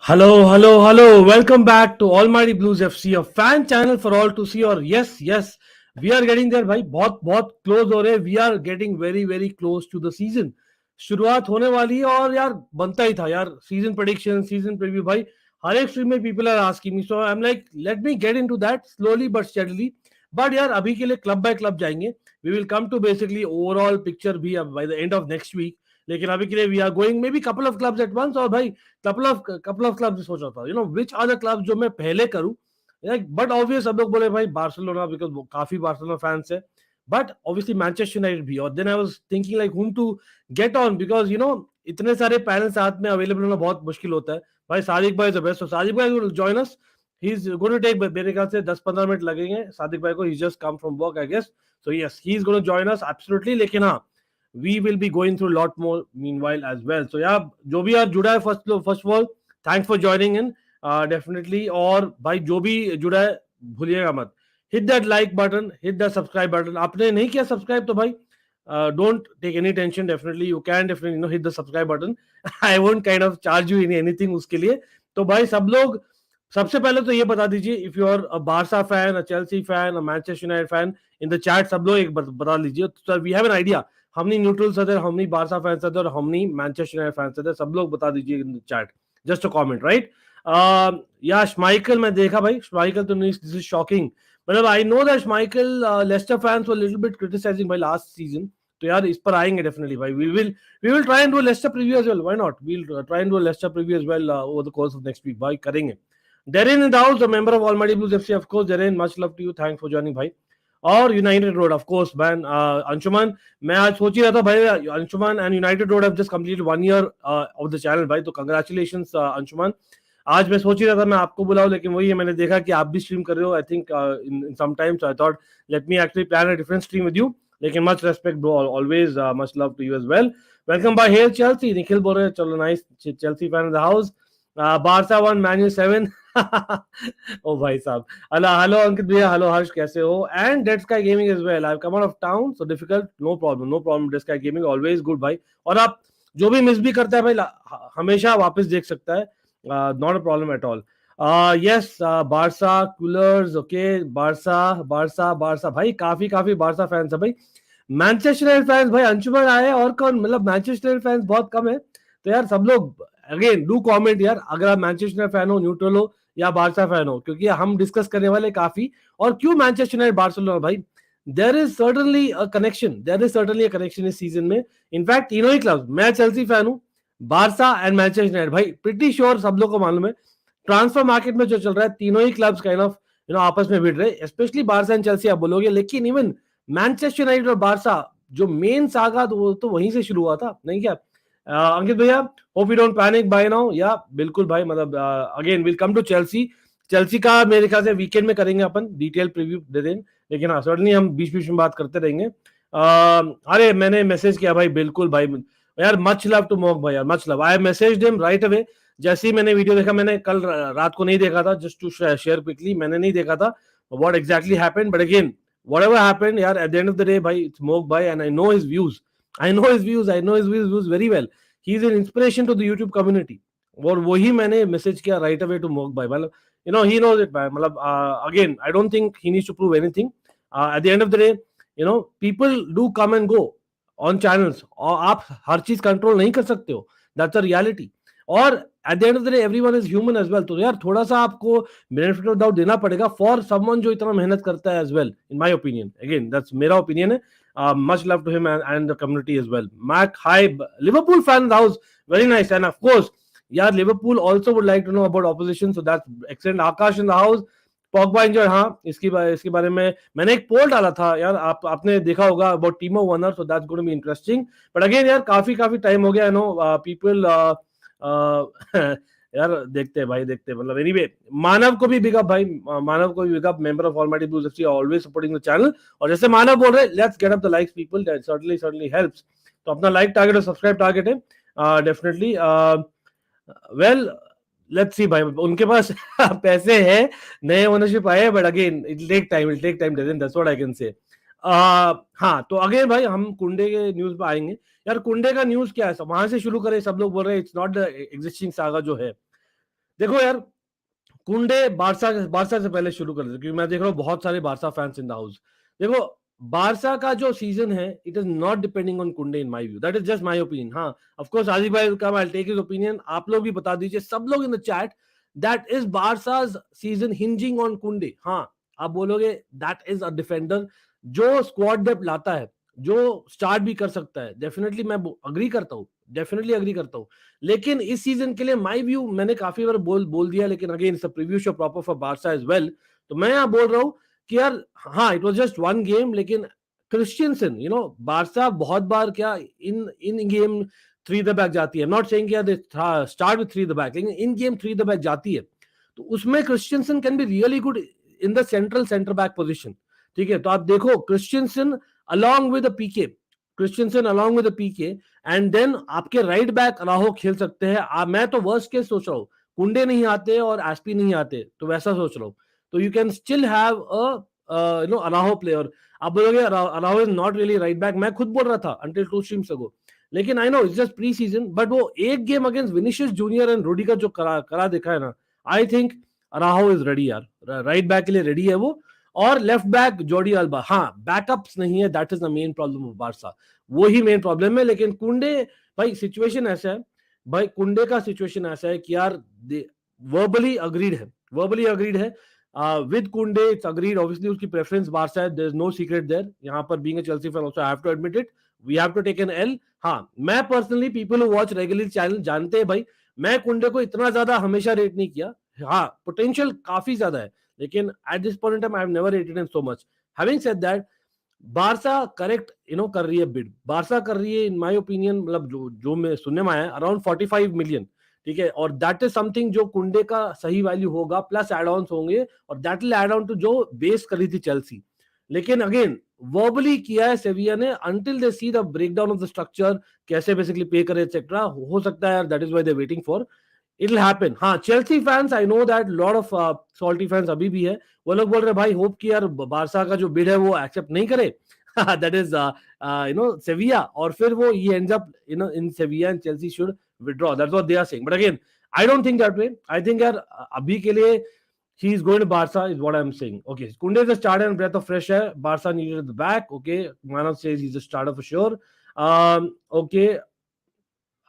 Hello. Welcome back to Almighty Blues FC, a fan channel for all to see. और yes, we are getting there भाई, बहुत close हो रहे हैं. We are getting very close to the season. शुरुआत होने वाली है और यार बनता ही था यार. Season prediction, season preview भाई. हर एक stream में people are asking me, so I'm like, let me get into that slowly but steadily. But यार अभी के लिए club by club जाएंगे. We will come to basically overall picture भी by the end of next week. लेकिन अभी के लिए we are going maybe couple of clubs at once. और भाई couple of clubs सोच रहा था, which are the clubs जो मैं पहले करूं. बट ऑब्वियस सब लोग बोले भाई बार्सिलोना, बिकॉज काफी बार्सिलोना फैंस है. बट ऑब्वियसली मैनचेस्टर यूनाइटेड भी. और then I was thinking like whom to get on, because इतने सारे पैनल साथ में अवेलेबल होना बहुत मुश्किल होता है. भाई सादिक भाई is the best. So Sadiq भाई will join us. He is going to take, मेरे ख्याल से 10-15 मिनट लगेंगे सादिक भाई को. He just come from work I guess. So yes, he is going to join us absolutely. लेकिन हाँ, we will be going through a lot more meanwhile as well. So yeah, जो भी यार जुड़ा है, first of all thanks for joining in, definitely. और भाई जो भी जुड़ा है भूलिएगा मत, hit that like button, hit that subscribe button. आपने नहीं किया subscribe तो भाई don't take any tension. Definitely you can definitely hit the subscribe button. I won't kind of charge you anything उसके लिए. तो भाई सब लोग सबसे पहले तो ये बता दीजिए, if you are a Barca fan, a Chelsea fan, a Manchester United fan, in the chat सब लोग एक बता लीजिए. तो वी हैव एन आइडिया हम नहीं न्यूट्रल सदर, हम नहीं बार्सा फैन सदर, हम नहीं मैनचेस्टर यूनाइटेड फैन सदर. सब लोग बता दीजिए इन the chat, just a comment, right. या श्माइकल मैं देखा भाई, श्माइकल तो नहीं, दिस इज शॉकिंग. मतलब I know that Schmeichel Leicester fans were little bit criticising भाई लास्ट सीजन. तो यार इस पर आएंगे डेफिनेटली भाई. We will try and do Leicester preview as well. Why not, we will try and do Leicester preview as well over the course of next week. भाई करेंगे. Darren in the house, a member of Almighty Blues FC, of course. Darren, much love to you. Thanks for joining, भाई. और United road, of course man. Anshuman, मैं आज सोच ही रहा था भाई, Anshuman and United road have just completed 1 year of the channel भाई. तो कंग्रेचुलेशंस अंशुमान. आज मैं सोच ही रहा था मैं आपको बुलाऊं, लेकिन वही है, मैंने देखा कि आप भी स्ट्रीम कर रहे हो. I think in some time, so I thought let me actually plan a different stream with you. लेकिन much respect bro, always much love to you as well. Welcome by here Chelsea. Nikhil बोल रहे हैं, चलो nice, Chelsea fan in the house. Barca 1 Man U 7. ओ भाई साहब. Hello Ankit भैया, hello Harsh, कैसे हो? And Dead sky Gaming as well. I have come out of town, so difficult. No problem. Dead sky gaming always good भाई. और आप जो भी मिस भी करता है भाई, हमेशा वापस देख सकता है. Not a problem at all. Yes, Barça coolers. Okay, Barça भाई, काफी बारसा फैंस है भाई. मैनचेस्टर फैंस भाई, अंशुमन आए और कौन, मतलब मैनचेस्टर फैंस बहुत कम है. तो यार सब लोग अगेन डू कमेंट यार, अगर आप मैनचेस्टर फैन हो, न्यूट्रल हो या बारसा फैन हो, क्योंकि हम डिस्कस करने वाले काफी. और क्यों मैनचेस्टर यूनाइटेड बार्सिलोना भाई, there is certainly a connection इस सीजन में. इनफैक्ट तीनों ही क्लब, मैं चेल्सी फैन हूं, बारसा एंड मैनचेस्टर यूनाइटेड भाई, प्रीटी श्योर सब लोग को मालूम है. ट्रांसफर मार्केट में जो चल रहा है, तीनों ही क्लब्स काइंड ऑफ आपस में भिड़ रहे, स्पेशली बारसा एंड चेल्सी आप बोलोगे, लेकिन इवन मैनचेस्टर यूनाइटेड और बारसा जो मेन सागा तो वहीं से शुरू हुआ था, नहीं क्या? अंकित भैया, hope you don't panic by now. Yeah बिल्कुल भाई, मतलब again will come to Chelsea का मेरे ख्याल से वीकेंड में करेंगे अपन डिटेल प्रीव्यू दे दें. लेकिन हाँ, सर्टनली हम बीच में बात करते रहेंगे. अरे मैंने मैसेज किया भाई, बिल्कुल भाई यार, मच लव टू मोक भाई यार, मच लव. आई मैसेज्ड हिम राइट अवे. जैसे ही मैंने वीडियो देखा, मैंने कल रात को नहीं देखा था, जस्ट टू शेयर क्विकली, मैंने नहीं देखा था what exactly happened. But again whatever happened यार, at the end of the day भाई, it's Moke भाई, and I know his views very well. He is an inspiration to the YouTube community. और वही मैंने मैसेज किया right away to Moke भाई. मतलब he knows it भाई. मतलब again, I don't think he needs to prove anything. At the end of the day, people do come and go on channels. और आप हर चीज कंट्रोल नहीं कर सकते हो. That's a reality. और at the end of the day everyone is human as well. तो यार थोड़ा सा आपको बेनिफिट ऑफ डाउट देना पड़ेगा फॉर समवन जो इतना मेहनत करता है as well, in my opinion. Again that's मेरा ओपिनियन है. Much love to him and the community as well. Mac hi, Liverpool fan in the house, very nice. And of course यार, Liverpool also would like to know about opposition, so that's excellent. Akash in the house. Pogba injured, हाँ, इसके बारे में मैंने एक पोल डाला था यार, आपने देखा होगा about Timo Werner, so that's going to be interesting. But again यार, काफी टाइम हो गया. आई नो पीपल यार देखते हैं भाई, देखते हैं. मतलब एनीवे, मानव को भी बिग अप भाई, मानव को भी big up, member of almighty blues FC, always supporting the channel. और जैसे मानव बोल रहे, let's get up the likes people, that certainly helps. तो अपना लाइक टारगेट और सब्सक्राइब टारगेट है डेफिनेटली. वेल लेट्स सी भाई, उनके पास पैसे हैं, नए ओनरशिप आए, but again it take time, that's what I can say. हाँ, तो अगेन भाई हम कुंडे के न्यूज पे आएंगे. यार कुंडे का न्यूज क्या है, वहां से शुरू करें. सब लोग बोल रहे हैं it's not the existing saga जो है. देखो यार, कुंडे बारसा से पहले शुरू कर देते, क्योंकि मैं देख रहा हूँ बहुत सारे Barca fans in the house. देखो, बारसा का जो सीजन है, it is not depending on Kounde in my view, that is just my opinion. हाँ, ऑफ कोर्स आदिक भाई का आई टेक हिज ओपिनियन, आप लोग भी बता दीजिए, सब लोग in the chat, that is Barca's season hinging on Kounde. हाँ, आप बोलोगे दैट इज अ डिफेंडर जो स्क्वाड डेप्थ लाता है, जो स्टार्ट भी कर सकता है, डेफिनेटली मैं अग्री करता हूँ, डेफिनेटली अग्री करता हूँ। लेकिन इस सीजन के लिए माय व्यू मैंने काफी बार बोल दिया, लेकिन again it's a preview show proper for Barca as well. तो मैं यहाँ बोल रहा हूँ कि यार, हाँ, it was just one game, लेकिन क्रिश्चियनसन, बारसा बहुत बार क्या in in game three the back जाती है, नॉट सेइंग यार start with three the back, लेकिन in game three the back जाती है, तो उसमें Christensen can be really good in the centre back position. ठीक है, तो आप देखो Christensen along with PK, Christensen along with PK, and then आपके राइट बैक राहो खेल सकते हैं। मैं तो वर्स्ट केस सोच रहा हूँ, कुंडे नहीं आते और एसपी नहीं आते, तो वैसा सोच रहा हूँ, तो you can still have Araujo player. आप बोलोगे Araujo is not really right back, मैं खुद बोल रहा था अंटिल 2 स्ट्रीम्स अगो, लेकिन I know it's just pre season, but वो एक game against Vinicius Junior and Rodri का जो करा देखा है ना, I think Araujo is ready यार, राइट बैक के लिए रेडी है वो। और लेफ्ट बैक जोडी अल्बा, हाँ, बैकअप्स नहीं है, that is the main problem of Barca, वो ही मेन प्रॉब्लम है। लेकिन कुंडे भाई सिचुएशन ऐसा है, भाई कुंडे का सिचुएशन ऐसा है कि यार वर्बली अग्रीड है, वर्बली अग्रीड है with Kounde, it's agreed, obviously उसकी प्रेफरेंस बारसा है, there is no secret there. यहाँ पर being a Chelsea fan also I have to admit it, we have to take an L. हाँ, मैं personally, people who watch regularly channel जानते हैं भाई, मैं कुंडे को इतना ज्यादा हमेशा रेट नहीं किया। हाँ, पोटेंशियल काफी ज्यादा है, लेकिन at this point in time I have never rated him so much. Having said that, Barça correct कर रही है बिड, बारसा कर रही है इन माय ओपिनियन, मतलब जो मैं सुनने में आया अराउंड 45 मिलियन। ठीक है, और दैट इज समथिंग जो कुंडे का सही वैल्यू होगा, प्लस एड ऑन्स होंगे, और that will add on to जो बेस करी थी चेल्सी। लेकिन अगेन वर्बली किया है सेविया ने, until they see the breakdown of the structure, कैसे बेसिकली पे करे एक्सेट्रा, हो सकता है यार, that is why they waiting for, it will happen. हाँ, Chelsea fans, I know that lot of salty fans अभी भी है, वो लोग बोल रहे भाई होप कि यार बारसा का जो बिड है वो एक्सेप्ट नहीं करे, दैट इज सेविया, और फिर वो ही ends up in Sevilla and Chelsea should withdraw, that's what they are saying. But again I don't think that way, I think यार अभी के लिए he is going to Barca is what I'm saying. Okay, Kounde is a starter and breath of fresh air. Barca needed at the back. Okay, Manav says he's a starter for sure. Okay,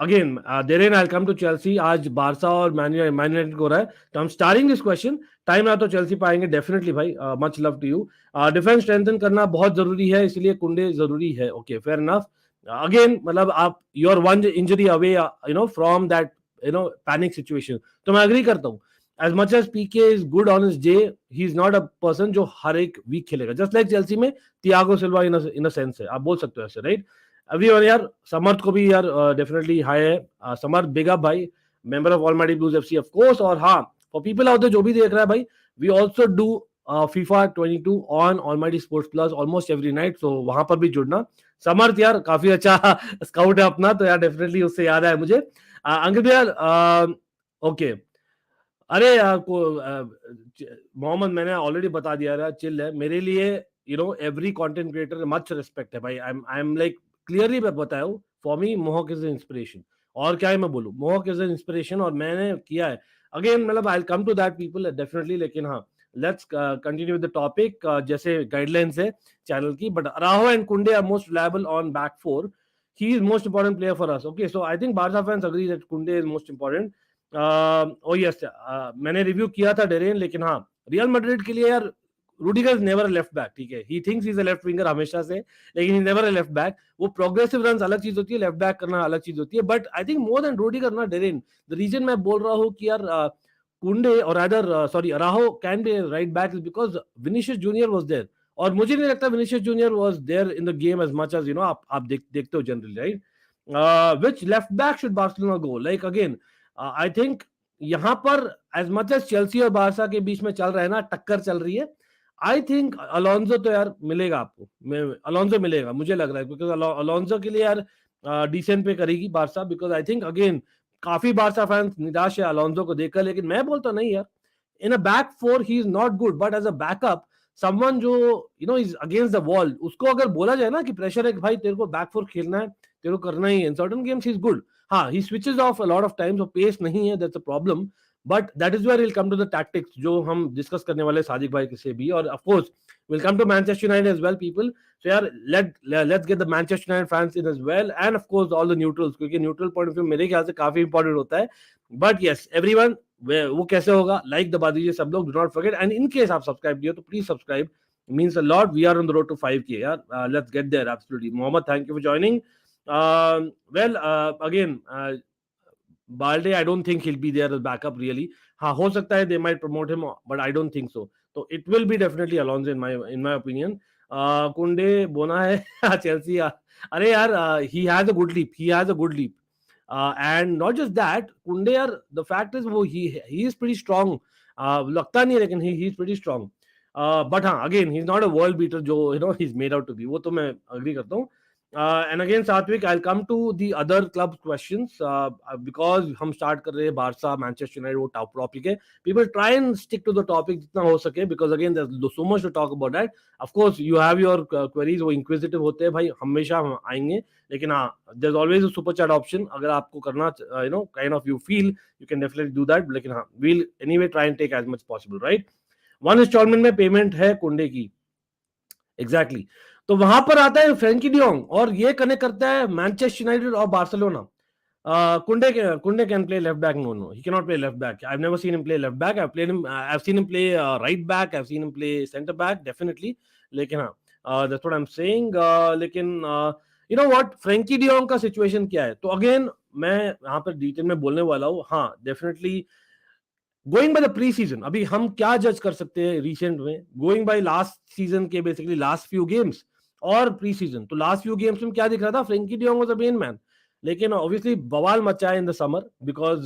again then I come to Chelsea, आज Barca और Man United को हो रहा है, तो हम starting this question, time रहा तो चेल्सी पाएंगे डेफिनेटली भाई, much love to you. Defence strengthen करना बहुत जरूरी है, इसलिए कुंडे जरूरी है। Okay, fair enough. अगेन मतलब आप you are one injury away from that panic situation, तो मैं अग्री करता हूँ। As much as PK is good on his day, he is not a person जो हर एक वीक खेलेगा, जस्ट लाइक चेल्सी में Thiago Silva in a sense है, आप बोल सकते हो ऐसे, राइट। एवरीवन यार, समर्थ को भी यार डेफिनेटली हाई है, समर्थ बिग अप भाई, member of almighty blues FC of course. और हाँ, फॉर पीपल आउट देयर जो भी देख रहा है भाई, we also do FIFA 22 on Almighty Sports plus almost every night, so वहां पर भी जुड़ना। समर्थ यार काफी अच्छा स्काउट है अपना, तो यार डेफिनेटली उससे याद है मुझे। अंकित यार, ओके, अरे यार मोहम्मद मैंने ऑलरेडी बता दिया यार, चिल है मेरे लिए, every content creator much respect है भाई, आई एम लाइक क्लियरली मैं बताया हूँ, फॉर मी मोहक इज इंस्पिरेशन, और क्या है मैं बोलूँ, मोहक इज इंस्पिरेशन, और मैंने किया है। अगेन मतलब I come to that people definitely, लेकिन हाँ, let's continue with the topic, जैसे गाइडलाइंस है चैनल की, but Araujo and Kounde are most reliable on back four, he is most important player for us. Okay, so I think Barca fans agree that Kounde is most important. Oh yes, मैंने review किया था Darren, लेकिन हाँ, real Madrid के लिए यार Rudiger is never a left back, ठीक है, he thinks he is a left winger हमेशा से, लेकिन he never a left back. वो प्रोग्रेसिव रन्स अलग चीज होती है, लेफ्ट बैक करना अलग चीज होती है, but I think more than Rudiger ना डेरेन, द रीजन मैं बोल रहा हूँ कि यार कुंडे और other sorry Araujo can be right back is because Vinicius Junior was there, और मुझे नहीं लगता Vinicius Junior was there in the game as much as आप देखते हो generally, right. Which left back should Barcelona go, like again I think यहां पर as much as Chelsea और बारसा के बीच में चल रहा है ना, टक्कर चल रही है, आई थिंक अलोंसो तो यार मिलेगा आपको, अलोंसो मिलेगा मुझे लग रहा है, बिकॉज अलोंसो के लिए यार डिसेंट पे करेगी Barça, because I think again काफी बारसा फैंस निराश है अलोंसो को देखकर, लेकिन मैं बोलता नहीं यार, in a back four he is not good, but as a backup someone जो इज अगेंस्ट द वॉल, उसको अगर बोला जाए ना कि प्रेशर है कि भाई तेरे को बैक फोर खेलना है, तेरे को करना ही है, in certain games he is good. हाँ, he switches off a lot of times, और पेस नहीं है, that's a problem, but that is where will come to the tactics जो हम डिस्कस करने वाले सादिक भाई से भी, और of course will come to Manchester United as well people. So yeah, let's get the Manchester United fans in as well, and of course all the neutrals, क्योंकि neutral point of view मेरे ख्याल से काफी important होता है. But yes, everyone, वो कैसे होगा, like दबा दीजिए सब लोग, do not forget, and in case आप subscribe किए तो please subscribe, means a lot. We are on the road to 5K यार. Let's get there, absolutely. Mohammed, thank you for joining. Again, Balde, I don't think he'll be there as backup really. हाँ, हो सकता है they might promote him, but I don't think so. So it will be definitely Alonso in my opinion. कुंडे बोना है Chelsea. अरे यार, he has a good leap. He has a good leap. And not just that, कुंडे यार, the fact is वो he is pretty strong. लगता नहीं है लेकिन he is pretty strong. But हाँ, again, he's not a world beater जो he's made out to be. वो तो मैं agree करता हूँ. And again, Satvik, I'll come to the other club questions because हम start कर रहे हैं बारसा, मैनचेस्टर यूनाइटेड, वो टॉप टॉपिक है. People try and stick to the topic जितना हो सके, because again there's so much to talk about that. Of course, you have your queries, वो inquisitive होते हैं भाई, हमेशा हम आएंगे. लेकिन हाँ, there's always a super chat option. अगर आपको करना, kind of you feel, you can definitely do that. लेकिन हाँ, we'll anyway try and take as much possible, right? One installment में पेमेंट है कुंडे की. एग्जैक्टली. तो वहां पर आता है फ्रेंकी डियोंग, और ये कनेक्ट करता है मैनचेस्टर यूनाइटेड और Barcelona. Kounde can play left back. No, he cannot play left back. I've never seen him play left back. I've seen him play right back. I've seen him play center back, definitely. लेकिन हाँ, that's what I'm saying. लेकिन you know what, Frenkie de Jong का situation क्या है, तो again मैं यहाँ पर डिटेल में बोलने वाला हूँ. हाँ, definitely going by the preseason, अभी हम क्या जज कर सकते हैं रिसेंट में, गोइंग बाय लास्ट सीजन के बेसिकली लास्ट फ्यू गेम्स और प्री सीजन. तो लास्ट फ्यू गेम्स में क्या दिख रहा था, Frenkie de Jong was the main man. लेकिन ऑब्वियसली बवाल मचा है in the summer, because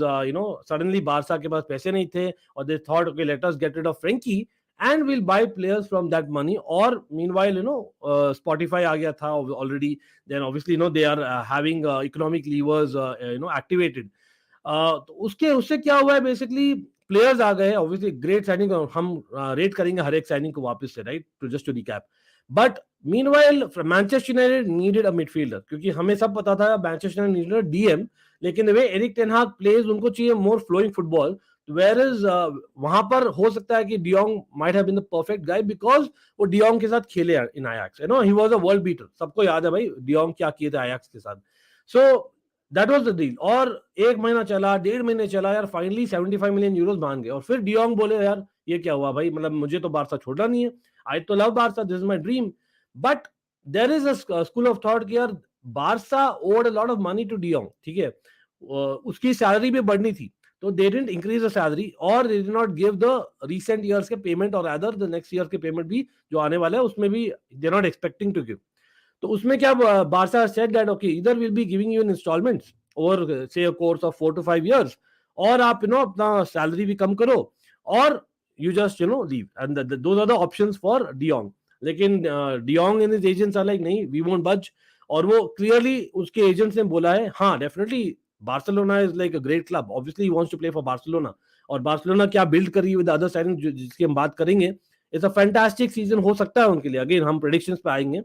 suddenly Barca के पास पैसे नहीं थे, और they thought okay let us get rid of Frenkie and will buy players from that money. और मीनवाइल स्पॉटिफाई आ गया था already. Then obviously they are having economic levers activated. तो उससे क्या हुआ है, बेसिकली प्लेयर्स आ गए. ऑब्वियसली ग्रेट साइनिंग, हम रेट करेंगे हर एक साइनिंग को वापस से, right, to just to recap. But meanwhile Manchester United needed a midfielder, क्योंकि हमें सब पता था Manchester United needed a DM. लेकिन वे एरिक टेन हाग प्लेज, उनको चाहिए more flowing football. Where is वहां पर हो सकता है कि de Jong might have been the perfect guy, because वो डियोंग के साथ खेले in Ajax. He was a world beater, सबको याद है भाई डियोंग क्या किए थे आयाक्स के साथ. So that was the deal. और एक महीना चला, 1.5 महीने चला यार, फाइनली 75 मिलियन यूरोस मान गए. और फिर डियोंग बोले यार ये क्या हुआ भाई, मतलब मुझे तो बारसा छोड़ना नहीं है, आई तो love Barca, this is my dream. But there is a school of thought कि यार Barca owed a lot of money to de Jong, ठीक है, उसकी सैलरी भी बढ़नी थी, तो they didn't increase the salary, और they did not give the recent years के पेमेंट, और अदर द नेक्स्ट ईयर के पेमेंट भी जो आने वाला है उसमें भी they are not expecting to give. तो उसमें क्या, Barca said that okay either will be giving you in instalments over say a course of 4 to 5 years, और आप अपना सैलरी भी कम करो, और you just leave, and those are the options for de Jong. लेकिन de Jong and his agents are like नहीं, we won't budge. और वो क्लियरली उसके एजेंट्स ने बोला है, हाँ definitely Barcelona is like a great club, obviously he wants to play for Barcelona. और बार्सिलोना क्या बिल्ड कर रही है विद अदर साइनिंग जिसकी हम बात करेंगे, इट्स अ फैंटास्टिक सीजन हो सकता है उनके लिए. अगेन हम प्रेडिक्शंस पे आएंगे.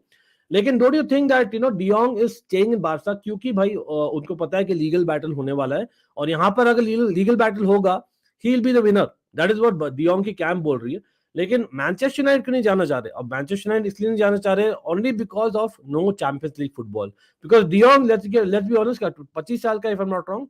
लेकिन don't you think that de Jong is staying in Barça, क्योंकि भाई उनको पता है कि लीगल बैटल होने वाला है, और यहाँ पर अगर लीगल बैटल होगा he will be the winner. That is what de Jong की कैंप बोल रही है. लेकिन मैनचेस्टर यूनाइटेड क्यों नहीं जाना चाह रहे, अब मैनचेस्टर यूनाइटेड इसलिए नहीं जाना चाह रहे only because of no Champions League football. Because de Jong, let's be honest, 25 साल का, if I am not wrong,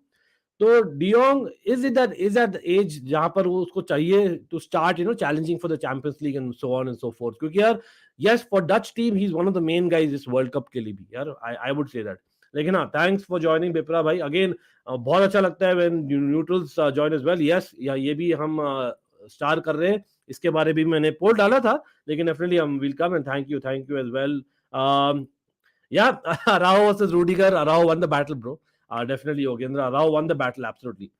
तो de Jong is at the age जहां पर वो उसको चाहिए to start challenging for the Champions League and so on and so forth. क्योंकि यार yes, for Dutch team he's one of the main guys इस world cup के लिए भी यार, I would say that. लेकिन हाँ, थैंक्स फॉर जॉइनिंग बिप्रा भाई. अगेन बहुत अच्छा लगता है when neutrals join as well. yes, ये भी हम स्टार कर रहे हैं, इसके बारे में भी मैंने पोल डाला था, लेकिन डेफिनेटली हम will come, and thank you as well. yeah, Araujo versus Rudiger, Araujo won the battle, bro. Definitely Yogendra, Araujo won the battle, absolutely.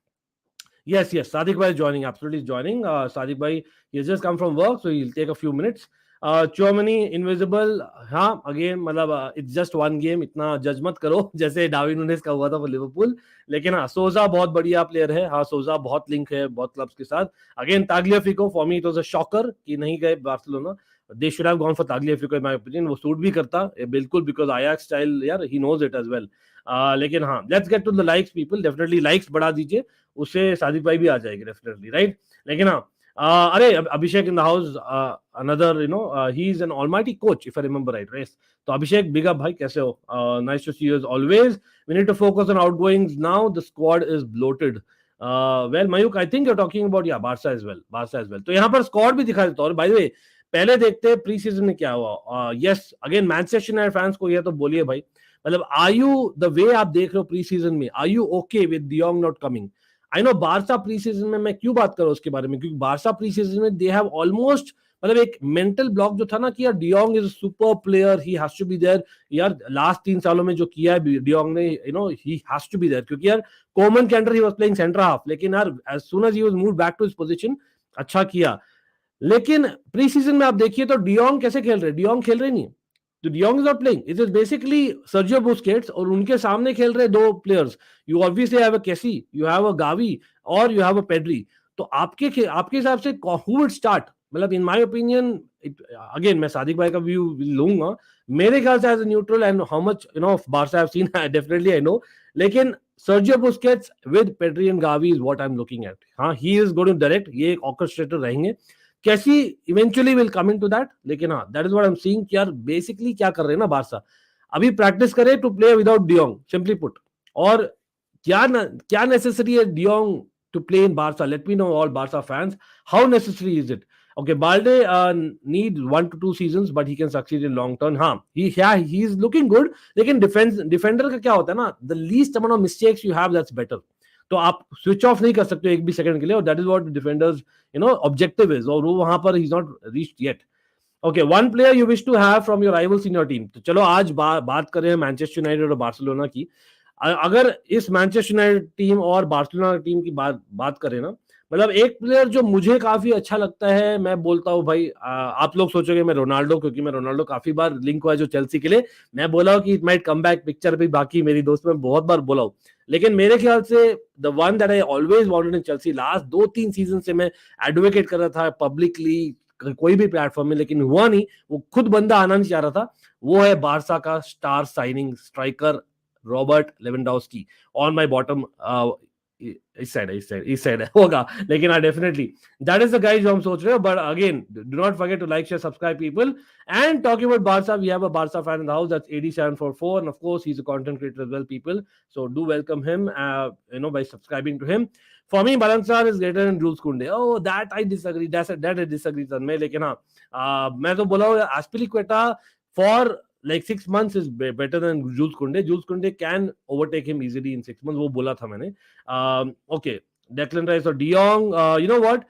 Yes, Sadiq bhai is joining, absolutely joining. Sadiq bhai, he has just come from work, so he'll take a few minutes. Chouamani invisible, हाँ again मतलब it's just one game, इतना जज मत करो जैसे Darwin Nunes का हुआ था फॉर लिवरपूल. लेकिन हाँ, सोजा बहुत बढ़िया प्लेयर है. हाँ, सोजा बहुत लिंक है बहुत क्लब्स के साथ. Again Tagliafico, for me it was a shocker कि नहीं गए Barcelona. They should have gone for Tagliafico in my opinion, वो सूट भी करता बिल्कुल, बिकॉज आयाक्स स्टाइल यार he knows it as well. लेकिन हाँ, let's get to the likes people, definitely likes बढ़ा दीजिए, उससे सादिक भाई भी आ जाएंगे डेफिनेटली, राइट। लेकिन हाँ, अरे Abhishek in the house, another he is an almighty coach if I remember right, right. तो अभिषेक बिग अप भाई, कैसे हो? Nice to see you as always. We need to focus on outgoings now, the squad is bloated. Well Mayuk, I think you are talking about या Barca as well, Barca as well. तो यहाँ पर squad भी दिखा देता हूँ। Bye the वे, पहले देखते हैं प्री सीजन में क्या हुआ। Yes, again Manchester United fans को ये तो बोलिए भाई, मतलब आर यू द वे आप देख रहे हो प्री सीजन में, are you okay with de Jong not coming? I know Barca preseason में मैं क्यों बात कर रहा हूँ उसके बारे में, क्योंकि बारसा प्री सीजन में दे हैव ऑलमोस्ट, मतलब एक मेंटल ब्लॉक जो था ना कि यार de Jong is super player, he has to be there. यार लास्ट 3 सालों में जो किया है डियोंग ने, he has to be there, क्योंकि यार कोमन के under he was playing centre half, लेकिन यार as soon as he was moved back to his position, अच्छा किया। लेकिन प्री सीजन में आप देखिए तो डियोंग कैसे खेल रहे, डियोंग खेल रहे नहीं, तो de Jong is not playing, it is basically Sergio Busquets, और उनके सामने खेल रहे दो players. You obviously have a Kessie, you have a Gavi, और यू हैव अ पेड्री। तो आपके हिसाब से हु वुड स्टार्ट? मतलब इन माय ओपिनियन, अगेन मैं सादिक भाई का व्यू लूंगा, मेरे ख्याल से as a neutral, and how much Barca have seen definitely I know, लेकिन Sergio Busquets with Pedri and Gavi is what I am looking at. हाँ, he is going to direct, ये एक ऑर्केस्ट्रेटर रहेंगे। Kessie eventually will come into that, लेकिन हाँ, that is what I am seeing कि यार basically क्या कर रहे हैं ना बारसा, अभी प्रैक्टिस करे to play without de Jong, simply put. और क्या नेसेसरी है de Jong to play in Barca? Let me know, all Barca fans, how necessary is it? Okay, Balde need 1 to 2 seasons, but he can succeed in long term. हाँ, he is looking good, लेकिन defender का क्या होता है ना, the least amount of mistakes you have, that's better. तो आप switch off नहीं कर सकते एक भी सेकंड के लिए, और that is what defenders objective is, और वो वहां पर is not reached yet. Okay, one player you wish to have from your rivals in your team. तो चलो आज बात करें मैनचेस्टर यूनाइटेड और बार्सिलोना की। अगर इस मैनचेस्टर यूनाइटेड टीम और बार्सिलोना टीम की बात करें ना, मतलब एक प्लेयर जो मुझे काफी अच्छा लगता है, मैं बोलता हूँ भाई, आप लोग सोचोगे मैं रोनाल्डो, क्योंकि मैं रोनाल्डो काफी बार लिंक हुआ है जो चेल्सी के लिए, मैं बोला हूँ कि it might come back picture भी, बाकी मेरी दोस्त में बहुत बार बोला हूँ, लेकिन मेरे ख्याल से the one that I always wanted in Chelsea, last 2-3 season से मैं एडवोकेट कर रहा था पब्लिकली कोई भी प्लेटफॉर्म में, लेकिन हुआ नहीं, वो खुद बंदा आना नहीं चाह रहा था, वो है बारसा का star signing striker Robert Lewandowski. On my bottom, इस साइड होगा, लेकिन definitely that is the guys जो हम सोच रहे हो। But again do not forget to like, share, subscribe people. And talking about Barca, we have a Barca fan in the house, that's 8744, and of course he's a content creator as well, people, so do welcome him by subscribing to him. For me, Balançar is greater than Jules Kounde. Oh, that I disagree, that I disagree sir में, लेकिन हाँ, मैं तो बोला हूँ Azpilicueta for like 6 months is better than Jules Kounde. Jules Kounde can overtake him easily in 6 months, वो बोला था मैंने। Okay, Declan Rice और डियोंग, you know what,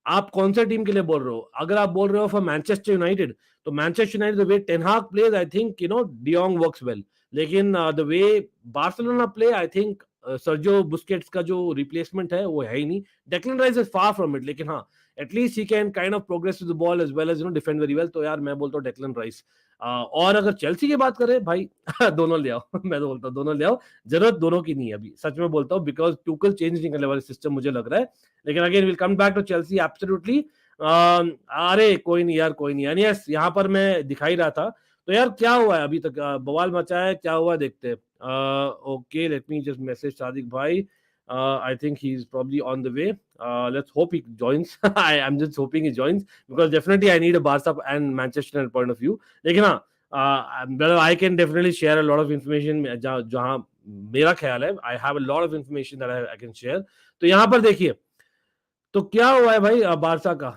आप कौन से टीम के लिए बोल रहे हो? अगर आप बोल रहे हो फॉर मैनचेस्टर यूनाइटेड, तो Manchester United the way Ten Hag plays, I think de Jong works well, लेकिन the way Barcelona play, I think Sergio Busquets का जो रिप्लेसमेंट है वो है ही नहीं। Declan Rice is far from it, लेकिन हाँ, at least he can kind of progress with the ball as well as defend very well. तो यार मैं बोलता हूँ डेक्लन राइस। और अगर चेल्सी की बात करें भाई दोनों ले आओ मैं तो बोलता हूँ दोनों ले आओ, जरूरत दोनों की नहीं है अभी, सच में बोलता हूँ, बिकॉज टूकल चेंज नहीं करने वाले सिस्टम मुझे लग रहा है। लेकिन again will come back to Chelsea absolutely. अरे कोई नहीं यार, कोई नहीं यार, यस यहाँ पर मैं दिखाई रहा था। तो यार क्या हुआ है अभी तक, बवाल मचा है, क्या हुआ देखते हैं। Okay, let me just message Sadiq भाई, I think he's probably on the way. Let's hope he joins. I'm just hoping he joins, because definitely I need a Barca and Manchester United point of view. लेकिन हाँ, I can definitely share a lot of information जहाँ मेरा ख्याल है, I have a lot of information that I can share. तो यहाँ पर देखिए, तो क्या हुआ है भाई बारसा का।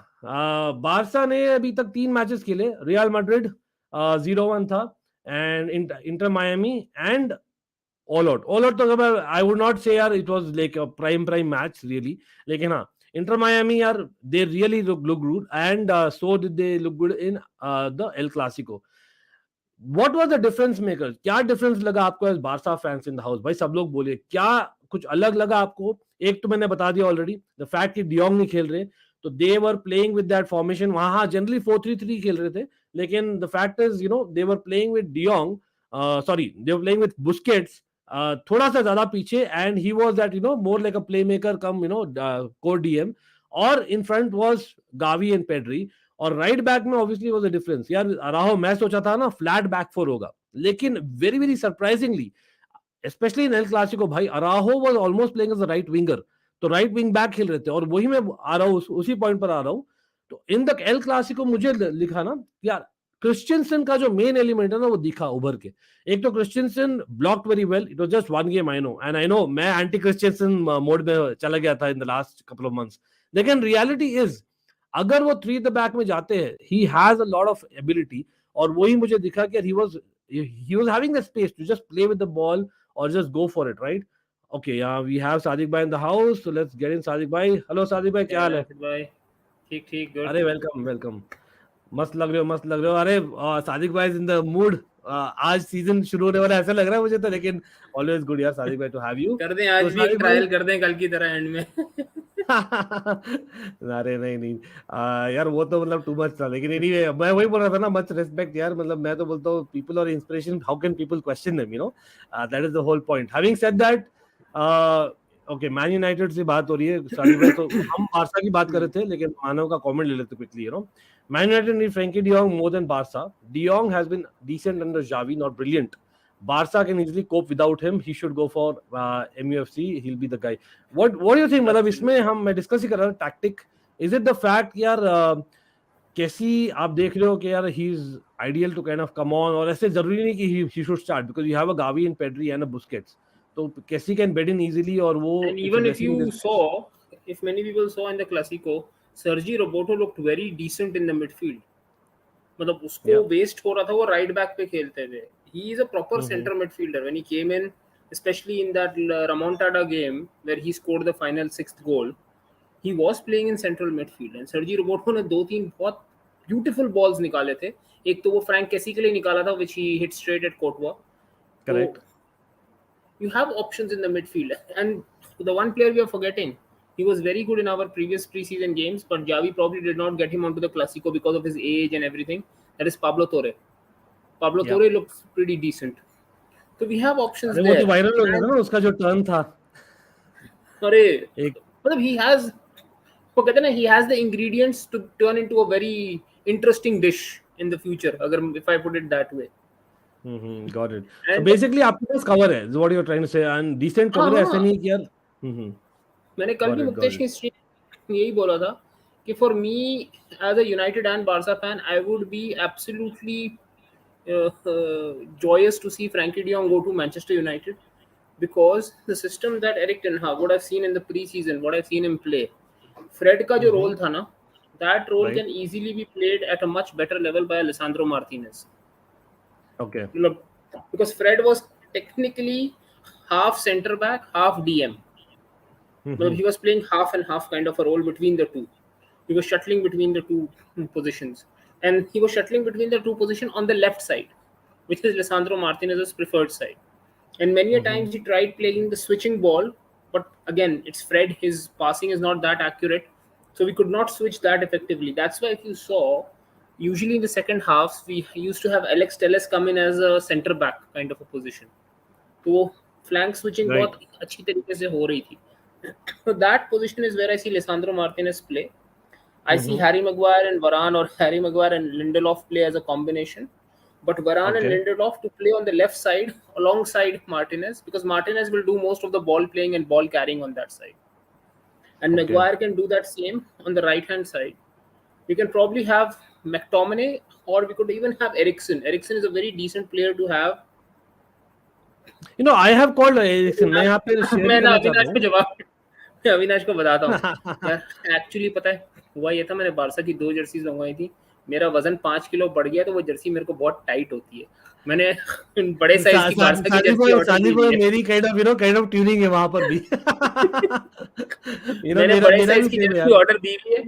बारसा ने अभी तक 3 मैचेस खेले, रियल मैड्रिड 0-1 था, and Inter Miami and all out तो आई वुड नॉट से यार it was like a prime match really, लेकिन हाँ, इंटर मायामी यार they really look good, and so did they look good in the El Clasico. What was the difference maker? क्या difference लगा आपको as Barca fans in the house? भाई सब लोग बोलिए, क्या कुछ अलग लगा आपको? एक तो मैंने बता दिया ऑलरेडी, द फैक्ट कि डियोंग नहीं खेल रहे, तो they were playing with that formation. वहां हाँ जनरली 4-3-3 खेल रहे थे, लेकिन the fact is they were playing with de Jong, sorry they were playing with Busquets थोड़ा सा ज्यादा पीछे, and he was that more like a play maker come core DM, और in front was Gavi and Pedri, और right back में obviously was a difference यार. अराहो मैं सोचा था ना फ्लैट बैक फोर होगा, लेकिन very very surprisingly especially in El Clasico भाई Araujo was almost playing as a right winger. तो राइट विंग बैक खेल रहे थे और वही मैं आ रहा हूँ उसी पॉइंट पर आ रहा हूँ. तो इन द एल क्लासिको मुझे लिखा ना यार क्रिस्टियनसन का जो मेन एलिमेंट है ना वो दिखा उभर के. एक तो Christiansen blocked very well. It was just one game I know, and I know मैं एंटी क्रिस्टियनसन मोड में चला गया था in the last couple of months. लेकिन रियलिटी इज अगर वो थ्री द बैक में जाते हैं he has a lot of ability. और वही मुझे दिखा कि he was having the space to just play with the ball or just go for it, right? Okay, yeah, we have Sadiq bhai in the house, so let's get in Sadiq bhai. Hello Sadiq bhai, क्या हाल है? भाई ठीक ठीक good. अरे welcome. मस्त लग रहे हो. अरे सादिक भाई इज इन द मूड. आज सीजन शुरू होने वाला ऐसा लग रहा है मुझे तो, लेकिन ऑलवेज गुड यार सादिक भाई टू हैव यू. कर दें आज भी एक ट्रायल कर दें कल की तरह एंड में. अरे नहीं यार वो तो मतलब टू मच था. लेकिन एनीवे मैं वही बोल रहा था ना, मच रिस्पेक्ट यार. मतलब मैं तो बोलता हूँ पीपल और inspiration, how can people question them, you know. That is the whole point. Having said that, okay Man United से बात हो रही है सादिक भाई. तो हम बारसा की बात कर रहे थे, लेकिन मानव का कमेंट ले लेते quickly, you know. Man United need Frenkie de Jong more than Barca. De Jong has been decent under Xavi, not brilliant. Barca can easily cope without him. He should go for MUFC. He'll be the guy. What do you think? मतलब इसमें हम मैं discuss ही कर रहा हूँ tactic. Is it the fact यार कैसी आप देख रहे हो कि यार he is ideal to kind of come on, और ऐसे जरूरी नहीं कि he should start because you have a Gavi and Pedri and a Busquets. तो कैसी can bed in easily और वो. And even if you saw, if many people saw in the Clasico, Sergi Roberto looked very decent in the midfield. मतलब उसको waste हो रहा था, वो राइट बैक पे खेलते थे. He is a proper center midfielder. When he came in, especially in that Remontada game where he scored the final 6th goal, he was playing in central midfield. And Sergi Roberto ने 2-3 बहुत beautiful balls निकाले थे. एक तो वो Frank केसी के लिए निकाला था, which he hit straight at Courtois. Correct. So you have options in the midfield. And the one player we are forgetting, he was very good in our previous preseason games, but Xavi probably did not get him onto the Clasico because of his age and everything. That is Pablo Torre. Torre looks pretty decent. So we have options there. वो तो viral हो गया था ना उसका जो turn था. अरे मतलब he has, वो कहते हैं ना, he has the ingredients to turn into a very interesting dish in the future, अगर if I put it that way. Got it. So basically आपके पास cover है, what you're trying to say, and decent cover है, ऐसे नहीं कि यार. मैंने कल भी मुक्तेश के स्ट्रीम यही बोला था कि for me as a United and Barca fan I would be absolutely joyous to see Frenkie de Jong go to Manchester United, because the system that Erik ten Hag, what I've seen in the preseason, what I've seen him play, Fred का जो role था ना, that role can easily be played at a much better level by Alessandro Martinez. Okay. Because Fred was technically half centre back, half DM. He was playing half and half kind of a role between the two. He was shuttling between the two positions. And he was shuttling between the two positions on the left side, which is Alessandro Martinez's preferred side. And many a times he tried playing the switching ball, but again, it's Fred. His passing is not that accurate. So we could not switch that effectively. That's why if you saw, usually in the second half, we used to have Alex Telles come in as a centre back kind of a position. So flank switching बहुत अच्छी तरीके से हो रही थी. So that position is where I see Lisandro Martinez play. I see Harry Maguire and Varane, or Harry Maguire and Lindelof play as a combination. But Varane and Lindelof to play on the left side alongside Martinez, because Martinez will do most of the ball playing and ball carrying on that side. And Maguire can do that same on the right-hand side. We can probably have McTominay, or we could even have Eriksen. Eriksen is a very decent player to have. You know, I have called Eriksen. मैं यहाँ पे share करना चाहता हूँ. अविनाश को बताता हूँ यार, एक्चुअली पता है हुआ ये था, मैंने बारसा की 2 जर्सीज मंगवाई थी. मेरा वजन 5 किलो बढ़ गया, तो वो जर्सी मेरे को बहुत टाइट होती है. मैंने बड़े साइज की बारसा की जर्सी ऑर्डर की है. मेरी काइंड ऑफ ट्यूनिंग है वहां पर भी. मैंने बड़े साइज की जर्सी ऑर्डर दी है.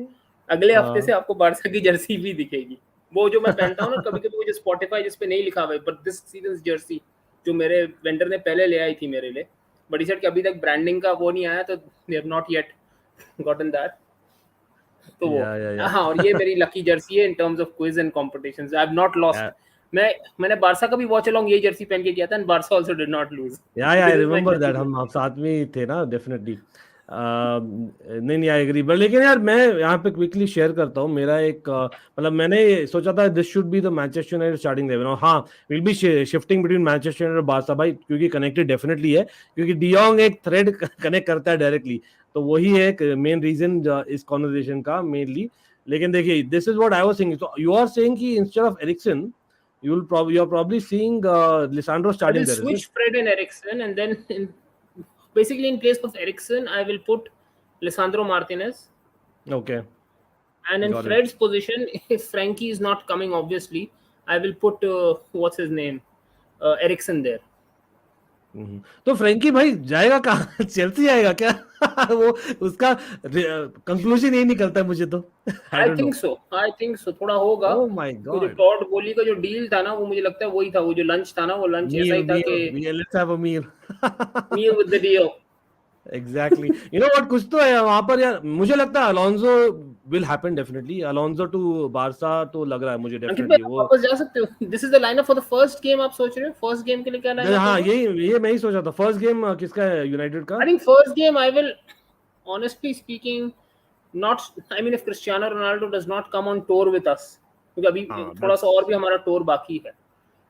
अगले हफ्ते से आपको बारसा की जर्सी भी दिखेगी. वो जो मैं पहनता हूँ ना कभी-कभी, वो जो स्पॉटिफाई जिस पे नहीं लिखा हुआ है, बट दिस सीजन जर्सी जो मेरे वेंडर ने पहले ले आई थी मेरे लिए, बट इस कि अभी तक ब्रांडिंग का वो नहीं आया, तो they have not yet gotten that. तो वो हाँ, और ये मेरी लकी जर्सी है in terms of quiz and competitions. I have not lost. मैंने बारसा का भी वॉच अलोंग ये जर्सी पहन के किया था, and Barca also did not lose. या आई रिमेंबर दैट. हम साथ में ही थे ना, डेफिनेटली. नहीं आई एग्री, बट लेकिन यार मैं यहाँ पे क्विकली शेयर करता हूँ मेरा एक मतलब मैंने सोचा था this should be the Manchester United starting 11, और हाँ will be shifting between Manchester United और बारसा भाई, क्योंकि कनेक्टेड डेफिनेटली है, क्योंकि डियोंग एक थ्रेड कनेक्ट करता है डायरेक्टली, तो वही है एक मेन रीजन इस कॉन्वर्सेशन का मेनली। लेकिन देखिए this is what I was saying, so you are saying कि instead of Eriksen you are probably seeing Lisandro I starting will there, is it? switch Fred and Eriksen, and then basically in place of Eriksen, I will put Lisandro Martinez. Okay, And in got it. Fred's position, if Frenkie is not coming, obviously, I will put what's his name, Eriksen there. तो Frankie भाई जाएगा कहाँ? Chelsea जाएगा क्या? वो उसका conclusion यही निकलता है मुझे तो। I I don't think no. so. I think so. थोड़ा होगा। ओह माय वो जो गॉड। टॉड बोली का जो डील था ना, वो मुझे लगता है वही था। वो जो लंच था ना, वो लंच ऐसा मील ही था मील कि meal let's have a meal. meal with the deal. Exactly, you know what, कुछ तो है वहां पर यार, मुझे लगता है Alonso will happen definitely, Alonso to Barca तो लग रहा है मुझे अंकित भाई डेफिनेटली आप वो। वापस जा सकते हो। This is the lineup for the first game. आप सोच रहे हो फर्स्ट गेम के लिए क्या लाइनअप हाँ होगा? ये मैं ही सोचा था, फर्स्ट गेम किसका है यूनाइटेड का? I think first game I will, honestly speaking, not. I mean, if Cristiano Ronaldo does not come on tour with us, क्योंकि अभी हाँ थोड़ा सा दैट्स और भी हमारा टूर बाकी है.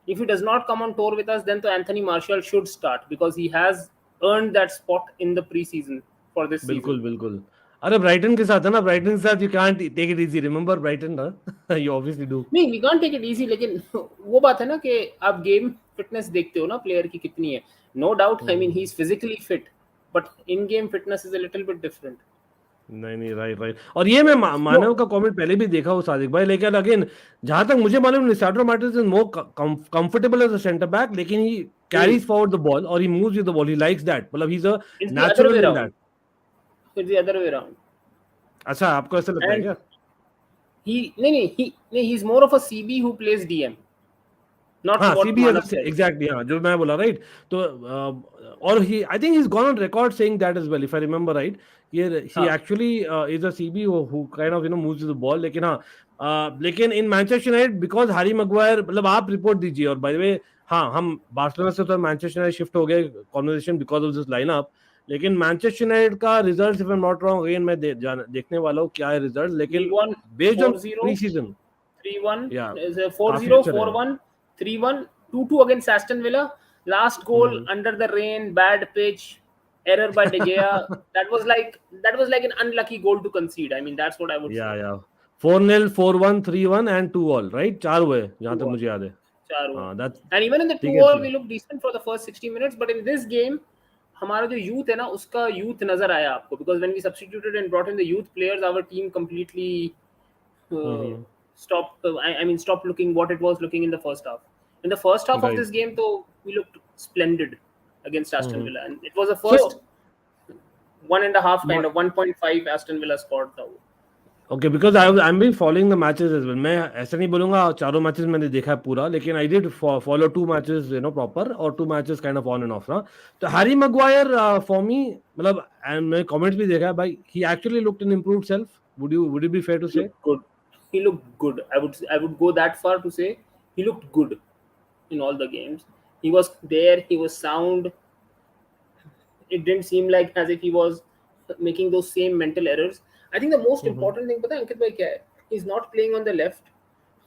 If he does not come on tour with us, then तो Anthony Martial should start because he has earned that spot in the preseason for this season. बिल्कुल बिल्कुल। अरे ब्राइटन के साथ है ना, ब्राइटन के साथ you can't take it easy, remember Brighton ना। You obviously do. नहीं, we can't take it easy, लेकिन वो बात है ना कि आप गेम फिटनेस देखते हो ना प्लेयर की कितनी है. No doubt, I mean, he's physically fit, but in-game fitness is a little bit different. नहीं राइट राइट, और ये मैं No, मानव का कमेंट पहले भी देखा हूँ सादिक भाई, लेकिन अगेन जहां तक मुझे मालूम Lisandro Martinez is more comfortable as a centre back, लेकिन he carries forward the ball और he moves with the ball, he likes that, मतलब he is a it's the other way natural in around. That. It's the other way around. अच्छा आपको ऐसा लगता है And क्या? he's more of a CB who plays DM, not हाँ what CBs Manav said. Exactly, हाँ जो मैं बोला राइट, तो और he I think he is gone on record saying that as well if I remember right, ये he हाँ, actually is a CB who kind of moves the ball, लेकिन हाँ लेकिन in Manchester United because Harry Maguire, मतलब आप report दीजिए, और bye the वे हाँ हम बार्सिलोना से तो मैनचेस्टर यूनाइटेड शिफ्ट हो गए conversation because of this lineup, लेकिन मैनचेस्टर यूनाइटेड का result if I am not wrong, again मैं देखने वाला हूँ क्या है रिजल्ट, we लेकिन won based on 4-0, pre season 3-1, या is a 4-0, काफी अच्छा रहा है। 4-1, 3-1, 2-2 against Aston Villa. Last goal under the rain, bad pitch, error by De Gea. That was like an unlucky goal to concede. I mean, that's what I would say. या 4-0, 4-1, 3-1 and 2-all right, चार हुए जहां तक 2-1. मुझे याद है। 4-1. हाँ that's And even in the ठीक है 2-all, ठीक we है। looked decent for the first 60 minutes. But in this game, हमारा जो youth है ना, उसका youth नजर आया आपको, because when we substituted and brought in the youth players, our team completely uh, stopped. Stopped looking what it was looking in the first half. In the first half of right. this game, though, we looked splendid against Aston Villa, and it was the so first 1.5 kind of 1.5 Aston Villa scored था वो. Okay, because I am be following the matches as well, मैं ऐसा नहीं बोलूंगा चारों matches मैंने देखा है पूरा, लेकिन I did follow two matches you know proper, और two matches kind of on and off ना। तो हैरी मैग्वायर फॉर मी, मतलब मैं कमेंट्स भी देखा है भाई, he actually looked in improved self, would you be fair to say? Looked good. He looked good. I would go that far to say he looked good in all the games. He was there. He was sound. It didn't seem like as if he was making those same mental errors. I think the most important thing, पता है अंकित भाई क्या है? He's not playing on the left,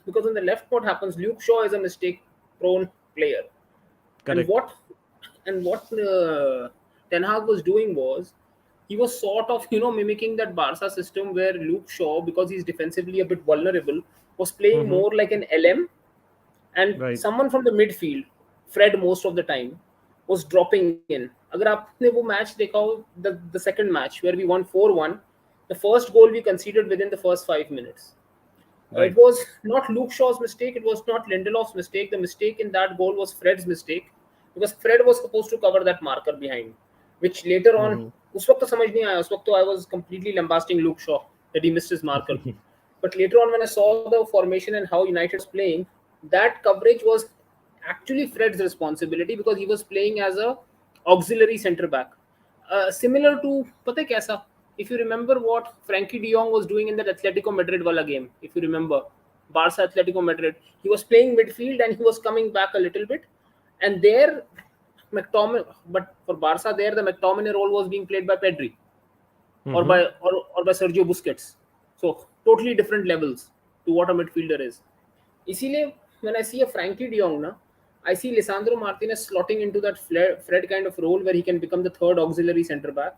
because on the left what happens? Luke Shaw is a mistake-prone player, and correct. what Ten Hag was doing was he was sort of mimicking that Barca system where Luke Shaw, because he's defensively a bit vulnerable, was playing more like an LM, and right. someone from the midfield, Fred most of the time, was dropping in. अगर आपने वो match देखा हो, the second match where we won 4-1, the first goal we conceded within the first 5 minutes. It was not Luke Shaw's mistake, it was not Lindelof's mistake. The mistake in that goal was Fred's mistake, because Fred was supposed to cover that marker behind, which later on, उस वक्त तो समझ नहीं आया, उस वक्त तो I was completely lambasting Luke Shaw that he missed his marker. But later on, when I saw the formation and how United was playing, that coverage was actually Fred's responsibility, because he was playing as a auxiliary centre back. Similar to, पता है कैसा? If you remember what Frenkie de Jong was doing in that Atletico Madrid wala game, if you remember, Barca Atletico Madrid, he was playing midfield and he was coming back a little bit, and there McTominay, but for Barca there the McTominay role was being played by Pedri. or by Sergio Busquets. So totally different levels to what a midfielder is. इसीलिए when I see a Frankie de Jong, na, I see Lisandro Martinez slotting into that Fred kind of role where he can become the third auxiliary centre back,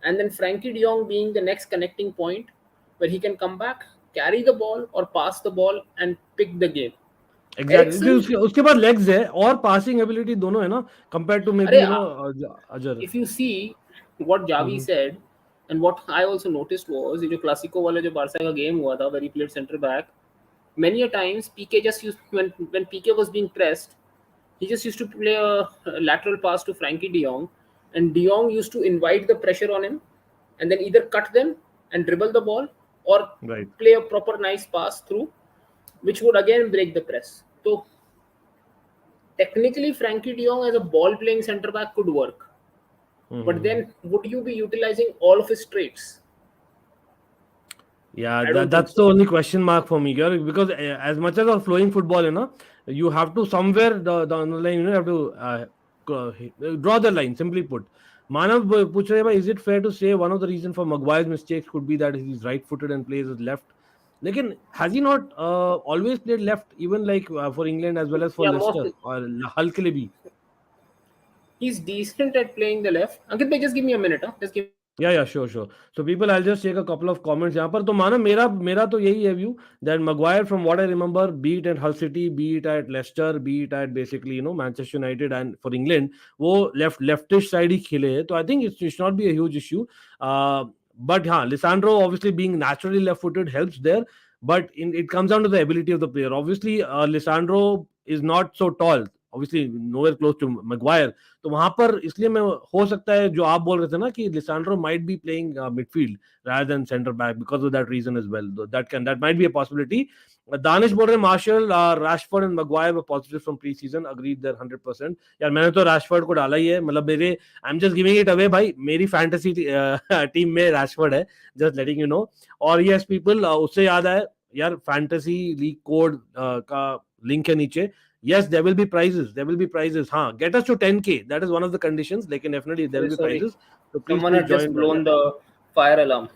and then Frankie de Jong being the next connecting point where he can come back, carry the ball or pass the ball and pick the game. Exactly उसके बाद legs है और passing ability दोनों है ना compare to maybe you know अजर. If you see what Javi said and what I also noticed was ये जो क्लासिको वाला जो बारसा का गेम हुआ था where he played centre back, many a times PK just used when PK was being pressed, he just used to play a lateral pass to Frankie de Jong, and de Jong used to invite the pressure on him and then either cut them and dribble the ball or play a proper nice pass through, which would again break the press. So technically Frankie de Jong as a ball playing centre back could work, but then would you be utilizing all of his traits? Yeah, that's the only question mark for me, because as much as a flowing football, you know, you have to somewhere the line, you know, have to draw the line. Simply put, Manav पूछ रहे हैं, is it fair to say one of the reasons for Maguire's mistakes could be that he's right-footed and plays with left? Lekin has he not always played left, even like for England as well as for Leicester or Hull ke liye bhi? He's decent at playing the left. Ankit bhai, just give me a minute. Just give. Yeah, sure. So people, I'll just take a couple of comments यहाँ पर. तो माना मेरा तो यही है view that Maguire, from what I remember, be it at Hull City, be it at Leicester, be it at basically, you know, Manchester United and for England, वो leftish side ही खेले हैं. So I think it should not be a huge issue. But हाँ, Lisandro obviously being naturally left-footed helps there. But it comes down to the ability of the player. Obviously, Lisandro is not so tall. Obviously nowhere close to Maguire. तो वहां पर इसलिए मैं हो सकता है जो आप बोल रहे थे ना कि Lisandro might be playing midfield rather than center back because of that reason as well. That might be a possibility. Danish बोल रहे Martial, Rashford and Maguire were positive from preseason. Agreed there 100%. यार मैंने तो Rashford को डाला ही है. मतलब मेरे I'm just giving it away भाई. मेरी fantasy टीम में Rashford है. Just letting you know. और yes people, उससे याद आया यार fantasy league code का link है नीचे. Yes, there will be prizes. Haan, get us to 10k. That is one of the conditions. Like, definitely there will be prizes. So please, someone has just blown the fire alarm.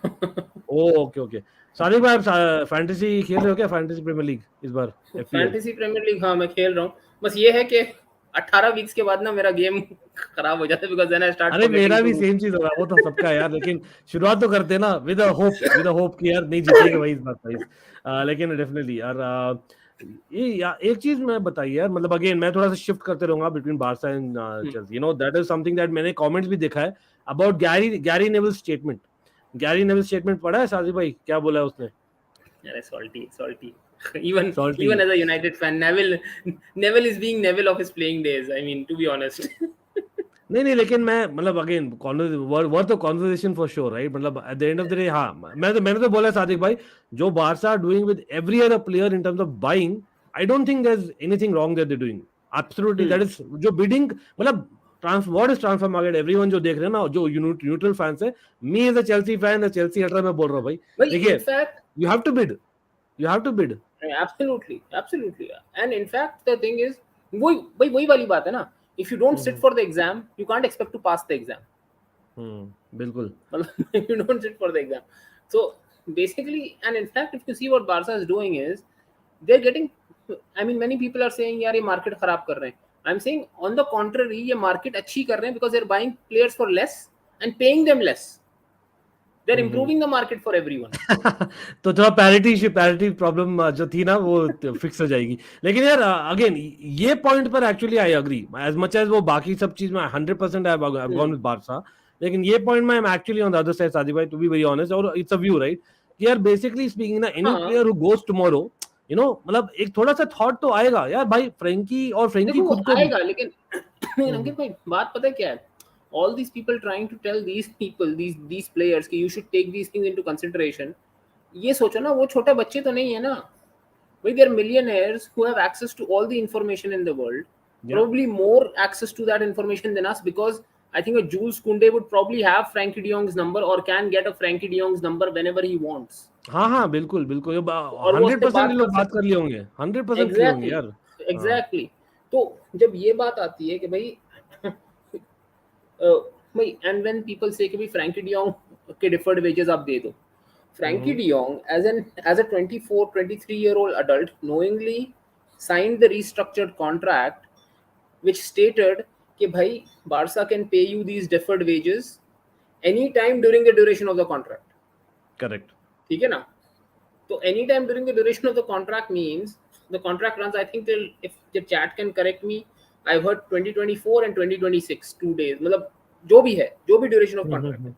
Oh, okay. Sadiq bhai, आप fantasy खेल रहे हो क्या? Fantasy Premier League इस बार? Fantasy Premier League हाँ मैं खेल रहा हूँ. बस ये है कि 18 वीक्स के बाद ना मेरा गेम खराब हो जाता है because then I start. अरे मेरा भी सेम चीज हो रहा है. वो तो सबका यार. लेकिन शुरुआत तो करते हैं ना with a hope कि यार नहीं जीतेंगे भाई इस बार. लेकिन definitely यार ये एक चीज मैं बताइए यार. मतलब अगेन मैं थोड़ा सा शिफ्ट करते रहूंगा between Barca and Chelsea. You know that is something that मैंने कमेंट्स भी देखा है अबाउट गैरी नेवल स्टेटमेंट पढ़ा है साजिद भाई? क्या बोला है उसने? अरे salty. Even as a United fan, Neville is being Neville of his playing days. I mean, to be honest. नहीं लेकिन मैं मतलब again worth of conversation for sure right. मतलब at the end of the day हाँ मैंने तो बोला सादिक भाई जो Barca doing with every other player in terms of buying, I don't think there is anything wrong that they doing. Absolutely that is जो bidding मतलब what is transfer market. Everyone जो देख रहे हैं ना जो न्यूट्रल फैंस है, me as a Chelsea fan, Chelsea hater मैं बोल रहा हूं भाई देखिए you have to bid. Absolutely. And in fact the thing is वही वाली बात है ना. If you don't sit for the exam, you can't expect to pass the exam. बिल्कुल. You don't sit for the exam. So basically, and in fact, if you see what Barca is doing is, they're getting. I mean, many people are saying, "यार ये market खराब कर रहे हैं." I'm saying, on the contrary, ये market अच्छी कर रहे हैं because they're buying players for less and paying them less. They're improving the market for everyone. तो थोड़ा पैरिटी प्रॉब्लम जो थी ना वो फिक्स हो जाएगी. लेकिन यार अगेन ये पॉइंट पर actually I agree as much as वो बाकी सब चीज में 100% I have gone with Barca. लेकिन ये पॉइंट में I am actually on the other side Saadi भाई, टू बी वेरी ऑनेस्ट. और इट्स अ व्यू राइट कि यार बेसिकली स्पीकिंग ना any player who goes tomorrow you know मतलब एक थोड़ा सा थॉट तो आएगा यार भाई फ्रेंकी खुद को आएगा. लेकिन अंकित भाई बात पता है क्या है? All these people trying to tell these players कि you should take these things into consideration. ये सोचो ना वो छोटे बच्चे तो नहीं है ना भाई. They're millionaires who have access to all the information in the world. Probably more access to that information than us because I think a Jules Kounde would probably have Frenkie de Jong's number or can get a Frenkie de Jong's number whenever he wants. हाँ बिल्कुल 100% लोग बात कर लिए होंगे. 100% लिए होंगे यार. Exactly. तो जब ये बात आती है कि भाई and when people say कि भाई Frenkie de Jong के deferred wages आप दे दो. Frankie de Jong, as a 23-year-old adult, knowingly signed the restructured contract, which stated कि भाई Barca can pay you these deferred wages any time during the duration of the contract. Correct. ठीक है ना? So any time during the duration of the contract means the contract runs, I think, till, if the chat can correct me, I've heard 2024 and 2026 2 days. मतलब जो भी है, जो भी duration of contract है,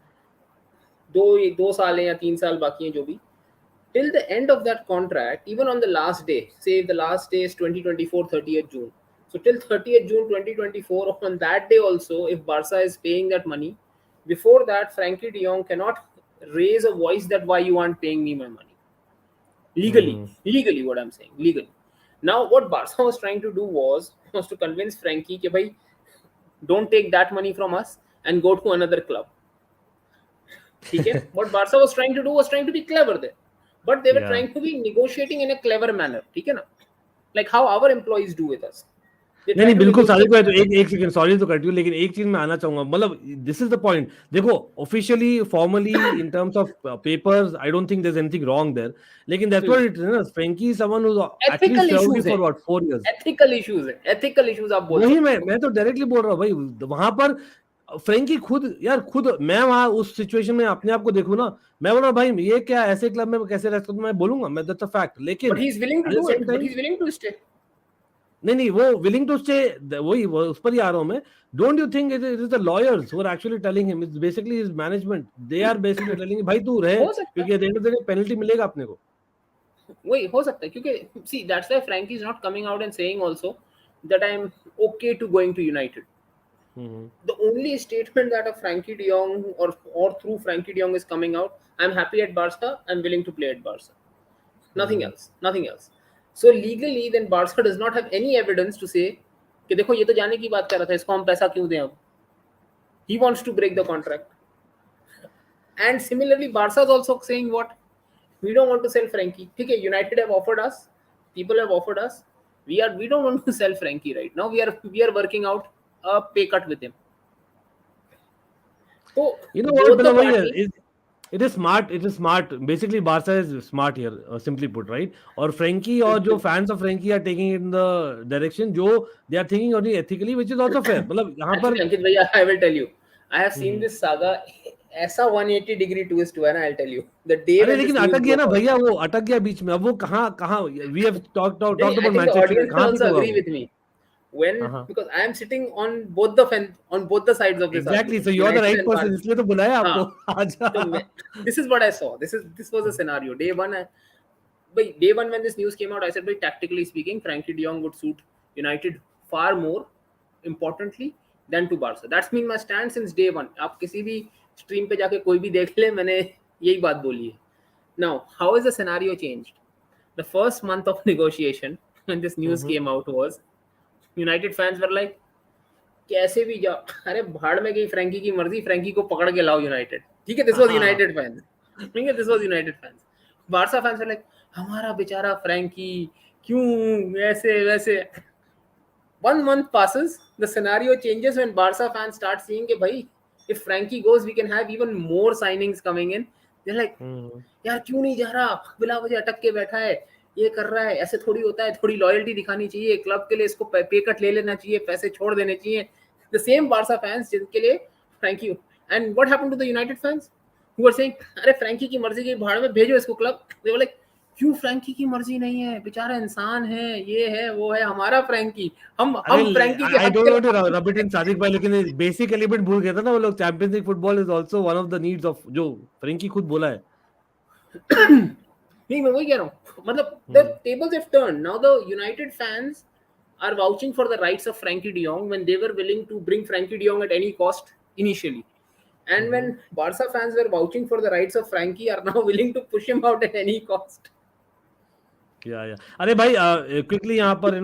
दो साल है या 3 साल बाकी हैं जो भी, till the end of that contract, even on the last day, say the last day is 2024 30th June, so till 30th June 2024, on that day also, if Barca is paying that money, before that Frankie de Jong cannot raise a voice that why you aren't paying me my money. Legally what I'm saying, legally. Now what Barca was trying to do was to convince Frenkie कि भाई don't take that money from us and go to another club. ठीक है? What Barca was trying to do was trying to be clever there, but they were trying to be negotiating in a clever manner. ठीक है ना? Like how our employees do with us. नहीं बिल्कुल सादिक भाई, तो एक second, sorry to cut you, लेकिन एक चीज मैं आना चाहूंगा, मतलब दिस इज द पॉइंट. देखो officially formally in terms of papers I don't think there is anything wrong there, लेकिन दैट्स व्हाट इट इज ना. Frenkie is someone who actually served for what 4 years. Ethical issues आप बोल. वही मैं तो directly बोल रहा हूं भाई, वहां पर फ्रैंकी खुद मैं वहां उस सिचुएशन में अपने आप को देखूं ना, मैं बोल रहा भाई ये क्या ऐसे क्लब में कैसे रह सकता हूं, मैं बोलूंगा, मैं दैट्स अ फैक्ट. लेकिन but he is willing to do it, but he is willing to stay. नहीं वो विलिंग टू स्टे, वही उस पर ही आ रहा हूं मैं. Don't you think it is the lawyers who are actually telling him, it's basically his management, they are basically telling भाई तू रह, क्योंकि at the end of the day penalty मिलेगा अपने को. वही हो सकता है, क्योंकि see that's why Frenkie is not coming out and saying also that I am okay to going to United. The only statement that a Frankie de Jong or through Frankie de Jong is coming out, I'm happy at Barca, I'm willing to play at Barca. Nothing else. So legally then Barca does not have any evidence to say कि देखो ये तो जाने की बात कर रहा था, इसको हम पैसा क्यों दें अब. He wants to break the contract. And similarly Barca is also saying what, we don't want to sell Frenkie. ठीक है, United have offered us, people have offered us, we don't want to sell Frenkie right now, we are working out a pay cut with him. So you know what, it is smart basically. Barca is smart here, simply put, right? Or Frenkie or जो fans of Frenkie are taking it in the direction जो they are thinking only ethically, which is also fair. मतलब यहाँ पर अंकित भैया, I will tell you, I have seen this saga, ऐसा 180 degree twist हुआ ना, I'll tell you. The day अरे लेकिन अटक गया ना भैया, वो अटक गया बीच में. अब वो कहाँ we have talked about Manchester, कहाँ also agree with me. When because I am sitting on both the sides of this exactly argument. So you are the right person, इसलिए तो बुलाया आपको. So this is what I saw. This was a scenario. Day one when this news came out, I said, by tactically speaking, Frankie de Jong would suit United far more importantly than to Barca. That's been my stand since day one. आप किसी भी stream पे जाके कोई भी देख ले, मैंने यही बात बोली है. Now how is the scenario changed? The first month of negotiation when this news came out was United fans were like, कैसे भी जाओ, अरे भाड़ में गई फ्रैंकी की मर्जी, फ्रैंकी को पकड़ के लाओ यूनाइटेड. ठीक है, दिस वाज यूनाइटेड फैंस. ठीक है, this was United fans. Barca fans were like, हमारा बेचारा फ्रैंकी क्यों ऐसे वैसे. 1 month passes, the scenario changes when Barca fans start seeing कि भाई if Frankie goes we can have even more signings coming in. They're like, यार क्यों नहीं जा रहा, बिला वजह अटक के बैठा है, ये कर रहा है, ऐसे थोड़ी होता है, थोड़ी लॉयल्टी दिखानी चाहिए क्लब के लिए, इसको पे कट ले लेना चाहिए, पैसे छोड़ देने चाहिए. द सेम बार्सा फैंस जिनके लिए Frenkie. And what happened to the United fans who are saying, अरे फ्रैंकी की मर्जी की भाड़ में भेजो इसको क्लब. दे वर लाइक, क्यों फ्रैंकी की मर्जी नहीं है, बेचारा इंसान है, ये है वो है, हमारा फ्रैंकी, हम फ्रैंकी के. I don't want to rub it in Sadiq भाई, लेकिन बेसिक एलिमेंट भूल गया था ना वो लोग. Champions League football is also one of the needs of, जो फ्रैंकी खुद बोला है. नहीं, मैं वही कह रहा हूँ, मतलब the tables have turned. Now the United fans are vouching for the rights of Frankie de Jong when they were willing to bring Frankie de Jong at any cost initially. And when Barca fans were vouching for the rights of Frankie, are now willing to push him out at any cost. Yeah. अरे भाई quickly यहाँ पर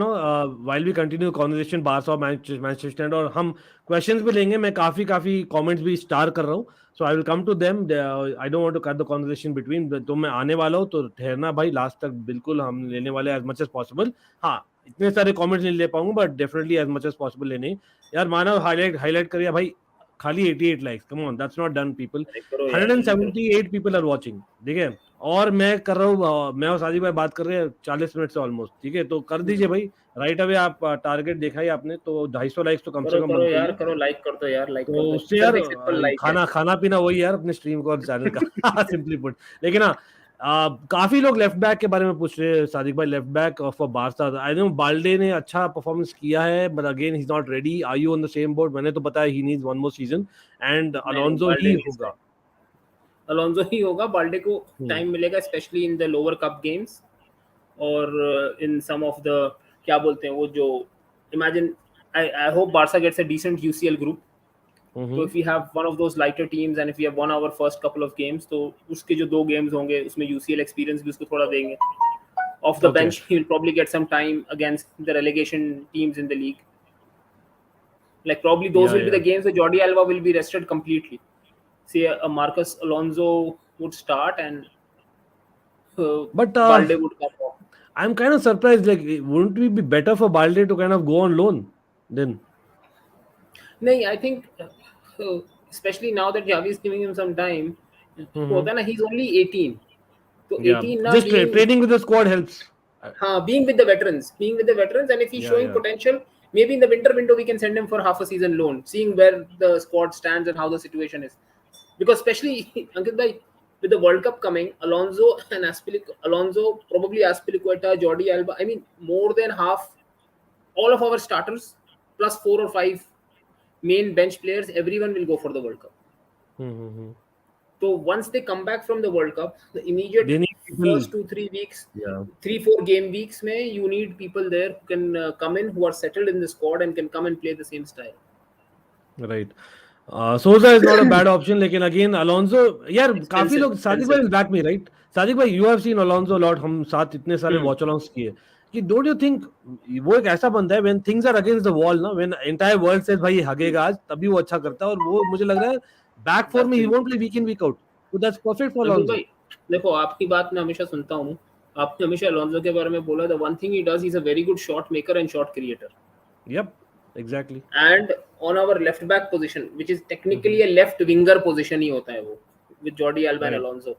while we continue conversation Barca और Manchester, और हम questions भी लेंगे. मैं काफी comments भी स्टार कर रहा हूँ, so I will come to them. I don't want to cut the conversation between. तो मैं आने वाला हूँ, तो ठहरना भाई, लास्ट तक बिल्कुल हम लेने वाले as much as possible. हाँ, इतने सारे comments नहीं ले पाऊंगा, but definitely as much as possible लेने. यार मानव हाईलाइट करिए भाई, खाली 88 likes, come on, that's not done people. करो यार, 178 पीपल आर वाचिंग, ठीक है, और मैं कर रहा हूँ, मैं और सादिक भाई बात कर रहे हैं 40 मिनट से ऑलमोस्ट, ठीक है, तो कर दीजिए भाई राइट अवे। आप टारगेट देखा ही आपने, तो 250 लाइक्स तो कम से करो कम करो बनते ही यार, है। करो, लाइक कर दो यार, लाइक कर तो दो, उससे यार सिर्फ एक सिंपल लाइक है। खाना खाना पीना वही यार, अपने स्ट्रीम को और चैनल का सिंपली पुट। लेकिन हाँ, काफी लोग लेफ्ट बैक के बारे में पूछ रहे हैं सादिक भाई, left back for Barca. I know Balde ने अच्छा परफॉर्मेंस किया है, but again he is not ready. Are you on the same board? मैंने तो बताया he needs one more season, and नहीं, अलोंसो बाल्डे ही नहीं होगा। अलोंसो ही होगा। बाल्डे को हम्म, टाइम मिलेगा, specially in the lower cup games, और इन सम ऑफ द, क्या बोलते हैं वो जो, imagine, I hope Barca gets a decent UCL group. तो hmm, if you have one of those lighter teams and if you have won our first couple of games, तो उसके जो 2 games होंगे उसमें यूसीएल एक्सपीरियंस भी उसको थोड़ा देंगे। Of the okay, bench he will probably get some time against the relegation teams in the league. Like probably those या will be the games where Jordi Alba will be rested completely. Say a Marcus Alonso would start and but Balde would come off. I am kind of surprise, like wouldn't we be better for Balde to kind of go on loan then? नहीं, I think especially now that Javi is giving him some time, होता है ना, he's only 18. तो या 18 ना, just being, training with the squad helps. हाँ, being with the veterans, and if he's या showing potential, maybe in the winter window we can send him for half a season loan, seeing where the squad stands and how the situation is. Because especially Ankit bhai, with the World Cup coming, Alonso and Alonso, probably Azpilicueta, Jordi Alba, I mean more than half, all of our starters plus 4 or 5 main bench players, everyone will go for the World Cup. So once they come back from the World Cup, the immediate they need people, first 2-3 weeks, yeah, 3-4 game weeks, mein, you need people there who can come in, who are settled in the squad and can come and play the same style. right. Souza is not a bad option, लेकिन again Alonso, यार काफी लोग, सादिक भाई will back me, right? Sadiq भाई, you have seen Alonso a lot, हम साथ इतने सारे watch alongs किए, कि don't you think वो एक ऐसा बंदा है when things are against the wall ना, when entire world says भाई हगेगा आज, तभी वो अच्छा करता है, और वो मुझे लग रहा है back four में he won't play week in week out, so that's perfect for Ankul Alonso. भाई, देखो, आपकी बात मैं हमेशा सुनता हूँ, आपने हमेशा अलोंसो के बारे में बोला, the one thing he does, he's a very good shot maker and shot creator. Yep, exactly. And on our left back position, which is technically a left winger position ही होता है वो, with Jordi Alba and Right. Alonso.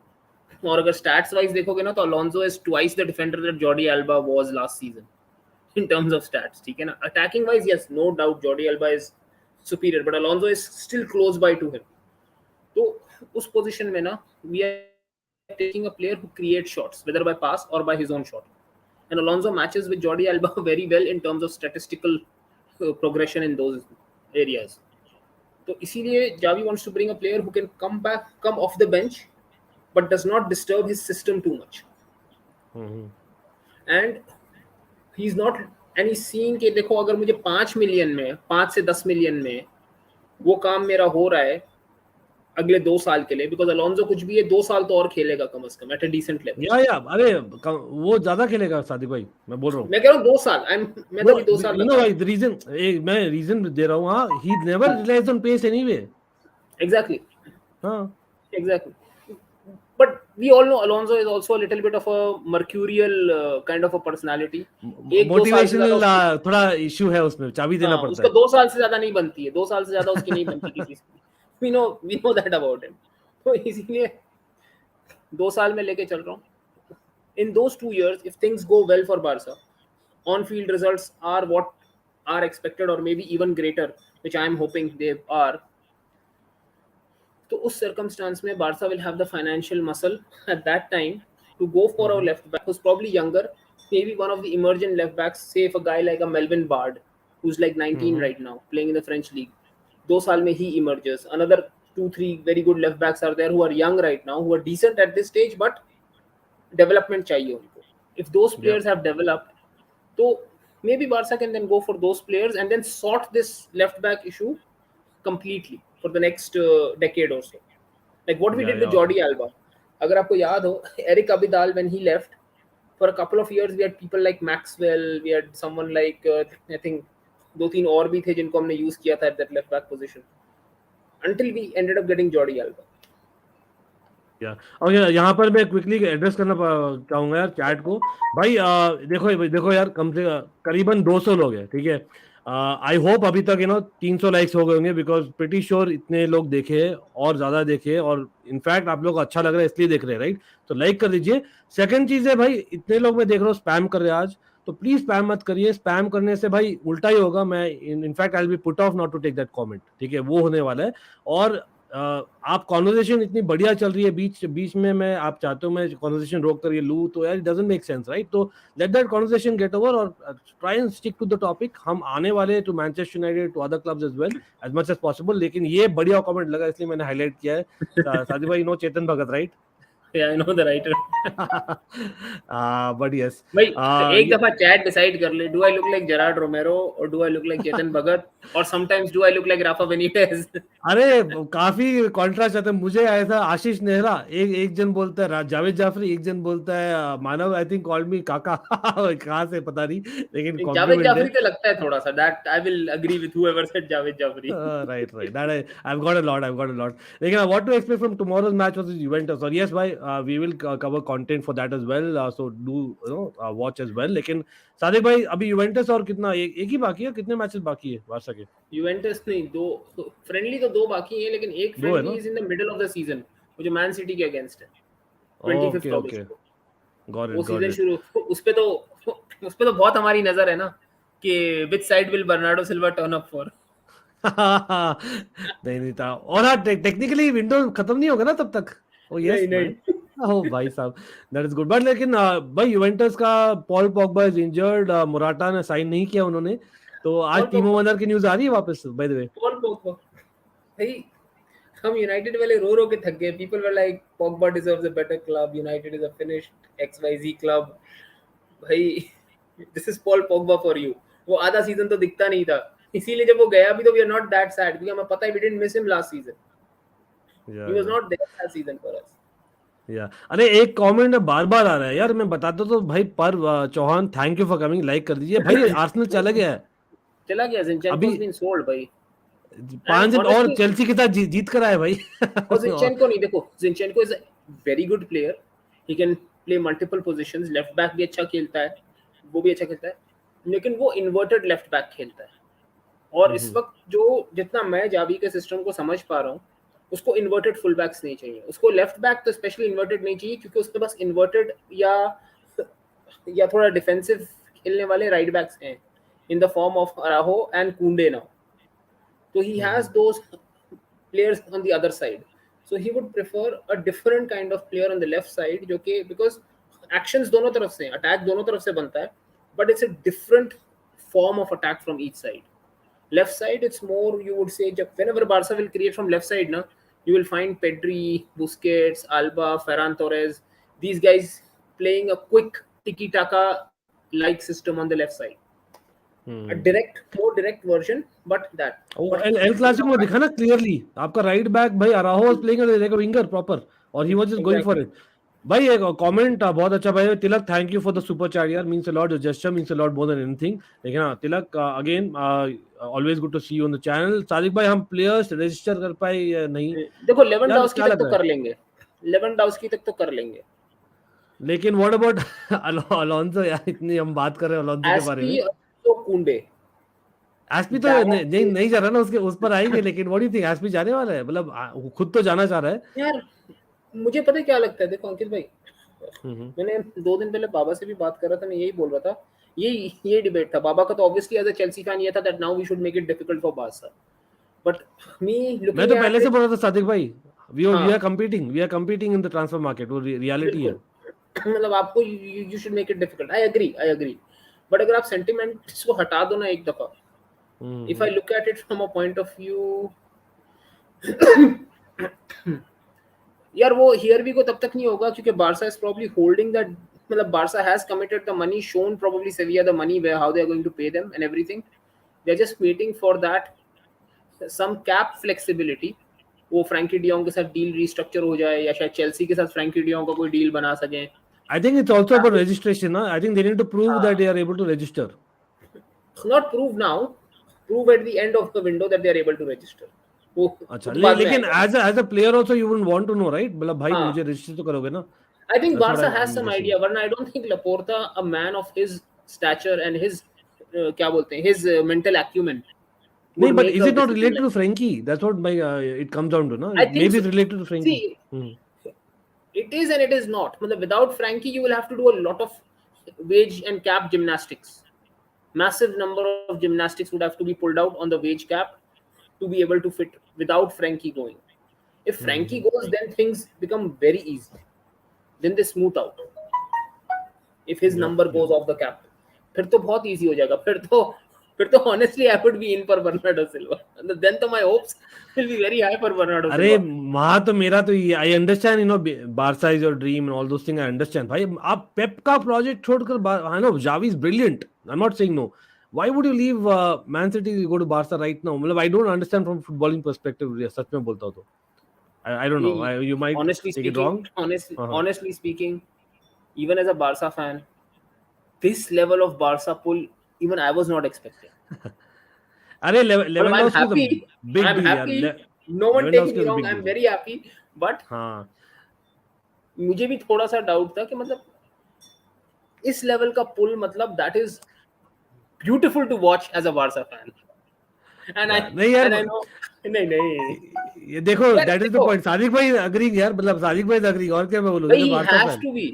और अगर stats wise देखोगे ना, तो Alonso is twice the defender that Jordi Alba was last season in terms of stats, ठीक है ना? Attacking wise, yes, no doubt Jordi Alba is superior, but Alonso is still close by to him. तो उस position में ना, we are taking a player who creates shots, whether by pass or by his own shot. And Alonso matches with Jordi Alba very well in terms of statistical progression in those areas. So इसीलिए Javi wants to bring a player who can come off the bench, but does not disturb his system too much. And he's not, and he's seeing कि देखो, अगर मुझे 5 million में, 5 से 10 million में वो काम मेरा हो रहा है अगले 2 साल के लिए, बिकॉज अलोंसो कुछ भी है 2 साल तो और खेलेगा कम से कम एट अ डिसेंट लेवल। या अरे वो ज्यादा खेलेगा सादिक भाई, मैं बोल रहा हूँ, मैं कह रहा हूँ 2 साल, मैं तो अभी 2 साल, you know भाई, the reason, मैं रीजन दे रहा हूँ, हाँ, he never relies on pace anyway. Exactly. हाँ, Exactly. But we all know Alonso is also a little bit of a mercurial kind of a personality. Motivational थोड़ा issue है उसमें, चाबी देना पड़ता उसका है। 2 साल से ज्यादा नहीं बनती है, 2 साल से ज्यादा उसकी नहीं बनती किसी से। we know that about him. तो इसीलिए 2 साल में लेके चल रहा हूँ। In those 2 years, if things go well for Barca, on-field results are what are expected or maybe even greater, which I am hoping they are. तो उस circumstance में Barca will have the financial muscle at that time to go for a left back who's probably younger, maybe one of the emerging left backs, say if a guy like a Melvin Bard, who's like 19 right now, playing in the French league. 2 साल में he emerges. Another 2-3 very good left backs are there who are young right now, who are decent at this stage, but development चाहिए उनको. If those players have developed, तो maybe Barca can then go for those players and then sort this left back issue completely for the next decade or so. Like what we did with Jordi Alba. अगर आपको याद हो, Eric Abidal, when he left, for a couple of years we had people like Maxwell, we had someone like I think 2-3 और भी थे जिनको हमने use किया था at that left back position until we ended up getting Jordi Alba. और यहाँ पर मैं क्विकली एड्रेस करना चाहूंगा यार चैट को भाई। देखो यार, कम से करीबन 200 लोग हैं, ठीक है, आई होप अभी तक 300 लाइक्स हो गए होंगे, बिकॉज प्रिटी श्योर इतने लोग देखे और ज्यादा देखे, और इनफैक्ट आप लोग अच्छा लग रहा है इसलिए देख रहे हैं, राइट? तो लाइक कर दीजिए। सेकंड चीज है भाई, इतने लोग मैं देख रहा हूँ स्पैम कर रहे हैं आज, तो प्लीज स्पैम मत करिए। स्पैम करने से भाई उल्टा ही होगा। मैं in fact I will be put off not to take that comment, ठीक है? वो होने वाला है। और आप कॉन्वर्जेशन इतनी बढ़िया चल रही है, बीच बीच में मैं आप चाहते हो मैं कॉन्वर्जेशन रोक कर ये लूँ, तो यार it doesn't make sense, right? तो let that conversation get over और try and stick to the topic. हम आने वाले to Manchester United, to other clubs as well, as much as possible. लेकिन ये बढ़िया कमेंट लगा इसलिए मैंने हाईलाइट किया है। सादी भाई, no Chetan Bhagat, right? Yeah, I know the writer. But yes, भाई एक yeah, दफा चैट डिसाइड कर ले, do I look like Gerard Romero और do I look like Chetan Bhagat, और sometimes do I look like Rafa Benitez? अरे काफी कॉन्ट्रास्ट आता है। मुझे आया था आशीष नेहरा, एक जन बोलता है जावेद जाफरी, एक जन बोलता है मानव, आई थिंक कॉल्ड मी काका। कहाँ से पता नहीं, लेकिन जावेद कॉम्प्लीमेंट है। जाफरी तो लगता है थोड़ा सा, that I will agree with whoever said Javed Jaffrey. Right. That I've got a lot. I've got a lot. Like, what to expect from tomorrow's match versus Juventus? Or yes, bhai, we will cover content for that as well. So do watch as well. लेकिन सादिक भाई, अभी Juventus और कितना एक ही बाकी है? कितने matches बाकी है बारसा के? यूवेंटस नहीं, दो फ्रेंडली तो दो बाकी हैं, लेकिन एक दो है फ्रेंडली ना? Is in the middle of the season, वो जो मैन सिटी के अगेंस्ट है, Okay, 25 okay. अगस्त को. Got वो it, got सीजन it. शुरू, उस पे तो बहुत हमारी नजर है ना कि which side will Bernardo Silva turn up for. नहीं था। और हाँ, टेक्निकली विंडो खत्म नहीं होगा ना तब तक? ओ यस नहीं मैन। नहीं, ओ भाई साहब, दैट इज गुड। बट लेकिन भाई यूवेंटस का Paul Pogba is injured, Morata ने साइन नहीं किया उन्होंने, तो आज पॉल टीमो पॉगबा, वर्नर की न्यूज आ रही है वापस, by the way. Paul Pogba भाई, हम यूनाइटेड वाले रो रो के थक गए. People were like Pogba deserves a better club, United is a finished XYZ club. भाई this is Paul Pogba for you. वो आधा सीजन तो दिखता नहीं था, इसीलिए जब वो गया भी तो we are not that sad, क्योंकि हमें पता है we didn't miss him last season. He was not there last season for us. या अरे एक कमेंट बार बार आ रहा है यार, मैं बताता तो भाई, पर Chauhan, thank you for coming, like कर दीजिए भाई। आर्सेनल चला गया है चला गया, जिनचेंको अभी हैज बीन सोल्ड भाई. 5 एंड दिन, और ऑनेस्टली, चेल्सी के साथ जीत कर आए भाई। और जिनचेंको नहीं, देखो जिनचेंको is a very good player, he can play multiple positions, left back भी अच्छा खेलता है, वो भी अच्छा खेलता है, लेकिन वो इन्वर्टेड लेफ्ट बैक खेलता है. और इस वक्त जो जितना मैं जावी के सिस्टम को समझ पा रहा हूँ, उसको इन्वर्टेड फुल बैक्स नहीं चाहिए. उसको लेफ्ट बैक तो स्पेशली इन्वर्टेड नहीं चाहिए, क्योंकि उसके पास इन्वर्टेड या थोड़ा डिफेंसिव खेलने वाले राइट बैक्स हैं in the form of अराहो and कुंडे now. So he has those players on the other side. So he would prefer a different kind of player on the left side, जो कि because actions दोनों तरफ से, attack दोनों तरफ से बनता है, but it's a different form of attack from each side. Left side, it's more, you would say, whenever Barca will create from left side, na, you will find Pedri, Busquets, Alba, Ferran Torres, these guys playing a quick tiki-taka like system on the left side. A more direct version, but that. But El Clasico में दिखा ना clearly, आपका right back भाई Araujo was playing like a winger proper, और he was just going for it. भाई एक comment बहुत अच्छा भाई, Tilak, thank you for the super chat यार, means a lot, your gesture means a lot more than anything. लेकिन हाँ Tilak, again always good to see you on the channel. Sadiq भाई, हम प्लेयर्स रजिस्टर कर पाए या नहीं? देखो यार लेवेंडोव्स्की क्या तक लग तो रहा है? कर लेंगे, लेवेंडोव्स्की तक तो कर लेंगे. लेकिन व्हाट अबाउट अलोंसो यार, इतनी हम बात कर रहे हैं अलोंसो के बारे में. एस्पी तो कुंडे, एसपी तो नहीं जा रहा ना, उसके उस पर आएंगे, लेकिन what do you think, SP जाने वाला है? मतलब खुद तो जाना चाह रहा है. यार मुझे पता है क्या लगता है. देखो अंकित भाई, मैंने 2 दिन पहले बाबा से भी बात कर रहा था, मैं यही बोल रहा था, ये डिबेट था. बाबा का तो obviously as a Chelsea fan ये था that now we should make it difficult for Barca, but me looking मैं तो एट पहले से इट, बोल रहा था सादिक भाई, we are competing in the transfer market, वो रियलिटी है. मतलब आपको you should make it difficult. I agree, but अगर आप सेंटिमेंट्स को हटा दो ना एक दफा, if I look at it from a point of view, यार वो हियर वी को तब तक नहीं होगा, क्योंकि Barca is probably holding that, मतलब Barca has committed the money, shown probably Sevilla the money, where how they are going to pay them and everything. They are just waiting for that some cap flexibility. वो Frenkie de Jong के साथ deal restructure हो जाए, या शायद Chelsea के साथ Frenkie de Jong का कोई डील बना सकें. I think it's also about registration, na? I think they need to prove that they are able to register. Not prove now, prove at the end of the window that they are able to register. अच्छा, लेकिन as a player also you wouldn't want to know, right? मतलब भाई मुझे register तो करोगे ना. I think Barca has some idea, but I don't think Laporta, a man of his stature and his क्या बोलते हैं, his mental acumen नहीं, would but make is a it not decision related like to Frenkie? That's what my it comes down to, no? I think Maybe so. it's related to Frenkie. See, it is and it is not. मतलब without Frenkie, you will have to do a lot of wage and cap gymnastics. Massive number of gymnastics would have to be pulled out on the wage cap to be able to fit without Frenkie going. If Frenkie goes, then things become very easy. Then they smooth out. If his number goes off the cap, फिर तो बहुत easy हो जाएगा. फिर तो honestly I would be in for Bernardo Silva. And then तो my hopes will be very high for Bernardo अरे Silva. वहां तो मेरा तो I understand, you know, Barca is your dream and all those thing, I understand भाई. आप Pep का project छोड़कर, I know Xavi is brilliant, I am not saying no, why would you leave Man City go to Barca right now? मतलब I don't understand from footballing perspective, सच में बोलता हूं तो. I don't know. You might Honestly take it speaking, wrong. honestly speaking, even as a Barca fan, this level of Barca pull, even I was not expecting. अरे But I'm Lewandowski is a happy. big I'm deal यार. happy. No one take Lewandowski me is a wrong. big I'm deal. very happy. But हाँ, मुझे भी थोड़ा सा doubt था कि मतलब इस लेवल का पुल, मतलब that is beautiful to watch as a Barca fan. And नहीं यार, I know. नहीं ये देखो, यार दैट इज द देखो, पॉइंट. सादिक भाई अग्री यार, मतलब सादिक भाई अग्री, और क्या मैं बोलूं, भाई Barca has fan. To be.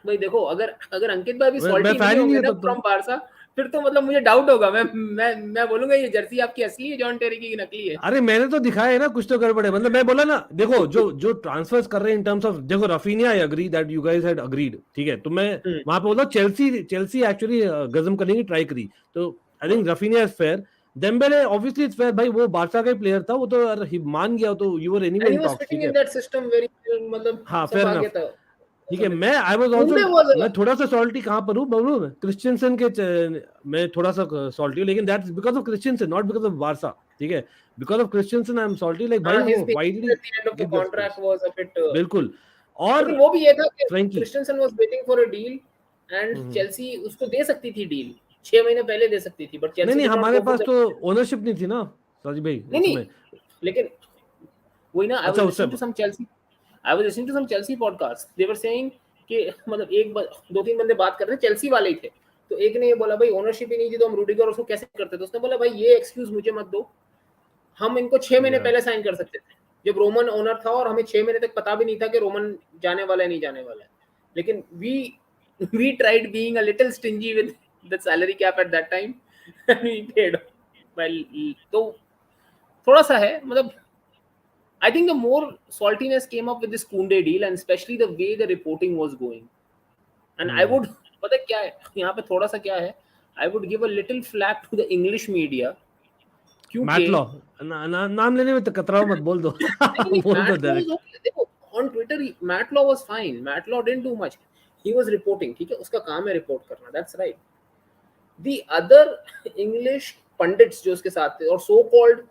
भाई देखो, अगर अंकित भाई भी मैं सॉल्टी फैन नहीं ही होंगे नहीं ना है तब तो. फ्रॉम बारसा, फिर तो मतलब मुझे डाउट होगा. मैं बोलूंगा ये जर्सी आपकी असली है, जॉन टेरी की नकली है. अरे मैंने तो दिखाया है ना, कुछ तो गड़बड़ है. मतलब मैं बोला ना, देखो जो ट्रांसफर्स कर रहे हैं इन टर्म्स ऑफ, देखो Raphinha, I agree that you guys had agreed, ठीक है. तो मैं वहां पे बोला चेल्सी एक्चुअली गजम करने की ट्राई करी, तो I think Raphinha is fair. Dembélé obviously it's fair भाई, वो बारसा का ही प्लेयर था, वो तो यार मान गया, तो you were anyway and in he was talks, fitting ठीक इन है. दैट सिस्टम वेरी, मतलब हाँ, सब फेयर आ गया इनफ, था. ठीक है. मैं आई वाज कुंडे आल्सो, मैं वाज थोड़ा सा सॉल्टी कहां पर हूं बोलूं, क्रिश्चियनसन के मैं थोड़ा सा सॉल्टी हूं, लेकिन that's because of Christensen, not because of Barca, ठीक है. Because of Christensen I am salty, like भाई हिज वो widely behaviour at the end of the give that space. Contract was a bit. बिल्कुल. और लेकिन वो भी ये था कि Frenkie, Christensen was waiting for a deal and Chelsea उसको दे सकती थी डील, 6 महीने पहले दे सकती थी, बट चेल्सी नहीं डिड नॉट हमारे गो फॉर पास द. तो ओनरशिप नहीं थी ना साजी भाई उस नहीं समय. लेकिन वही ना, आई अच्छा वाज उससे, listening to some Chelsea, I was listening to some Chelsea podcast, they were saying कि मतलब दो तीन बंदे बात कर रहे थे, चेल्सी वाले ही थे, तो एक ने ये बोला भाई ओनरशिप ही नहीं थी तो हम रूडिगर उसको कैसे करते. तो उसने बोला भाई ये एक्सक्यूज मुझे मत दो, हम इनको 6 महीने पहले साइन कर सकते थे जब रोमन ओनर था, और हमें 6 महीने तक पता भी नहीं था कि रोमन जाने वाला है नहीं जाने वाला है. लेकिन we tried being a little stingy with the salary cap at that time and we paid well. तो थोड़ा सा है, मतलब I think the more saltiness came up with this Kounde deal, and especially the way the reporting was going. And I would, पता क्या है यहाँ पे थोड़ा सा क्या है, I would give a little flak to the English media क्योंकि मैटलॉ, नाम लेने में तो कतराओ मत, बोल दो. बोल दो Matt Law was direct. okay. देखो on Twitter Matt Law was fine. Matt Law didn't do much. He was reporting. ठीक है, उसका काम है रिपोर्ट करना. That's right. The other English pundits जो उसके साथ थे, और so called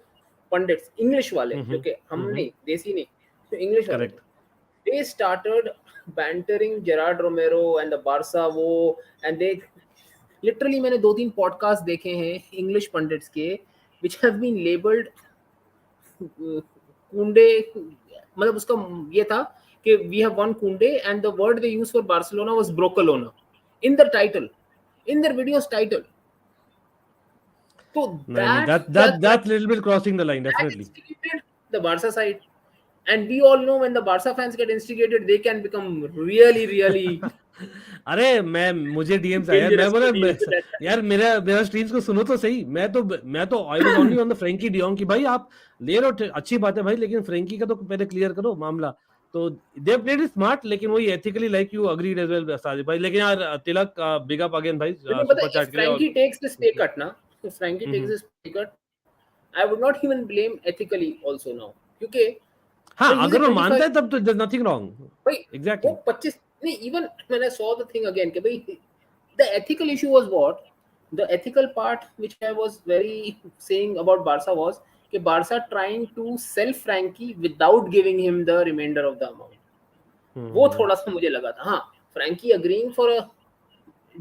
pundits English वाले, जो कि हम नहीं, देसी नहीं, तो English वाले, correct. they started bantering Gerard Romero and the Barca वो, and they literally, मैंने 2-3 पॉडकास्ट देखे हैं English pundits के which have been labeled Kounde, मतलब उसका ये था कि we have won Kounde and the word they used for Barcelona was Brocolona in the title, in their video's title. So that's little bit crossing the line, that definitely. instigated the Barca side, and we all know when the Barca fans get instigated, they can become really अरे मुझे DMs आया, मैं dangerous बोला to deal with at times. यार मेरा streams को सुनो तो सही. मैं तो I was only on the Frenkie de Jong की, भाई आप ले लो अच्छी बात है भाई, लेकिन फ्रैंकी का तो पहले क्लियर करो मामला. तो दे प्लेड स्मार्ट, लेकिन वही ethically, like you agreed as well Sajid भाई. लेकिन यार तिलक, बिग अप अगेन भाई, लेकिन पता सुपर है, चैट if के लिए. और Frankie takes this pay cut ना, if Frankie takes this pay cut, I would not even blame ethically also now, क्योंकि हाँ, he's a अगर वो मानता 25 है तब तो there's nothing wrong. भाई Exactly. वो 25 नहीं, even when I saw the thing again कि भाई the ethical issue was what, the ethical part which I was very saying about Barca was कि Barca trying to sell Frankie without giving him the remainder of the amount. वो थोड़ा सा मुझे लगा था. हाँ, Frankie agreeing for a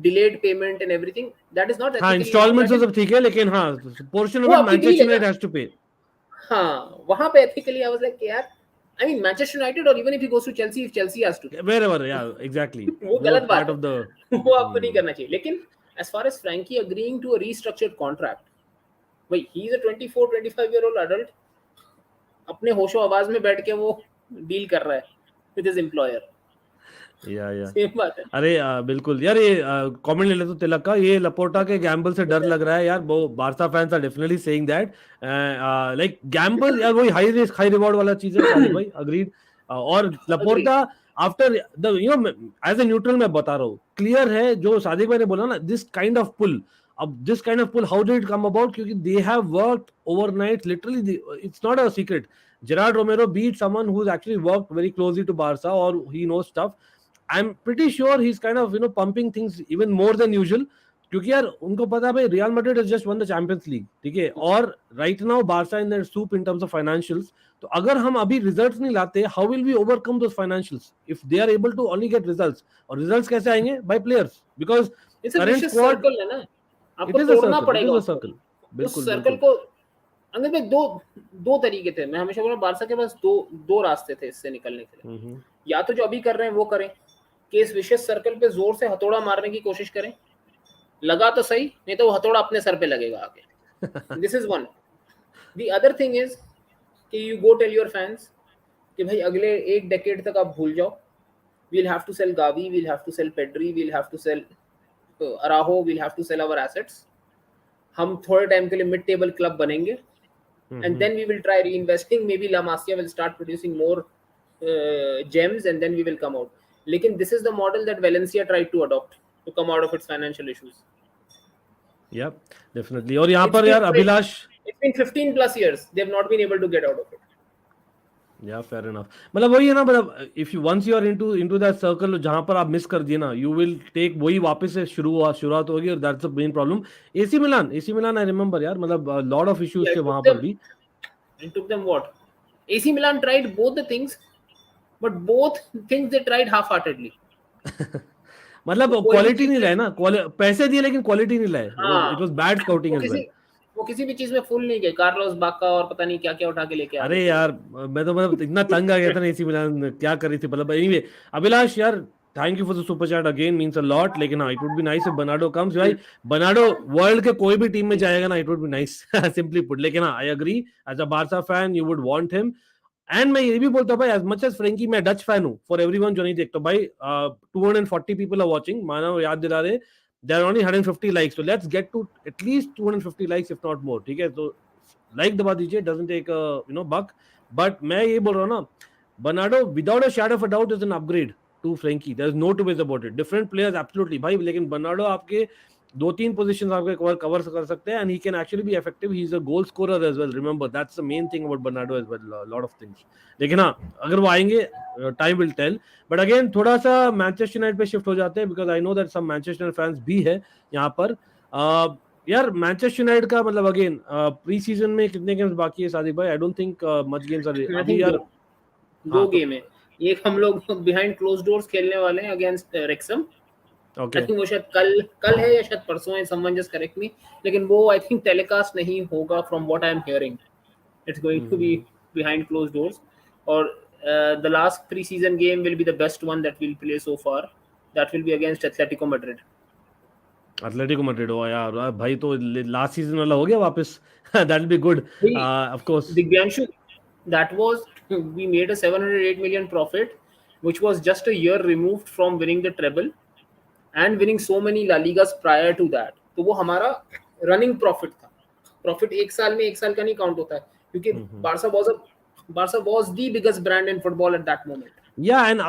delayed payment and everything, that is not हाँ, ethically installments wrong. तो सब ठीक है, लेकिन हाँ, portion of वो it आपकी Manchester deal है United ना. has to pay. हाँ, वहाँ पे ethically I was like यार, I mean Manchester United, or even if he goes to Chelsea, if Chelsea has to, Wherever, yeah, exactly. वो वो गलत बात part है. of the वो आपको नहीं करना चाहिए. लेकिन as far as Frankie agreeing to a restructured contract, भाई he is a 24-25-year-old adult, अपने होशो आवाज में बैठ के वो डील कर रहा है with his employer. या सेम बात है. अरे बिल्कुल यार, ये कमेंट ले ले तो तिलक का, ये लपोर्टा के गैम्बल से डर लग रहा है यार. वो Barca fans are definitely saying that like gamble यार, वही हाई रिस्क हाई रिवॉर्ड वाला चीज है. सादिक भाई अग्रीड. और Laporta after the as a neutral मैं बता रहा हूँ, क्लियर है जो सादिक भाई ने बोला ना, दिस काइंड ऑफ पुल. अब this kind of pull how did it come about? क्योंकि they have worked overnight, literally it's not a secret. Gerard Romero beat someone who's actually worked very closely to Barca, or he knows stuff. I'm pretty sure he's kind of pumping things even more than usual, क्योंकि यार उनको पता है भाई Real Madrid has just won the Champions League, ठीक है, और right now Barca in their soup in terms of financials. तो अगर हम अभी रिजल्ट्स नहीं लाते, how will we overcome those financials if they are able to only get results? और results कैसे आएंगे? by players, because It's a current vicious squad, circle है ना, it आपको is a तोड़ना circle, it पड़ेगा is a उसको. circle. उस बिल्कुल सर्कल बिल्कुल. को अंकित भाई दो तरीके थे. मैं हमेशा बोला बारसा के पास दो रास्ते थे इससे निकलने के लिए. या तो जो अभी कर रहे हैं वो करें कि इस विशेष सर्कल पे जोर से हथौड़ा मारने की कोशिश करें, लगा तो सही, नहीं तो वो हथौड़ा अपने सर पे लगेगा आगे. This is one. The other thing is कि you go tell your fans कि भाई अगले एक डेकेड तक आप भूल जाओ, we'll have to sell Gavi, we'll have to sell Pedri, we'll have to sell Araujo, we'll have to sell our assets. हम थोड़े टाइम के लिए मिड टेबल क्लब बनेंगे, and then we will try reinvesting. Maybe La Masia will start producing more gems, and then we will come out. लेकिन this is the model that Valencia tried to adopt to come out of its financial issues. Yeah, definitely. और यहाँ पर यार Abhilash, it's been 15 plus years they have not been able to get out of it. Yeah, fair enough. मतलब वही है ना, मतलब if you once you are into that circle जहाँ पर आप मिस कर दिए ना, you will take वही वापस से शुरुआत होगी, और that's the main problem. AC Milan I remember यार, मतलब lot of issues थे वहाँ पर भी. It took them what? AC Milan tried both the things, but both things they tried half-heartedly. मतलब क्वालिटी नहीं लाए ना, पैसे दिए लेकिन क्वालिटी नहीं लाए. It was bad scouting as well. वो किसी भी चीज में फुल नहीं गए. कार्लोस बाका और पता नहीं क्या क्या उठा के लेके आ अरे यार मैं तो मतलब इतना तंग आ गया था ना एसी मिलान क्या कर रही थी. मतलब एनीवे अभिलाष यार, thank you for the super chat again, means a lot. लेकिन हाँ, it would be nice if Bernardo comes. भाई बर्नार्डो वर्ल्ड के कोई भी टीम में जाएगा ना, it would be nice simply put. लेकिन हाँ, I agree, as a Barca fan you would want him. And मैं ये भी बोलता हूँ भाई, एज मच एज फ्रेंकी, मैं डच फैन हूँ. फॉर एवरीवन जो नहीं देखता भाई, 240 पीपल आर वाचिंग, माना याद दिला रहे, there are only 150 likes, so let's get to at least 250 likes if not more, ठीक है. तो लाइक दबा दीजिए, doesn't take a buck. But मैं ये बोल रहा हूँ ना, Bernardo without a shadow of a doubt is an upgrade to Frenkie. There is no two ways about it. Different players absolutely भाई, लेकिन बर्नार्डो आपके 2-3 positions आपके कवर कर सकते हैं, and he can actually be effective. He is a goal scorer as well. Remember, that's the main thing about Bernardo as well. A lot of things. लेकिन हाँ, अगर वो आएंगे, time will tell. But again थोड़ा सा Manchester United पे shift हो जाते हैं, because I know that some Manchester fans भी है यहाँ पर. यार मैनचेस्टर यूनाइटेड का मतलब अगेन प्री सीजन में कितने गेम्स बाकी है सादिक भाई? I don't think much games are अभी यार. दो गेम है. एक हम लोग बिहाइंड क्लोज डोर्स खेलने वाले हैं अगेंस्ट रेक्सम. Okay. I think वो शायद कल है या शायद परसों है, someone just correct me. लेकिन वो I think telecast नहीं होगा from what I am hearing. It's going to be behind closed doors. और the last pre-season game will be the best one that we'll play so far. That will be against Atletico Madrid. Atletico Madrid हो यार भाई, तो last season वाला हो गया वापस. That will be good. Of course. Digyanshu, that was, we made a 708 million profit, which was just a year removed from winning the treble and winning so many La Ligas prior to that. तो वो हमारा running profit था. Profit एक साल का नहीं count होता है, क्योंकि Barca was the biggest brand in football at that moment. Yeah, and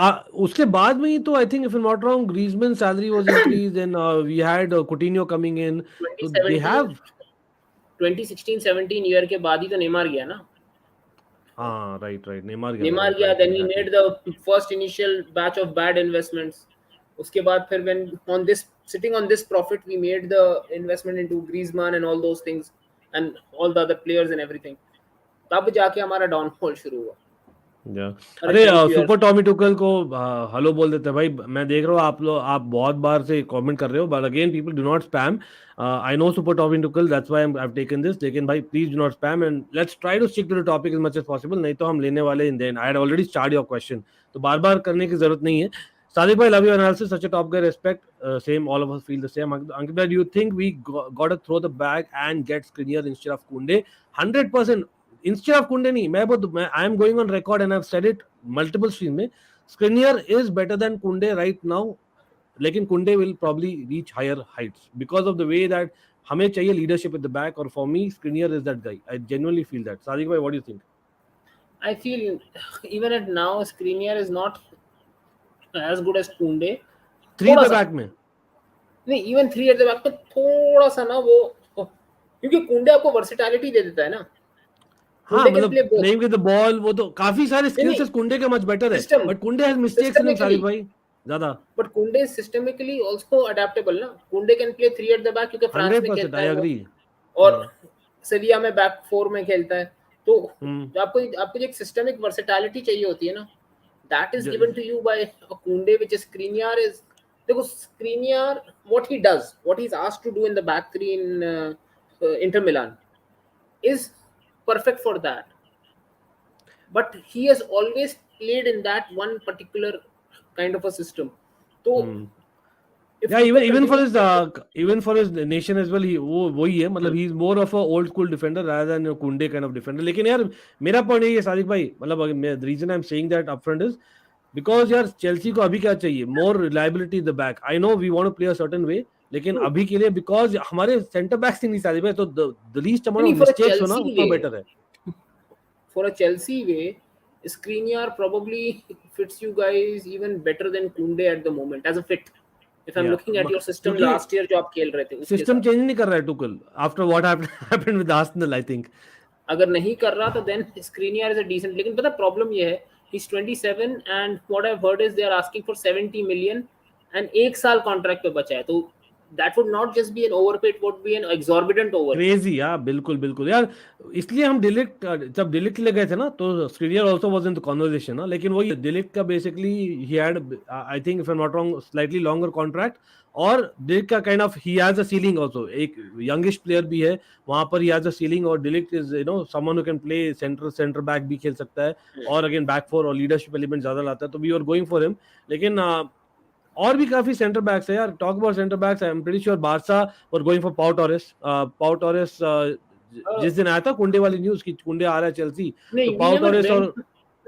उसके बाद में ही तो I think if I'm not wrong, Griezmann's salary was increased, and we had Coutinho coming in. So they have 2016-17 year के बाद ही तो Neymar गया ना. हाँ, right. नेमार गया. Then we made the first initial batch of bad investments. उसके बाद फिर when sitting on this profit, we made the investment into Griezmann and all those things and all the other players and everything. तब जाके हमारा downfall शुरू हुआ. अरे super Tommy Tuchel को हेलो बोल देते हैं भाई. मैं देख रहा हूँ आप बहुत बार से कमेंट कर रहे हो, but again people do not spam. I know super Tommy Tuchel, that's why I have taken this. लेकिन भाई please do not spam, and let's try to stick to the topic as much as possible. नहीं तो हम लेने वाले in then I had already start your question, तो बार बार करने की जरूरत नहीं है. Sadiq bhai, love your analysis. Such a top guy. Respect. Same. All of us feel the same. Ankit bhai, do you think we got to throw the bag and get Skriniar instead of Kounde? 100%. Instead of Kounde, nahi. I am going on record and I've said it multiple streams में. Skriniar is better than Kounde right now. लेकिन Kounde will probably reach higher heights because of the way that हमें चाहिए leadership at the back. Or for me, Skriniar is that guy. I genuinely feel that. Sadiq bhai, what do you think? I feel even at now, Skriniar is not as good as Kounde. 3 थोड़ा पे सा back में. नहीं, even 3 at the back पे थोड़ा सा ना वो, क्योंकि कुंडे आपको वर्सेटैलिटी दे देता है ना. हाँ कुंडे कैन मतलब play both. Playing with the ball वो तो काफी सारे नहीं स्किल्स नहीं, कुंडे के मच बेटर है सिस्टम बट कुंडे हैज मिस्टेक्स इन सारी सिस्टमिकली, भाई ज्यादा. बट कुंडे सिस्टमिकली आल्सो अडैप्टेबल ना. कुंडे can play 3 at the back क्योंकि फ्रांस में 100% खेलता आई है वो, एग्री. और सेविया में बैक 4 में खेलता है. तो हम्म. आपको आपको जो एक सिस्टमिक वर्सेटैलिटी चाहिए होती है ना, that is given to you by a Kounde, which is Skriniar is. देखो Skriniar, what he does, what he's asked to do in the back three in Inter Milan is perfect for that. But he has always played in that one particular kind of a system. So Yeah, even for his nation as well, वो वही है मतलब he is more of a old school defender rather than a Kounde kind of defender. लेकिन यार मेरा point यही है सादिक भाई, मतलब the reason I'm saying that upfront is because यार चेल्सी को अभी क्या चाहिए, more reliability in the back. I know we want to play a certain way, लेकिन अभी के लिए because हमारे center backs ही नहीं सादिक भाई, तो the least amount of mistakes हो ना उतना better है. For a Chelsea way, Skriniar probably fits you guys even better than Kounde at the moment as a fit. If I'm looking at your system last year जो आप खेल रहे थे, system change नहीं कर रहा है Tuchel after what happened with Arsenal, I think. अगर नहीं कर रहा तो then Skriniar is a decent. लेकिन पता problem ये है, he's 27 and what I've heard is they are asking for 70 million and 1 साल contract पे बचा है, तो that would not just be an overpay, it would be an exorbitant overpay. Crazy यार, बिल्कुल बिल्कुल यार. इसलिए हम डिलिक्ट जब डिलिक्ट ले गए थे ना तो Skriniar also was in the conversation ना, लेकिन वही डिलिक्ट का basically he had I think if I am not wrong slightly longer contract, और डिलिक्ट का kind of he has a ceiling also. एक यंगिश प्लेयर भी है वहां पर, ही हैज अ सीलिंग, और de Ligt is someone who can play centre back भी खेल सकता है, और अगेन बैक फोर और लीडरशिप एलिमेंट ज्यादा लाता है, तो we are going for him. लेकिन और भी काफी सेंटर बैक्स है यार. Talk about centre backs, I am pretty sure Barca were going for Pau Torres. जिस दिन आया था कुंडे वाली न्यूज़ की कुंडे आ रहा है चेल्सी, तो पाउ टोरेस और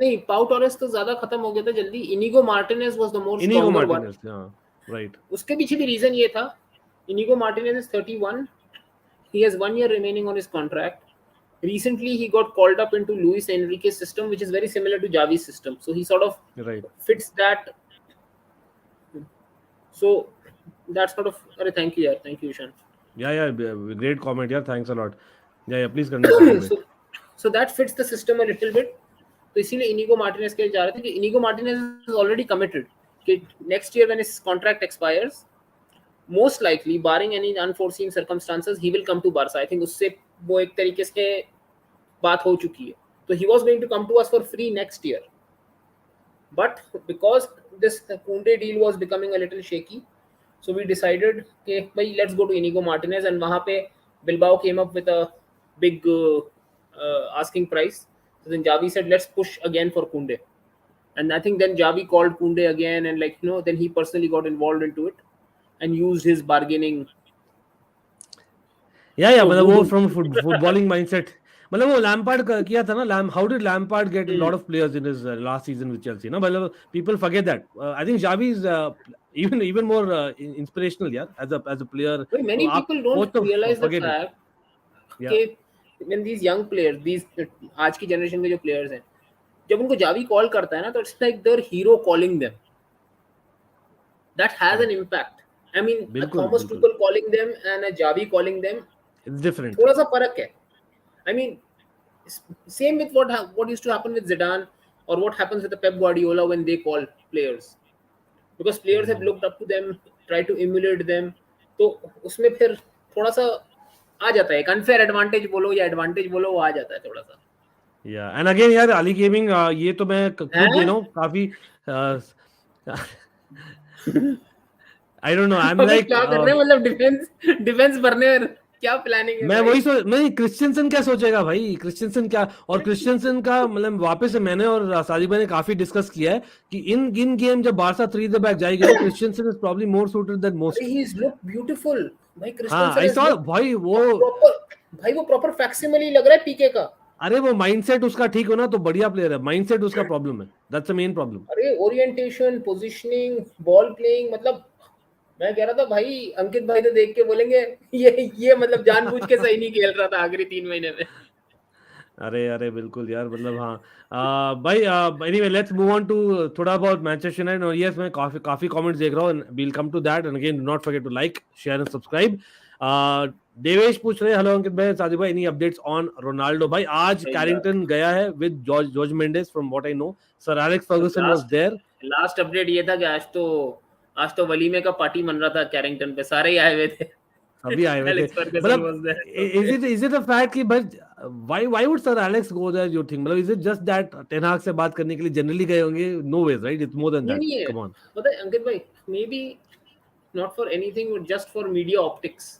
नहीं, पाउ टोरेस तो ज्यादा खत्म हो गया था जल्दी. Inigo Martinez was the more stronger one. हां राइट. उसके पीछे भी रीजन ये था, Inigo Martinez is 31, he has 1 year remaining on his contract. Recently he got called up into Luis Enrique's system, which is very similar to Javi's system, so he sort of fits that. So that's sort of, thank you Ishan. Yeah, great comment yaar, thanks a lot. Yeah, please continue. So that fits the system a little bit, तो इसीलिए Inigo Martinez के लिए जा रहे थे कि Inigo Martinez is already committed कि next year when his contract expires, most likely barring any unforeseen circumstances he will come to Barca. I think उससे वो एक तरीके से बात हो चुकी है, तो he was going to come to us for free next year, but because this Kounde deal was becoming a little shaky, so we decided कि भाई let's go to Inigo Martinez, and वहाँ पे Bilbao came up with a big asking price. So then Javi said let's push again for Kounde, and I think then Javi called Kounde again, and then he personally got involved into it and used his bargaining. Yeah, मतलब वो from footballing mindset, मतलब वो Lampard किया था ना. How did Lampard get a lot of players in his last season with Chelsea ना, मतलब people forget that. I think Xavi is even more inspirational यार as a player. Many people don't realize the fact कि when these young players, these आज की generation के जो players हैं, जब उनको Javi call करता है ना, तो it's like their hero calling them. That has an impact. I mean, a Thomas Tuchel calling them and a Javi calling them, it's different. थोड़ा सा फर्क है. I mean, same with what used to happen with Zidane, or what happens with the Pep Guardiola when they call players, because players have looked up to them, tried to emulate them, तो उसमें फिर थोड़ा सा आ जाता है, एक unfair advantage बोलो या advantage बोलो, वो आ जाता है थोड़ा सा. Yeah, and again यार Ali Gaming, ये तो मैं खुद काफी I don't know, I'm like क्या कर रहे हैं, मतलब डिफेंस भरने क्या प्लानिंग है मैं भाई? वही सोच नहीं, क्रिस्टियनसन क्या सोचेगा भाई, क्रिस्टियनसन क्या, और क्रिस्टियनसन का मतलब वापस से मैंने और सादिक भाई ने काफी डिस्कस किया है कि इन इन गेम जब बारसा 3 द बैक जाएगी ना, Christensen is probably more suited than अरे most. He is look beautiful भाई, हाँ Christensen I is saw look भाई वो, प्रॉपर, भाई वो प्रॉपर फैक्सिमिली लग रहा है पीके का. अरे वो माइंडसेट उसका ठीक हो ना तो बढ़िया प्लेयर है, माइंडसेट उसका प्रॉब्लम है, दैट्स द मेन प्रॉब्लम. अरे ओरिएंटेशन, पोजीशनिंग, बॉल प्लेइंग, मतलब मैं कह रहा था भाई अंकित भाई तो देख के बोलेंगे ये मतलब जानबूझ के सही नहीं खेल रहा था आखिरी 3 महीने में. अरे अरे बिल्कुल यार, मतलब हाँ. भाई anyway let's move on to थोड़ा बहुत मैनचेस्टर यूनाइटेड. और यस मैं काफी काफी कमेंट्स देख रहा हूँ, we'll come to that. And again do not forget to like share and subscribe. Devesh पूछ रहे हैं, हेलो अंकित भाई, सादिक भाई, एनी अपडेट्स ऑन रोनाल्डो? भाई आज भाई यार, कैरिंगटन गया है with Jorge Mendes from what I know. Sir Alex बस Ferguson was there. Last update ये था कि आज तो वलीमे का पार्टी मन रहा था कैरिंगटन पे, सारे ही आए हुए थे. अभी आए हुए थे. एलेक्स फर्गुसन मतलब was there. Is it a fact कि भाई why would sir Alex go there, you think? मतलब is it just that Ten Hag से बात करने के लिए जनरली गए होंगे? No ways right, it's more than नहीं दैट, नहीं है, कम ऑन. पता है अंकित भाई, maybe not for anything but just for media optics,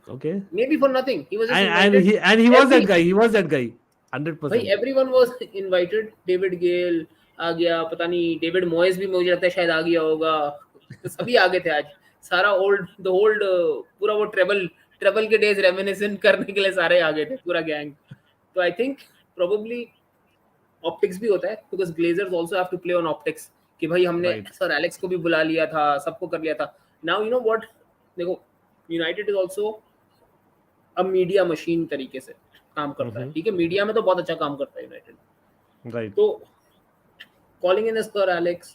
okay. Maybe for nothing, he was just And invited. he was every that guy, he was that guy भाई 100%. Everyone was invited. David गेल आ गया, पता नहीं David मॉयस भी मुझे लगता है शायद आ गया होगा. सभी आ गए थे आज. सारा ओल्ड पूरा वो ट्रेवल के डेज रेमिनिसेंट करने के लिए सारे आ गए थे, पूरा गैंग. तो आई थिंक प्रोबेबली ऑप्टिक्स भी होता है, because Glazers also have to play on optics कि भाई हमने Right. सर एलेक्स को भी बुला लिया था, सबको कर लिया था. नाउ यू नो व्हाट, देखो United is also a media machine तरीके से काम करता है. ठीक है, मीडिया में तो बहुत अच्छा काम करता है यूनाइटेड. Right. तो calling in as Sir Alex,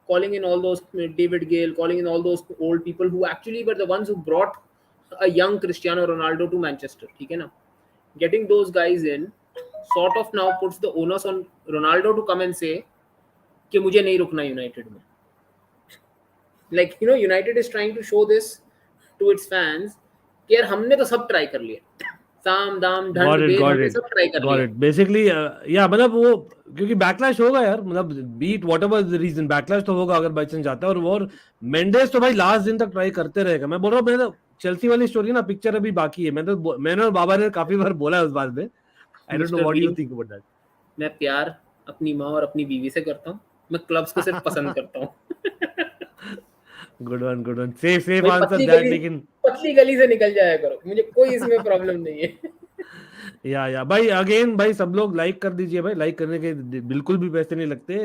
calling in all those David Gale, calling in all those old people who actually were the ones who brought a young Cristiano Ronaldo to Manchester. ठीक है ना, getting those guys in sort of now puts the onus on Ronaldo to come and say कि मुझे नहीं रुकना United में. Like you know, United is trying to show this to its fans कि यार हमने तो सब ट्राई कर लिया, साम दाम ढंड भेद हमने सब ट्राई कर got लिया. it. Basically, या मतलब वो, क्योंकि बैकलैश होगा यार, मतलब be it whatever the reason, backlash तो होगा अगर बाई चांस जाता है. और मेंडेस तो भाई लास्ट दिन तक ट्राई करते रहेगा. मैं बोल रहा हूँ, मैंने चेल्सी वाली स्टोरी ना, पिक्चर अभी बाकी है. मैंने और बाबा ने काफी बार बोला है उस बात में. I don't know mister what you been, think about that. मैं प्यार अपनी माँ और अपनी बीवी से करता हूँ, मैं क्लब्स को सिर्फ पसंद करता हूँ. Good one, good one. Safe भाई आंसर पतली दैट. गली, लेकिन पतली गली से निकल जाया करो, मुझे कोई इसमें प्रॉब्लम नहीं है. या भाई अगेन भाई सब लोग लाइक कर दीजिए भाई. लाइक करने के बिल्कुल भी पैसे नहीं लगते.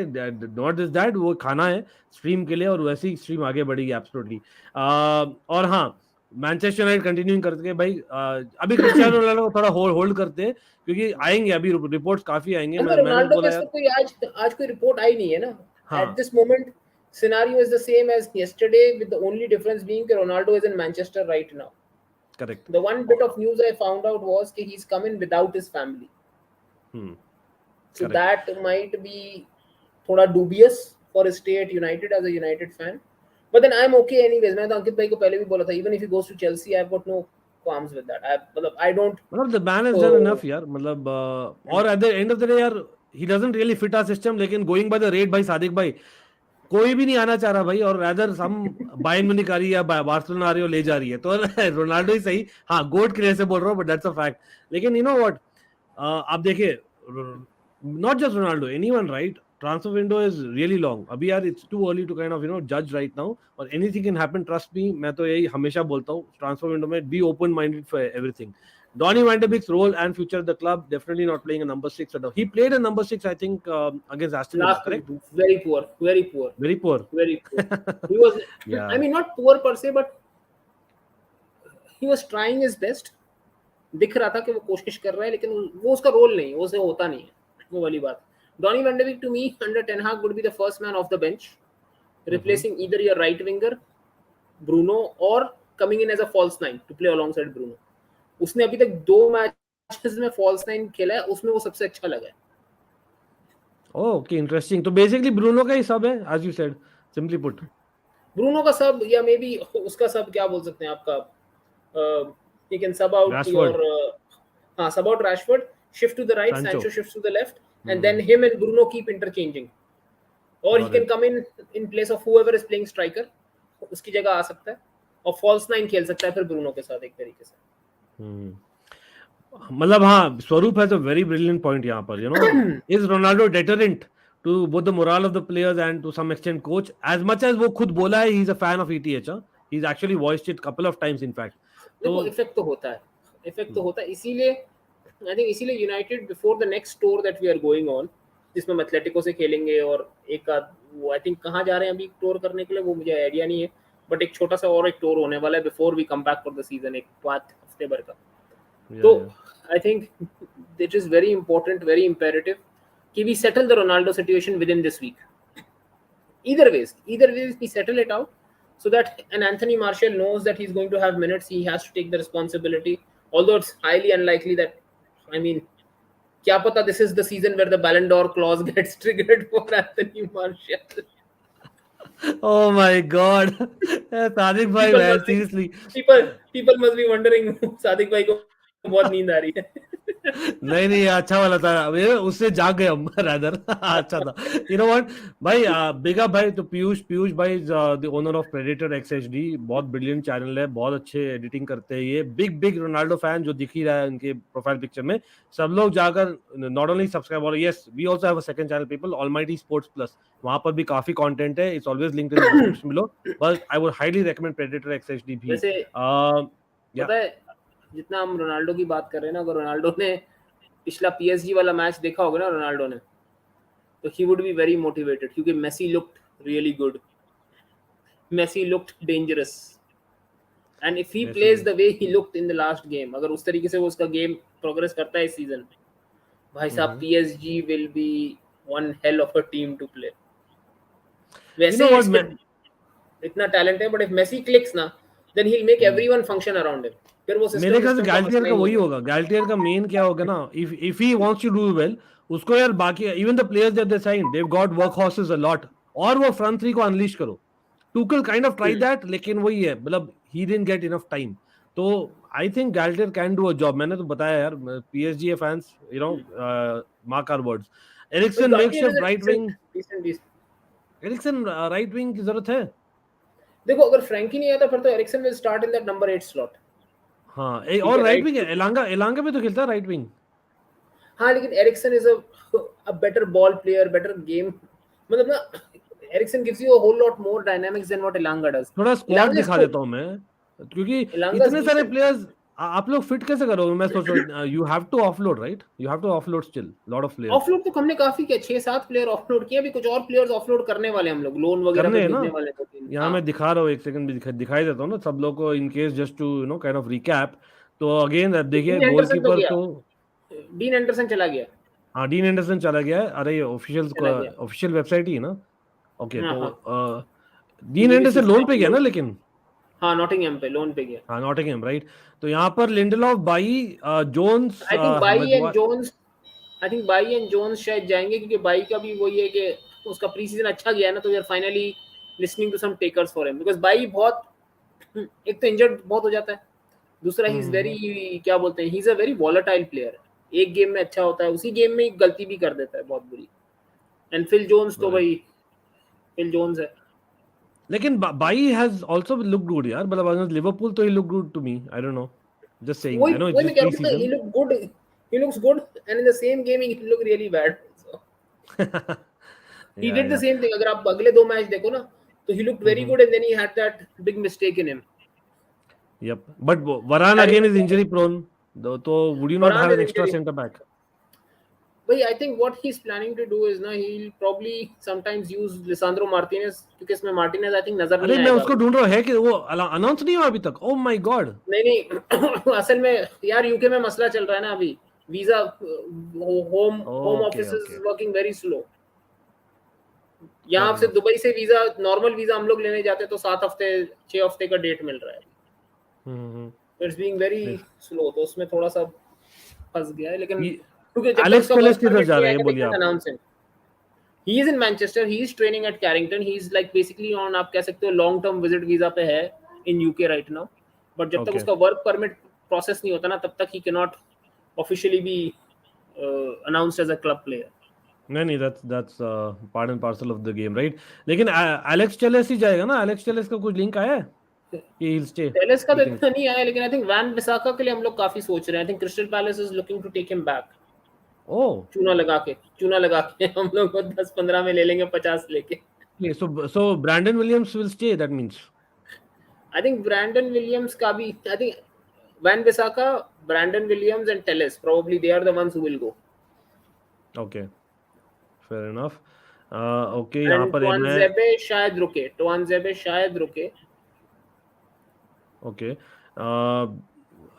नॉट दिस दैट, वो खाना है स्ट्रीम के लिए, और वैसे ही स्ट्रीम आगे बढ़ेगी एब्सोल्युटली. और हाँ, मैनचेस्टर यूनाइटेड कंटिन्यूइंग करके भाई, अभी क्रिस्टियानो रोनाल्डो को थोड़ा होल्ड करते हैं, क्योंकि आएंगे अभी रिपोर्ट्स काफी आएंगे. मैंने तो रोनाल्डो के बोला इस यार. वक्त कोई आज कोई रिपोर्ट आई नहीं है ना. हाँ at this moment scenario is the same as yesterday, with the only difference being that Ronaldo is in Manchester right now. Correct. The one bit of news I found out was that he's coming without his family. So Correct. that might be थोड़ा dubious for his stay at United as a United fan. But then I'm okay anyways. मैंने तो अंकित भाई को पहले भी बोला था, even if he goes to Chelsea, I've got no qualms with that. I don't. मतलब the man has done enough यार. मतलब और at the end of the day यार, he doesn't really fit our system. लेकिन going by the rate भाई, सादिक भाई, कोई भी नहीं आना चाह रहा भाई. और रादर हम बायर्न म्यूनिख आ रही है या बार्सिलोना आ रही हो, ले जा रही है. तो रोनाल्डो ही सही. हाँ, गोट के लिए से बोल रहा हूँ, बट दैट्स अ फैक्ट. लेकिन यू नो व्हाट, आप देखिए, not just Ronaldo, anyone right, transfer window is really long. अभी यार it's too early to kind of जज राइट नाउ, और anything can happen, trust me. मैं तो यही हमेशा बोलता हूँ, ट्रांसफर विंडो में be open minded for everything. Donny van de Beek's role and future of the club, definitely not playing a number 6 at all. He played a number 6, I think, against Aston Villa, Last correct? very poor, very poor, Very poor. very poor. He was, Yeah. I mean, not poor per se, but he was trying his best. दिख रहा था कि वो कोशिश कर रहा है, लेकिन वो उसका रोल नहीं, वो उसे होता नहीं है, वो वाली बात. Donny van de Beek to me under Ten Hag would be the first man off the bench, replacing either your right winger Bruno or coming in as a false nine to play alongside Bruno. उसने अभी तक 2 matches में false nine खेला है, उसमें वो सबसे अच्छा लगा है. Okay, interesting. तो बेसिकली ब्रूनो का ही सब है, as you said, simply put. Bruno का सब, या मे बी उसका सब, क्या बोल सकते हैं आपका, you can sub out Rashford. your sub out Rashford, shift to the right, Sancho shifts to the left, and then him and Bruno keep interchanging, or he can come in place of whoever is playing striker, उसकी जगह आ सकता है. और false 9 खेल सकता है फिर Bruno के साथ एक तरीके से। मतलब हाँ, Swaroop has a very brilliant point यहाँ पर, you know, is Ronaldo deterrent to both the morale of the players and to some extent coach, as much as वो खुद बोला है he is a fan of ETH, he is actually voiced it couple of times in fact. देखो तो effect तो होता है, effect तो होता है, इसीलिए आई थिंक इसीलिए United before the next tour that we are going on, जिसमें हम एथलेटिको से खेलेंगे और एक आध वो आई थिंक कहाँ जा रहे हैं अभी टूर करने के लिए वो मुझे आइडिया नहीं है, बट एक छोटा सा और एक टूर होने वाला है before we come back for the season, एक 5 हफ्ते भर का। तो I think it is very important, very imperative कि we settle the Ronaldo situation within this week, either ways we settle it out so that an Anthony Martial knows that he's going to have minutes, he has to take the responsibility, although it's highly unlikely that, I mean, kya pata this is the season where the Ballon d'Or clause gets triggered for Anthony Martial. oh my god, Sadiq भाई people man, must be seriously, people must be wondering Sadiq भाई को बहुत नींद आ रही है। नहीं नहीं, अच्छा वाला था, उससे जाग गए हम रादर। अच्छा था, यू नो व्हाट भाई, बिग अप भाई तो पीयूष भाई द ओनर ऑफ प्रेडेटर एक्सएचडी, बहुत ब्रिलियंट चैनल है, बहुत अच्छे एडिटिंग करते हैं ये, बिग रोनाल्डो फैन जो दिख ही रहा है उनके प्रोफाइल पिक्चर में, सब लोग जाकर नॉट ओनली सब्सक्राइब और yes we also have a second channel people, Almighty Sports Plus, वहां पर भी काफी कंटेंट है, it's always linked in the description below, but I would highly recommend Predator XHD भी। वैसे या पता है जितना हम रोनाल्डो की बात कर रहे हैं ना, अगर रोनाल्डो ने पिछला पीएसजी वाला मैच देखा होगा ना रोनाल्डो ने, तो he would be very motivated क्योंकि Messi looked really good, Messi looked dangerous, and if he plays the way he looked in the last game, अगर उस तरीके से वो उसका गेम प्रोग्रेस करता है इस सीजन, भाई साहब PSG will be one hell of a team to play। वैसे you know इसमें what, इतना टैलेंट है, बट इफ मेसी क्लिक्स ना then he'll make everyone function around him, फिर वो मेरे सिस्टम ख्याल से सिस्टम का गैल्टियर मसला का ही वही नहीं है। होगा, गैल्टियर का मेन क्या होगा ना, if he wants to do well, उसको यार बाकी even the players that they sign they got work horses a lot, और वो फ्रंट थ्री को अनलीश करो, Tuchel kind of try that, लेकिन वही है, मतलब he didn't get enough time, तो I think Galtier can do a job, मैंने तो बताया यार, PSG fans, you know, mark our words, Eriksson make Galtier is shift a right wing, decent। Eriksen right wing की जरूरत है। देखो अगर फ्रैंकी नहीं आता फिर तो Eriksen will start in that number 8 slot. हाँ, ठीक और है राइट राइट, विंग एलांगा भी तो खेलता है राइट विंग। हाँ लेकिन Eriksen is a better ball player, better game, मतलब ना Eriksen gives you a whole lot more dynamics than what Elanga does. थोड़ा स्क्वाड इलांगा इज दिखा गुड, देता हूँ मैं, क्योंकि इलांगा इज इतने सारे डिसेंट। प्लेयर्स आप लोग फिट कैसे करोगे, मैं सोच रहा हूँ you have to offload, right, you have to offload still lot of players, offload तो हमने काफी किया, 6-7 प्लेयर ऑफलोड किए, अभी कुछ और प्लेयर्स ऑफलोड करने वाले हम लोग, लोन वगैरह पे करने हैं ना, भेजने वाले 2-3। यहाँ हाँ मैं दिखा रहा हूँ, एक सेकंड भी दिखाई देता हूँ ना सब लोग को, in case just to you know kind of recap, तो अगेन देखिए डीन एंडरसन तो गोलकीपर गया, तो, डीन एंडरसन चला गया, हाँ डीन एंडरसन चला गया है, अरे ये चला गया। ऑफिशियल वेबसाइट ही है ना, ओके, हाँ तो हाँ, डीन बीबीसी एंडरसन लोन पे स्पोर्ट गया ना लोन, लेकिन, हाँ नॉटिंघम पे लोन पे गया। हाँ नॉटिंघम राइट, तो यहाँ पर Lindelof, Bailly, Jones, I think Bailly and Jones, I think Bailly and Jones शायद जाएंगे, क्योंकि बाई का भी वही है कि उसका प्री सीजन अच्छा गया ना, तो we are finally listening to some takers for him, because Bailly बहुत एक तो इंजर्ड बहुत हो जाता है, दूसरा ही इज वेरी, क्या बोलते हैं, he is a very volatile player, एक गेम में अच्छा होता है, उसी गेम में गलती भी कर देता है बहुत बुरी। एंड फिल जोन्स तो भाई फिल जोन्स है। लेकिन Bailly has also look good यार, मतलब अगेंस्ट लिवरपूल तो he look good to me, I don't know, just saying, वही आई नो इट्स वही मैं जस्ट कह प्री रहा हूँ, ही season. Look good, he looks good, and in the same game he look really bad. He या did the same thing, अगर आप अगले 2 मैच देखो ना, तो he looked very good and then he had that big mistake in him। Yup, but Varane Harry again is Maguire, injury prone, तो would you not Varane have is an extra injury। Centre back? भाई I think what he's planning to do is ना, he'll probably sometimes use Lisandro Martinez, क्योंकि इसमें Martinez I think नजर अरे नहीं मैं आएगा उसको अभी। ढूंढ रहा हूँ, है कि वो अनाउंस नहीं हुआ अभी तक, ओह माय गॉड। नहीं नहीं असल में यार यूके में मसला चल रहा है ना अभी, visa, home home okay office okay, is working very slow. यहाँ से दुबई से वीजा, नॉर्मल वीजा हम लोग लेने जाते तो 7 हफ्ते 6 हफ्ते का डेट मिल रहा है, इट्स बीइंग वेरी स्लो, तो उसमें थोड़ा सा फंस गया है, लेकिन क्योंकि जब तक एलेक्स उसका पेलेस वर्क किधर परमिट जा नहीं रहे हैं आएगा, दे बोलिए कांट आप? Announce him. He is in Manchester, he is training at Carrington, he is like basically on, आप कह सकते हो लॉन्ग टर्म विजिट वीजा पे है in UK right now, but जब तक ओके, उसका वर्क परमिट प्रोसेस नहीं होता ना, तब तक he can not officially be announced as a club player. नहीं that's part and parcel of the game right, लेकिन एलेक्स टेलेस ही जाएगा ना, एलेक्स टेलेस का कुछ लिंक आया है? he'll stay. टेलेस का You तो think? इतना नहीं आया, लेकिन आई थिंक वैन बिसाका के लिए हम लोग काफी सोच रहे हैं. I think Crystal Palace is looking to take him back. Oh, चूना लगा के हम लोग को 10-15 में ले लेंगे, 50 लेके. okay. So Brandon Williams will stay. That means. I think Brandon Williams का भी, I think Wan Bissaka, Brandon Williams and Telles probably they are the ones who will go. Okay, fair enough. Okay, यहाँ end पर मैं टुआनजेबे शायद रुके. okay.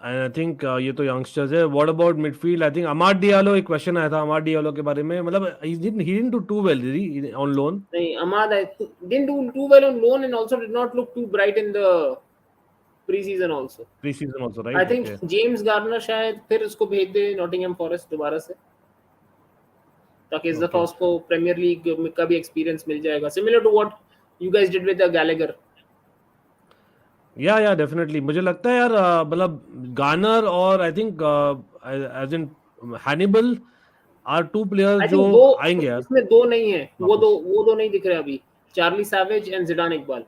And I think ये तो youngsters है. What about midfield? I think Amad Diallo, एक question आया था Amad Diallo के बारे में. मतलब he didn't do too well, did he, on loan? नहीं, Ahmad didn't do too well on loan and also did not look too bright in the preseason also. Preseason also, right? I think Okay. James Garner शायद फिर उसको भेज दे Nottingham forest दोबारा से, ताकि इस दफा Okay. उसको प्रीमियर लीग का भी एक्सपीरियंस मिल जाएगा, similar to what you guys did with the Gallagher. Yeah, definitely. मुझे लगता है यार मतलब गार्नर और I think as in Hannibal are two players I जो थिंक दो आएंगे यार. इसमें दो नहीं है, वो वापस. दो नहीं दिख रहे अभी, Charlie Savage and Zidane Iqbal,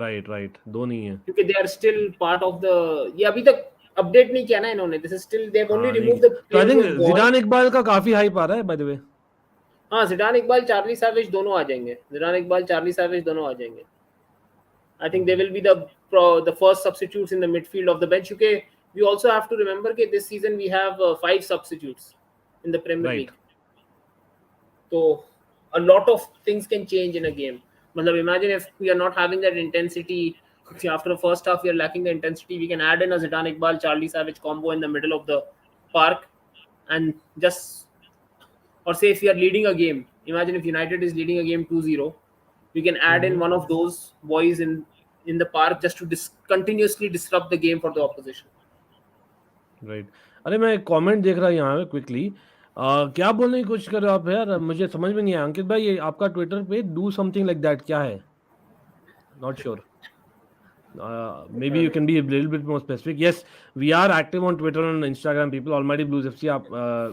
right दो नहीं है. क्योंकि they are still part of the, ये अभी तक अपडेट नहीं किया ना इन्होंने. This is still, they have only removed the तो I players think who have Zidane Iqbal का काफी हाइप आ रहा है बाय द वे. हाँ, जिडान इकबाल, चार्ली सैवेज दोनों आ जाएंगे. जिडान इकबाल, चार्ली सैवेज दोनों आ जाएंगे. I think they will be the first substitutes in the midfield of the bench. Okay, we also have to remember that this season we have 5 substitutes in the Premier Right. League. So a lot of things can change in a game. Matlab, imagine if we are not having that intensity. After the first half, we are lacking the intensity. We can add in a Zidane Iqbal, Charlie Savage combo in the middle of the park, and just, or say if we are leading a game. Imagine if United is leading a game 2-0. We can add in one of those boys in the park just to continuously disrupt the game for the opposition. Right. अरे मैं comment देख रहा हूँ यहाँ पे quickly. क्या बोलने की कोशिश कर रहे हो आप यार, मुझे समझ में नहीं आया. अंकित भाई, ये आपका ट्विटर पे डू समथिंग लाइक दैट क्या है? Not sure. Maybe you can be a little bit more specific. Yes, we are active on Twitter and Instagram. People, Almighty Blues FC, आप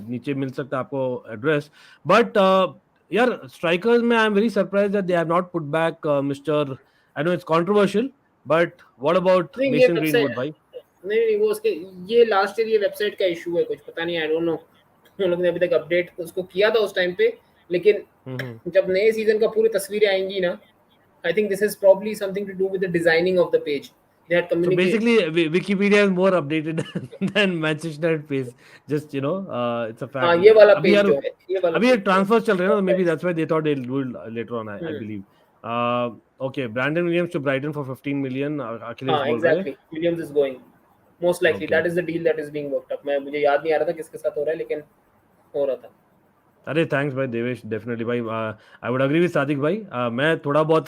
नीचे मिल सकता है आपको एड्रेस. बट यार स्ट्राइकर्स में I am very surprise that they have not put back mister, I know it's controversial, but what about नहीं, ये mason website greenwood भाई? नहीं, वो उसके ये लास्ट ईयर ये वेबसाइट का इशू है, कुछ पता नहीं, आई डोंट नो. हम लोग ने अभी तक अपडेट उसको किया था उस टाइम पे, लेकिन जब नए सीजन का पूरी तस्वीरें आएंगी ना, I think this is probably something to do with the designing of the page. They had So communicated. basically, Wikipedia is more updated than Manchester United page. Just it's a fact. हाँ, ये वाला अभी page यार जो है, ये वाला अभी ये page transfers चल रहे हैं ना, maybe that's why they thought they'll do it later on. I believe. Okay, Brandon Williams to Brighton for 15 million. Achilles हाँ, बोल रहे हैं. exactly. Williams is going. Most likely, Okay. that is the deal that is being worked up. मुझे याद नहीं आ रहा था किसके साथ हो रहा है, लेकिन हो रहा था. अरे थैंक्स भाई देवेश, डेफिनेटली भाई. I would agree with Sadiq भाई. मैं थोड़ा बहुत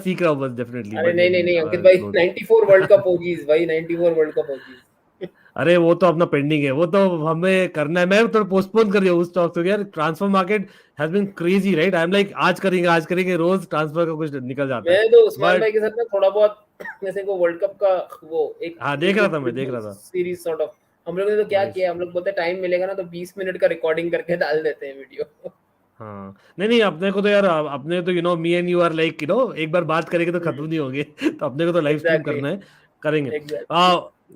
सीख रहा हूँ बस, डेफिनेटली. अरे नहीं अंकित भाई, 94 वर्ल्ड कप होगीज भाई, 94 वर्ल्ड कप होगीज. अरे वो तो अपना पेंडिंग है, वो तो हमें करना है. मैं थोड़ा पोस्टपोन कर रही हूँ उस टॉक को यार. Transfer market has been crazy, right? I am like आज करेंगे रोज ट्रांसफर का कुछ निकल जाता है. मैं तो उस्मान भाई के साथ ना थोड़ा बहुत जैसे को वर्ल्ड कप का वो एक, हाँ देख रहा था सीरीज सॉर्ट ऑफ. हम लोगों ने तो क्या किया, हम लोग बोलते टाइम मिलेगा ना तो 20 मिनट का रिकॉर्डिंग करके डाल देते हैं वीडियो. हाँ नहीं अपने को तो यार, अपने तो me and you are like एक बार बात करेंगे तो खत्म नहीं होंगे. तो अपने को तो लाइव स्ट्रीम करना है, करेंगे.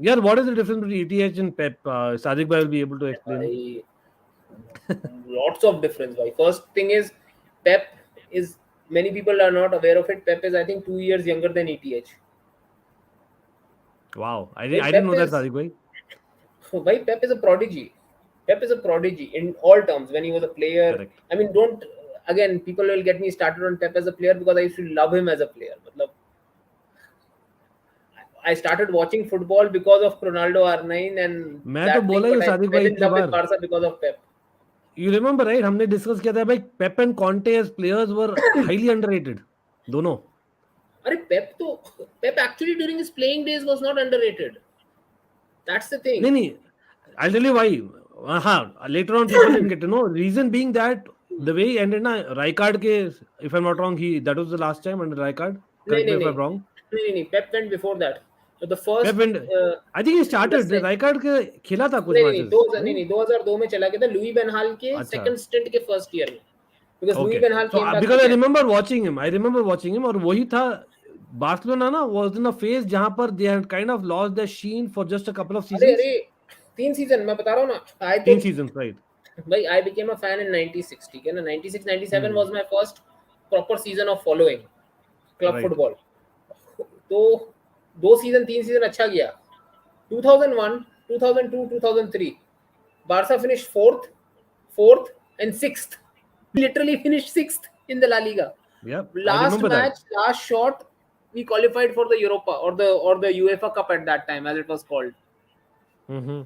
यार what is the difference between ETH and Pep? Sadiq भाई will be able to explain. Lots of difference भाई. First thing is Pep is, many people are not aware of it. Pep is I think 2 years younger than ETH. Wow, I didn't know that, Sadiq bhai. So bhai, Pep is a prodigy. Pep is a prodigy in all terms. When he was a player, Correct. I mean, don't, again, people will get me started on Pep as a player because I used to love him as a player. Matlab, I started watching football because of Ronaldo R9 and मैं तो बोला ही सादिक भाई इतनी बार. Barca because of Pep. You remember, right? हमने discuss किया था भाई, Pep and Conte as players were highly underrated. दोनों. अरे Pep actually during his playing days was not underrated. That's the thing. नहीं, I'll tell you why. Later on people didn't get to know. Reason being that the way he ended na, Rijkaard ke, if I'm not wrong, that was the last time under Rijkaard. Correct me if I'm wrong. नहीं, Pep went before that. So the first, Pep went, I think he started. Rijkaard के खेला था कुछ matches. नहीं, 2002 में चला गया था लुई वैन हाल के second stint के first year में. Because Louis Van Gaal came back. Because I remember watching him. और वही था Barcelona na was in a phase जहां पर they had kind of lost their sheen for just a couple of अरे seasons. अरे 3 season मैं बता रहा हूँ ना, आई तो 3 seasons, right? भाई I became a fan in 96, ठीक है ना, 96 97 Hmm. Was my first proper season of following club Right. Football. तो 2 सीजन 3 सीजन अच्छा गया। 2001 2002 2003 Barca finished fourth and sixth, literally finished sixth in the La Liga. Yeah, I Last remember that. match, last shot, we qualified for the Europa or the UEFA Cup at that time, as it was called. Mm-hmm.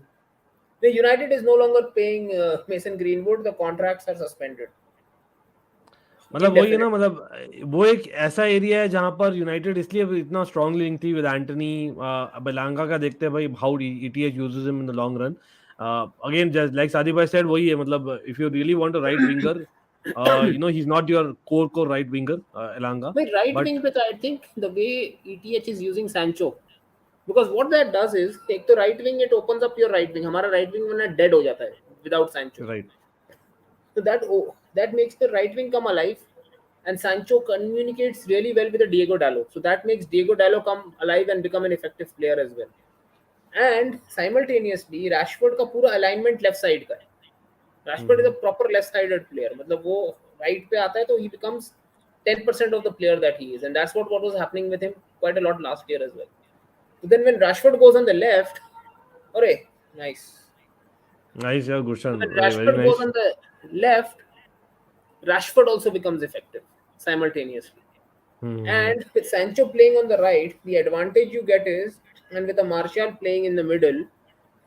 The United is no longer paying Mason Greenwood. The contracts are suspended. मतलब वही है ना, Indefinite. मतलब वो एक ऐसा area है जहां पर यूनाइटेड इसलिए इतना स्ट्रांग लिंक थी विद एंटनी। बेलांगा का देखते हैं भाई how ETH uses him in the long run. Again like Sadiq भाई सेड, वही है मतलब if you really want a right winger, you know he is not your core right winger Elanga, But right but wing, but I think the way ETH is using Sancho, because what that does is take the right wing, it opens up your right wing. हमारा right wing वरना dead हो जाता है without Sancho. Right. So that makes the right wing come alive, and Sancho communicates really well with the Diego Dallo. So that makes Diego Dallo come alive and become an effective player as well. And simultaneously, Rashford का पूरा alignment left side का है. Rashford is a proper left-sided player. मतलब वो right पे आता है तो he becomes 10% of the player that he is, and that's what was happening with him quite a lot last year as well. So then when Rashford goes on the left, alright, nice. Nice यार Gursharan, When very Rashford goes nice. on the left, Rashford also becomes effective simultaneously. And with Sancho playing on the right, the advantage you get is, and with a Martial playing in the middle,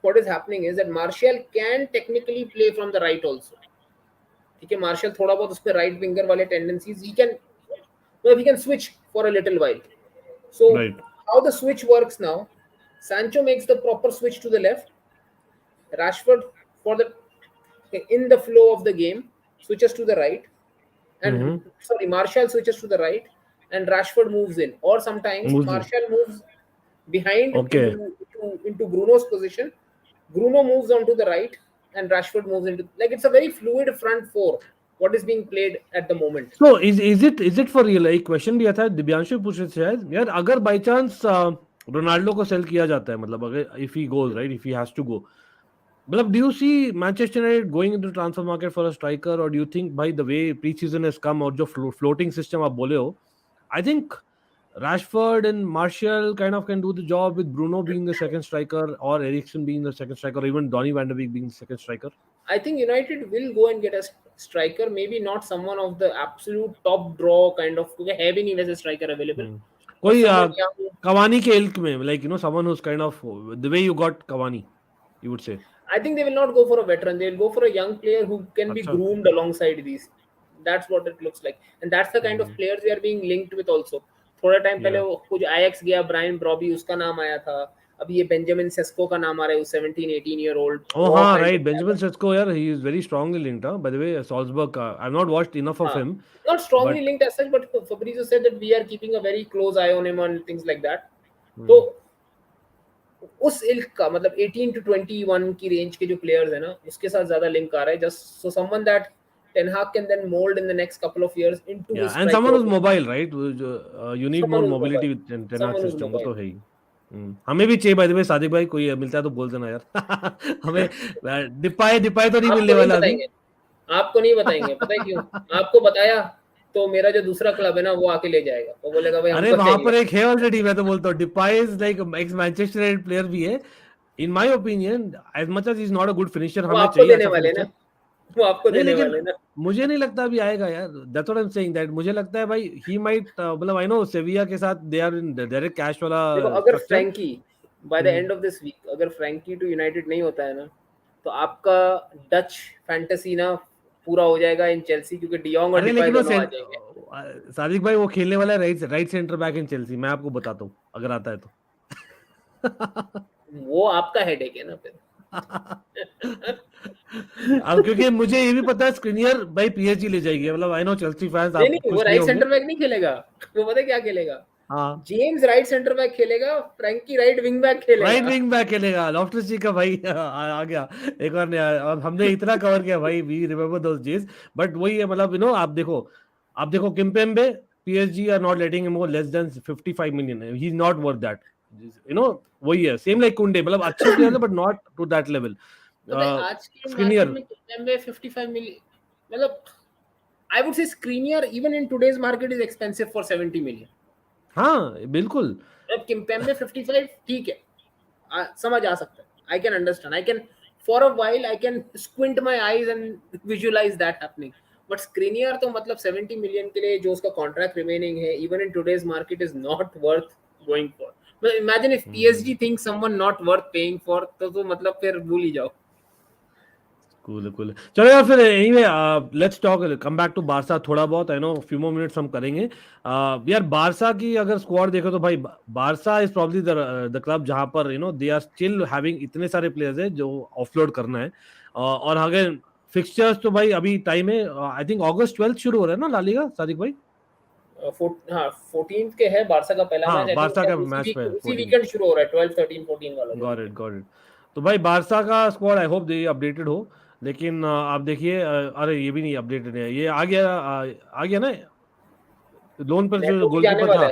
what is happening is that Martial can technically play from the right also. ठीक है, Martial थोड़ा बहुत उसपे right winger वाले tendencies, he can switch for a little while. So right. how the switch works now, Sancho makes the proper switch to the left, Rashford for the in the flow of the game switches to the right, and sorry, Martial switches to the right and Rashford moves in, or sometimes Martial moves behind okay. into Bruno's position. Bruno moves onto the right and Rashford moves into, like, it's a very fluid front four what is being played at the moment. So is it for real? एक question भी आया था, दिव्यांशु पूछ रहे थे शायद यार, अगर बाय चांस रोनाल्डो को सेल किया जाता है, मतलब अगर if he goes right, if he has to go, मतलब do you see Manchester United going into transfer market for a striker, और डू यू थिंक भाई the way pre season has come और जो फ्लोटिंग सिस्टम आप बोले हो, I think Rashford and Martial kind of can do the job with Bruno being the second striker, or Eriksen being the second striker, or even Donny van de Beek being the second striker? I think United will go and get a striker, maybe not someone of the absolute top draw kind of, क्योंकि है भी नहीं वैसे striker available, but कोई someone young. Cavani के ilk में, like you know, someone who's kind of the way you got Cavani, you would say. I think they will not go for a veteran. They will go for a young player who can be अच्छा। groomed alongside these. That's what it looks like, and that's the kind of players they are being linked with also. थोड़ा time पहले Yeah. वो कुछ Ajax गया, Brian ब्रॉबी उसका नाम आया था, अभी ये बेंजामिन सेस्को का नाम आ रहा है, 17-18 year old. Oh वो हाँ, kind right, of Benjamin Sesko यार, he is very strongly linked, huh? By the way, Salzburg, I've not watched enough of him, not strongly but linked as such, but Fabrizio said that we are keeping a very close eye on him and things like that. तो उस इल्क का मतलब 18 to 21 की range के जो players है ना, उसके साथ ज्यादा लिंक आ रहा है, just so someone that Ten Hag can then mold in the next couple of years into yeah, his and someone striker. who's mobile, right? You need more Someone who's mobility mobile. with Ten Hag Someone who's system, वो mobile. तो है ही। हमें भी चाहिए, bye the वे सादिक भाई, कोई मिलता है तो बोल देना यार। हमें डिपाई डिपाई तो नहीं मिलने आपको नहीं वाला अभी। बताएंगे, आपको नहीं बताएंगे, पता है क्यों? आपको बताया तो मेरा जो दूसरा क्लब है ना वो आके ले जाएगा, वो बोलेगा भाई अरे हमको वहां पर चाहिए। एक है ऑलरेडी, मैं तो बोलता हूँ Depay is like ex Manchester United player भी है, in my opinion, as much as is not a good finisher, वो हमें आपको चाहिए देने ऐसा वाले ना, फिनिशर। वो आपको नहीं देने लेकिन वाले ना। मुझे नहीं लगता अभी आएगा यार, that's what I am saying, that मुझे लगता है भाई ही माइट, मतलब आई नो सेविया के साथ they are in direct cash वाला देखो अगर structure. Frenkie by the end of this week अगर फ्रैंकी टू यूनाइटेड नहीं होता है ना, तो आपका डच फैंटेसी ना पूरा हो जाएगा इन चेल्सी, क्योंकि डियोंग और अरे डिपाई लेकिन वो दोनों आ जाएंगे। सादिक भाई वो खेलने वाला है right centre back in Chelsea, मैं आपको बताता हूँ अगर आता है तो। वो आपका हेडेक है ना फिर। अब क्योंकि मुझे ये भी पता है स्क्रीनियर भाई पीएचडी ले जाएगी, मतलब आई नो चेल्सी फैंस नहीं आप नहीं, वो खुश नहीं राइट होंगे। सेंटर बैक नहीं खेलेगा, वो पता है क्या खेलेगा? हाँ, जेम्स राइट सेंटर बैक खेलेगा, Frenkie right wing back right खेलेगा। विंग बैक खेलेगा, लॉफ्टस जी का भाई आ गया एक और नया, और हमने इतना कवर किया भाई, we remember those days. But वही है, मतलब यू नो आप देखो Kimpembe PSG are not letting him go less than 55 million. He's not worth that. You know, वही है. Same like Kounde. मतलब अच्छे players है, but not to that level. तो भाई आज के Skriniar. मार्केट में कितने 55 मिलियन, मतलब I would say Skriniar even in today's market is expensive for 70 million. हाँ बिल्कुल. अब Kimpembe 55 ठीक है, समझ आ सकता है. I can understand. I can for a while I can squint my eyes and visualize that happening. But Skriniar तो मतलब 70 million के लिए जो उसका contract remaining है, even in today's market is not worth going for. But imagine if PSG thinks someone not worth paying for, तो मतलब फिर भूल ही जाओ. Cool. चलो यार फिर anyway let's talk come back to Barca थोड़ा बहुत. I know few more minutes हम करेंगे. यार बारसा की अगर स्क्वाड देखो तो भाई Barca is probably the club जहां पर you know they are still having इतने सारे प्लेयर्स है जो ऑफलोड करना है. और अगर फिक्सचर्स तो भाई अभी टाइम है. आई थिंक अगस्त 12 शुरू हो रहा है ना ला लीगा सादिक भाई. 14th के है बारसा का पहला मैच. बारसा का मैच पे उसी वीकेंड शुरू हो रहा है 12, 13, 14 वाला. Got it. तो भाई बारसा का squad I hope they updated हो. लेकिन आप देखिए अरे ये भी नहीं अपडेटेड है. ये आ गया ना लोन पर जो गोलकीपर था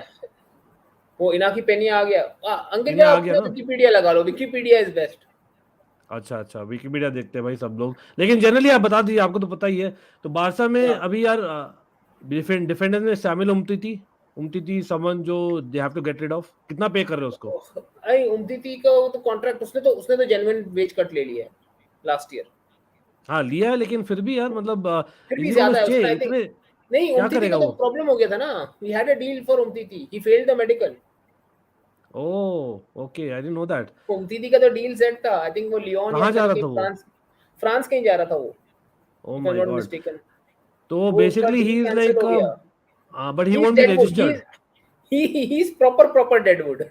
वो इनाकी पेनिया आ गया. अंकित पेनिया आ भाई गया आप ना. विकिपीडिया लगा लो, विकिपीडिया इज बेस्ट. अच्छा विकिपीडिया देखते हैं भाई सब लोग. लेकिन जनरली आप बता दीजिए, आपको तो पता ही है. तो बारसा में अभी यार डिफेंडर में शामिल उमतीती समन जो they have to get rid of. कितना पे कर रहे हो उसको? भाई उमतीती का तो कॉन्ट्रैक्ट उसने तो जेन्युइन वेज कट ले लिया है लास्ट ईयर. हाँ लिया है, लेकिन फिर भी यार मतलब फिर भी ज्यादा है उसका. आई थिंक नहीं, क्या उमतीती करेगा का तो वो? प्रॉब्लम हो गया था ना. We had a deal for Umtiti, he failed the medical. Oh okay, I didn't know that. Umtiti का तो डील सेट था. आई थिंक वो लियोन या कहाँ जा रहा कहीं था वो? फ्रांस कहीं जा रहा था वो. Oh if I am my not God. Mistaken. तो वो उसका बेसिकली डील ही इज कैंसिल लाइक हो गया. But he He's won't be deadwood. Registered. He is proper deadwood.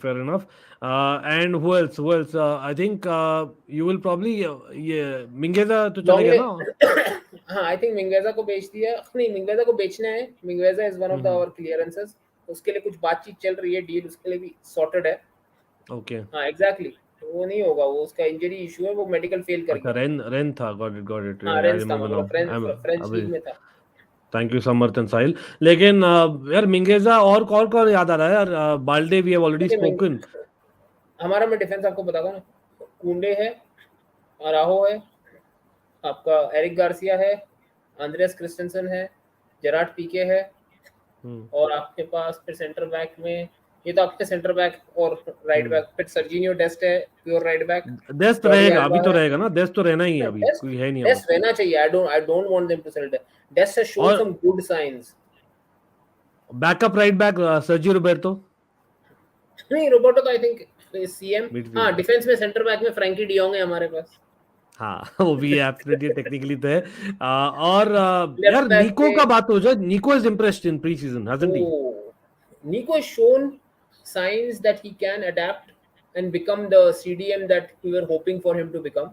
Fair enough. And who else? I think you will probably ये मिंगेजा तो चले गया ना. हाँ, आई थिंक मिंगवेजा को बेच दिया. नहीं, मिंगवेजा को बेचना है. Mingueza is one of the our clearances. उसके लिए कुछ बातचीत चल रही है. डील उसके लिए भी सॉर्टेड है. ओके. हाँ एग्जैक्टली. वो नहीं होगा, वो उसका इंजरी इशू है. वो मेडिकल फेल कर अच्छा गया. रेन था. Got it. हाँ, आई रेंस था, रिमेंबर मतलब फ्रेंच अभी. लीग में था. थैंक यू समर्थन साहिल. लेकिन यार मिंगेजा और कौन याद आ रहा है यार. Balde we have already spoken. हमारा मैं डिफेंस आपको बताता हूँ ना. कुंडे है, अराहो है, आपका एरिक गार्सिया है, आंद्रेस क्रिस्टेंसन है, जेरार्ड पीके है. और आपके पास फिर सेंटर बैक में ये तो आपके सेंटर बैक और राइट बैक. फिर सर्जिनियो डेस्ट है, प्योर राइट बैक. डेस्ट रहेगा अभी तो रहेगा ना. डेस्ट तो रहना ही है अभी. कोई है नहीं. डेस्ट रहना चाहिए. I don't want them to sell. Dest has shown some good signs. Backup right back Sergi Roberto. नहीं, रोबर्टो तो आई थिंक सीएम. हाँ, डिफेंस में सेंटर बैक में फ्रैंकी डियोंग है हमारे पास. हाँ वो भी है एब्सोल्युटली. टेक्निकली तो है. और यार निको का बात हो जाए. निको is impressed in pre season hasn't he? Nico has shown signs that he can adapt and become the CDM that we were hoping for him to become.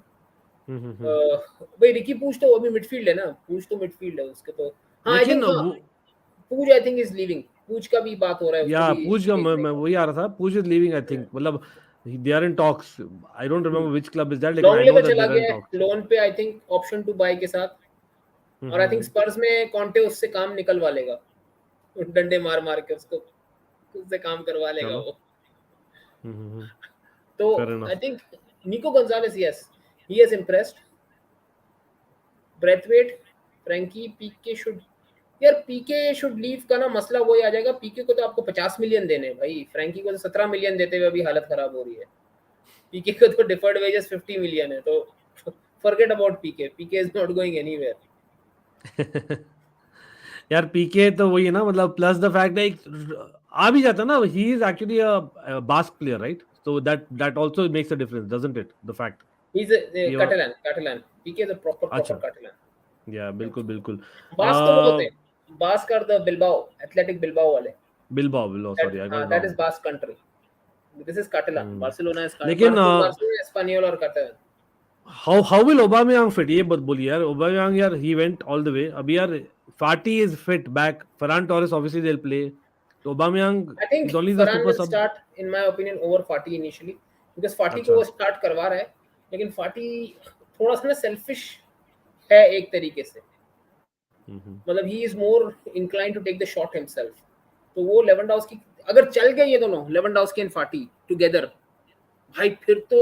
भाई रिकी पूछ तो अभी मिडफील्ड है ना. पूछ तो मिडफील्ड है उसके तो. हाँ आई थिंक पूछ आई थिंक इज लीविंग. पूछ का भी बात हो रहा है. या पूछ का मैं वही आ रहा था. पूछ इज लीविंग आई थिंक. मतलब they are in talks. I don't remember which club is that. लेकिन I know that they are in talks. Loan पे I think option to buy के साथ. और आई थिंक स्पर्स में कॉन्टे उससे काम निकलवा लेगा. डंडे मार के उससे काम करवा लेगा वो. तो I think Nico Gonzalez, yes he has impressed. Braithwaite, Frenkie, PK should leave का ना मसला वही आ जाएगा. पीके को तो आपको 50 मिलियन देने हैं भाई. फ्रैंकी को तो 17 मिलियन देते हुए अभी हालत खराब हो रही है. पीके को तो डिफर्ड वेजेस 50 मिलियन है. तो forget about PK is not going anywhere. यार पीके तो वही है ना. मतलब प्लस द फैक्ट है आ भी जाता ना. He is actually a Basque player right. So that also makes a difference doesn't it. The fact he is Catalan. PK is a proper Catalan. Yeah बिल्कुल. बास्क तो होते हैं. Basque are the Bilbao, Athletic Bilbao वाले. Bilbao sorry I got that is Basque country. This is Catalan. Barcelona is लेकिन Espanyol और Catalan. how will Aubameyang fit? ये बात बोलिए यार. Aubameyang यार he went all the way. अभी यार Fati is fit back. Ferran Torres obviously they'll play. So Aubameyang is only the super sub. Start in my opinion over Fati initially because Fati को वो start करवा रहा है. लेकिन Fati थोड़ा सा ना सेल्फिश है एक तरीके से. मतलब he is more incline to take the shot himself. तो वो लेवेंडोव्स्की अगर चल गए ये दोनों, लेवेंडोव्स्की एंड फाटी टुगेदर, भाई फिर तो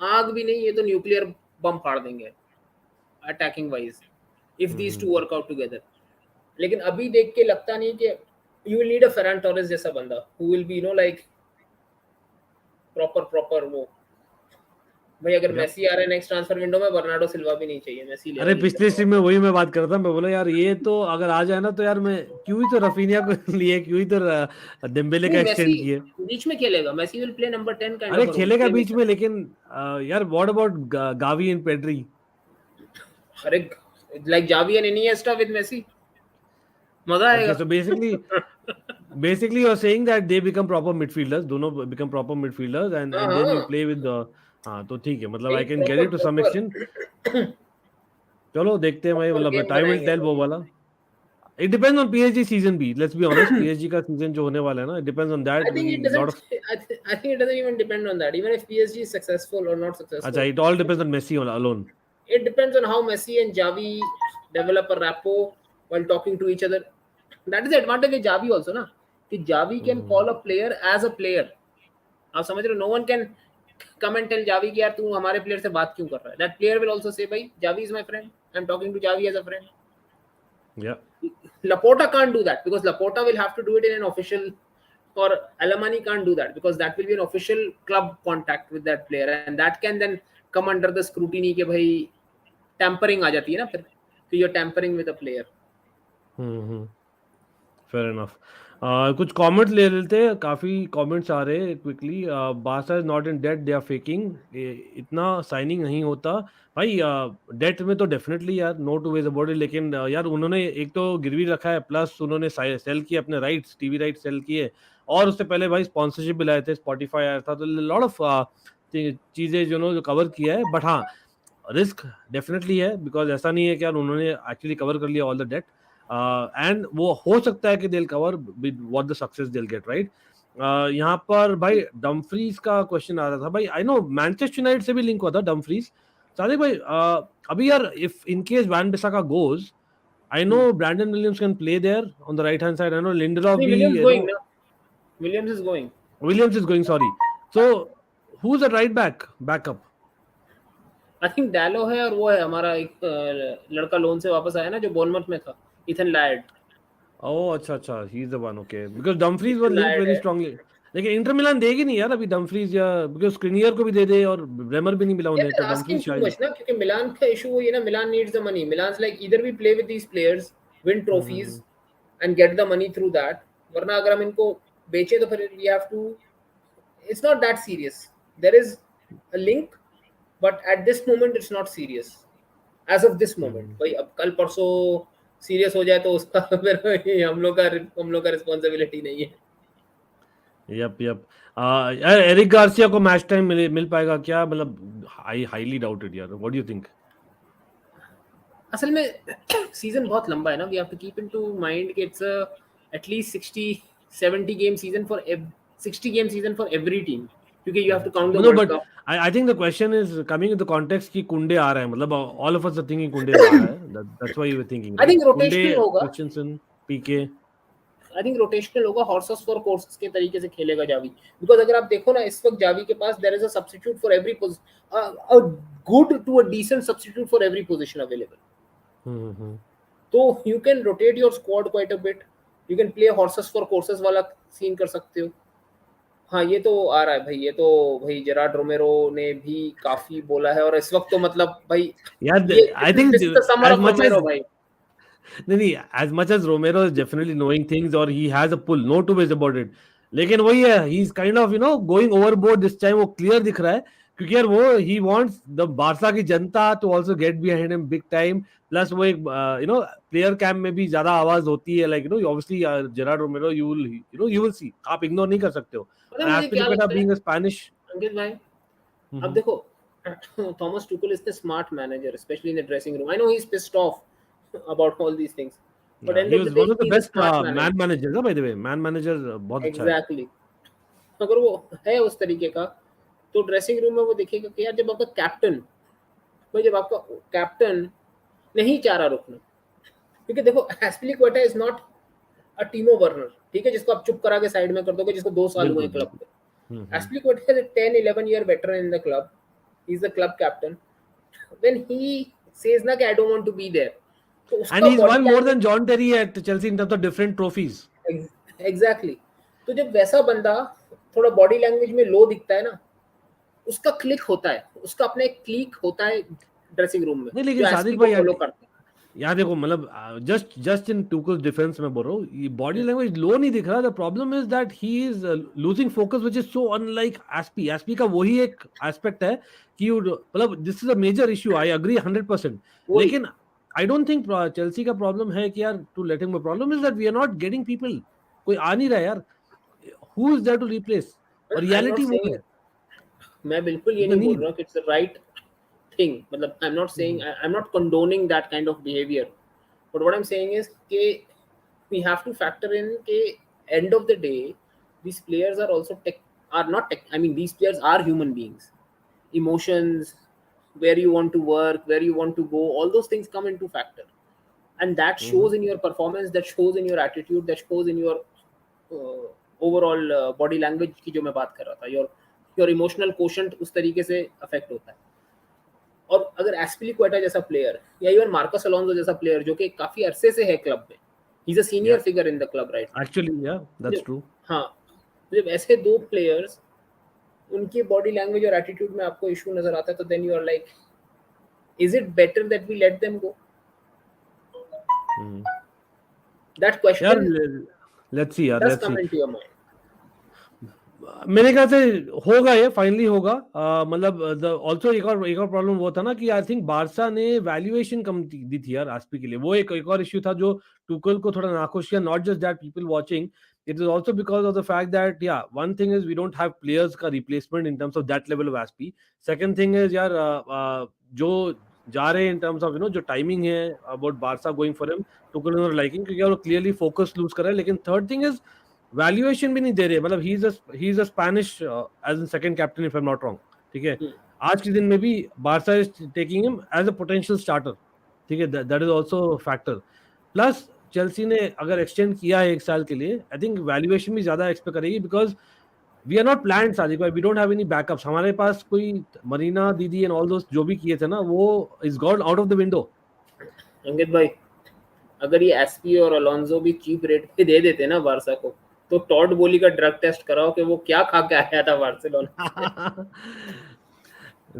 आग भी नहीं, ये तो न्यूक्लियर बम फाड़ देंगे attacking wise, if these two work out together. लेकिन अभी देख के लगता नहीं कि you will need a Ferran Torres जैसा बंदा who will be like proper वो। भाई अगर मेसी आ रहा है नेक्स्ट ट्रांसफर विंडो में, बर्नार्डो सिल्वा भी नहीं चाहिए, मेसी ले अरे पिछली स्ट्रीम में वही मैं बात कर रहा था, मैं बोला यार ये तो अगर आ जाए ना तो यार मैं क्यों ही तो रफीनिया को लिए, क्यों ही तो डेम्बेले का नहीं, एक्सटेंड मेसी किए। बीच में खेलेगा, Messi will play number 10 kind अरे ऑफ अ रोल, खेलेगा प्ले बीच मेकर। में, लेकिन यार what about Gavi and Pedri? अरे like Xavi and Iniesta with Messi, मजा Okay, आएगा। so basically you're saying that they become proper midfielders, दोनों become proper midfielders, हाँ and then you हाँ, play with the, हाँ तो ठीक है, मतलब नहीं I can get proper it to some proper extent। चलो देखते हैं भाई, प्रॉपर मतलब गेम टाइम विल बनाएंगे टेल वो भाई। वाला। It depends on PSG season भी, लेट्स बी ऑनेस्ट, पीएसजी का सीजन जो होने वाला है ना, it depends on that, I think क्योंकि it lot doesn't. Of, I think it doesn't even depend on that. Even if PSG is successful or not अच्छा successful, it all depends on Messi alone. it depends on how Messi and Javi develop a rapport while talking to each other. That is the advantage of Javi also, ना कि Javi can call a player as a player. आप समझ रहे हो? No one can come and tell Javi कि यार तू हमारे प्लेयर से बात क्यों कर रहा है? That player will also say भाई Javi is my friend. I'm talking to Javi as a friend. या Laporta can't do that because Laporta will have to do it in an official, or Alemany can't do that because that will be an official club contact with that player, and that can then come under the scrutiny कि भाई tampering आ जाती है ना फिर, so you're tampering with a player. Fair enough. कुछ comments ले लेते हैं, काफ़ी कमेंट्स आ रहे हैं quickly. Barca is not in debt, they are faking, इतना साइनिंग नहीं होता भाई। डेट में तो डेफिनेटली यार, no two ways about it, लेकिन यार उन्होंने एक तो गिरवी रखा है, प्लस उन्होंने सेल किए अपने राइट्स, टीवी राइट सेल किए, और उससे पहले भाई स्पॉन्सरशिप भी लाए थे, स्पॉटिफाई आया था, तो लॉट ऑफ चीज़ें जो कवर किया है। बट हाँ, रिस्क डेफिनेटली है, बिकॉज ऐसा नहीं है कि यार उन्होंने एक्चुअली कवर कर लिया ऑल द डेट, एंड वो हो सकता है कि they'll cover with what the success they'll get, right? यहाँ पर भाई डमफ्रीज का क्वेश्चन आ रहा था भाई, आई नो मैनचेस्टर यूनाइटेड से भी लिंक हुआ था डमफ्रीज। सादिक भाई, अभी यार if in case Wan Bissaka goes, I know Brandon Williams can play there on the right hand side, I know Lindelof नहीं, भी, Williams यू नो going ना, Williams is going. Williams is going, sorry. So who is the right backup? I think Dallo है, और वो है हमारा एक लड़का लोन से वापस आया ना जो बोर्नमथ में था, इथन लैड। ओह अच्छा, he is the one, okay, because Dumfries was Ethan linked lad very है। स्ट्रांगली। लेकिन इंटर मिलान देगी नहीं यार अभी डमफ्रीज, या बिकॉज़ स्क्रीनियर को भी दे दे और ब्रेमर भी नहीं मिला Yeah, उन्हें, तो they're asking डमफ्रीज too शायद। much ना, क्योंकि मिलान का इशू वो ये ना, मिलान needs the money. Milan's like either we play with these players, win trophies and get the money through that, वरना अगर हम इनको बेचे तो फिर we have to, it's not that serious. There is a link, but at this moment it's not serious. As of this moment, भाई अब कल परसों सीरियस हो जाए तो उसका फिर हम लोग का रिस्पॉन्सिबिलिटी नहीं है। यप यार एरिक गार्सिया को मैच टाइम मिल पाएगा क्या? मतलब हाईली डाउटेड यार, व्हाट डू यू थिंक? असल में सीजन बहुत लंबा है ना, we have to keep into mind कि it's at least 60-70 game season for 60 game season for every team, क्योंकि you have to count the no, world but cup. I think the question is coming in the context कि Kounde आ रहा है, मतलब all of us are thinking Kounde आ रहा है, that's why you were thinking, I right? Think Kounde, rotational होगा, Christensen, PK. I think rotational होगा, हॉर्सेस फॉर कोर्सेस के तरीके से खेलेगा जावी। बिकॉज अगर आप देखो ना इस वक्त जावी के पास there is a substitute for every a good to a decent substitute for every position available. तो you can rotate your squad quite a bit, you can play horses for courses वाला scene कर सकते हो। हाँ, ये तो आ रहा है भाई, ये तो भाई जेरार्ड रोमेरो ने भी काफी बोला है, और इस वक्त तो मतलब भाई यार ये I think this is the summer age of much Romero age, भाई। नहीं, as much as Romero is definitely knowing things और he has a pull, no two ways about it, लेकिन वही है, he is kind of going overboard this time, वो clear दिख रहा है, क्योंकि यार वो he wants the बारसा की जनता to also get behind him big time, plus वो एक player camp में भी ज्यादा आवाज होती है, like obviously Gerard Romero, you will see, आप ignore नहीं कर सकते हो, पता है and मुझे क्या Azpilicueta लगता है being a Spanish। अंकित भाई, अब देखो Thomas Tuchel is the smart manager, specially in the dressing room. I know he is pissed off about all these things, but end he of the was day one of the he is a best smart man manager. managers, by the way, man manager बहुत अच्छा है। Exactly, अगर वो है उस तरीके का, तो ड्रेसिंग रूम में वो देखेगा कि यार जब आपका कैप्टन नहीं चाह रहा रुकना, क्योंकि देखो Azpilicueta is not a Timo Werner, ठीक है, जिसको आप चुप करा के साइड में कर दोगे, जिसको 2 साल हुए बिल्कुल हैं क्लब बिल्कुल। पे। Azpilicueta is a 10-11 year veteran in the club, he is the club captain. When he says ना कि I don't want to be there, तो एंड उसका he is body one more language than John Terry at Chelsea in terms of different trophies. Exactly. तो जब वैसा बंदा थोड़ा body language में लो दिखता है ना, उसका क्लिक होता है, उसका अपना एक क्लिक होता है ड्रेसिंग रूम में, नहीं जो लेकिन एसपी सादिक को भाई यार, फॉलो करता है। यार देखो मतलब जस्ट जस्ट इन टूकल्स डिफेंस में बोल रहा हूँ, ये बॉडी लैंग्वेज लो नहीं दिख रहा। The problem is that he is losing focus which is so unlike SP. SP का वही एक एस्पेक्ट है कि मतलब this is a major issue, I agree 100%। वही लेकिन आई डोंट थिंक चेल्सी का प्रॉब्लम है कि यार to let him, problem is that we are not getting people. कोई आ नहीं रहा यार, who is there to replace, और आई एम नॉट रियलिटी वो सेइंग, है। मैं बिल्कुल ये द नहीं बोल नीड। रहा कि इट्स द राइट थिंग, मतलब I am not saying, I am not condoning that kind of behaviour, but what I am saying is कि we have to factor in के end of the day these players are also are not tech, I mean these players are human beings, emotions, where you want to work, where you want to go, all those things come into factor, and that shows in your performance, that shows in your attitude, that shows in your overall body language की जो मैं बात कर रहा था, your emotional quotient उस तरीके से affect होता है। और अगर एस्पिलिक्वेटा जैसा प्लेयर या इवन मार्कस अलोंसो जैसा प्लेयर जो कि काफी अरसे से है क्लब में, ही इज अ सीनियर या figure in the club right now, actually या दैट्स जब ट्रू। हाँ, तो जब ऐसे दो प्लेयर्स उनकी बॉडी लैंग्वेज और एटीट्यूड में आपको इशू नजर आता है, तो then you are like, is it better that we let them go? That यार क्वेश्चन लेट्स सी यार, does let's come see. Into your mind. मेरे ख्याल से होगा, ये फाइनली होगा। मतलब ऑल्सो एक और प्रॉब्लम वो था ना कि आई थिंक बारसा ने वैल्यूएशन कम दी थी यार एसपी के लिए। वो एक और इश्यू था जो टुकल को थोड़ा नाखुश किया। Not just that people watching, it is also because of the fact that yeah one thing is we don't have players का replacement in terms of that level of SP. Second thing is यार जो जा रहे हैं in terms of जो timing है about Barca going for him, Tuchel not liking, क्योंकि वो क्लियरली फोकस लूज कर रहा है। लेकिन थर्ड थिंग इज वैल्यूएशन भी नहीं दे रहे। मतलब he is a Spanish as an second captain if I am not wrong, ठीक है। आज के दिन में भी Barca is taking him as a potential starter, ठीक है। That is also factor. Plus Chelsea ने अगर एक्सटेंड किया है 1 साल के लिए, आई थिंक वैल्यूएशन भी ज्यादा एक्सपेक्ट करेगी, because we are not plan Sadiq भाई, we don't have any backups. हमारे पास कोई मरीना दीदी एंड ऑल दोस्त जो भी किए थे ना, वो is gone out of the window. Ankit भाई, अगर ये एसपी और अलोंसो भी चीप रेट पे दे देते ना बारसा को, तो टॉड बोली का ड्रग टेस्ट कराओ कि वो क्या खा के आया था बार्सिलोना से।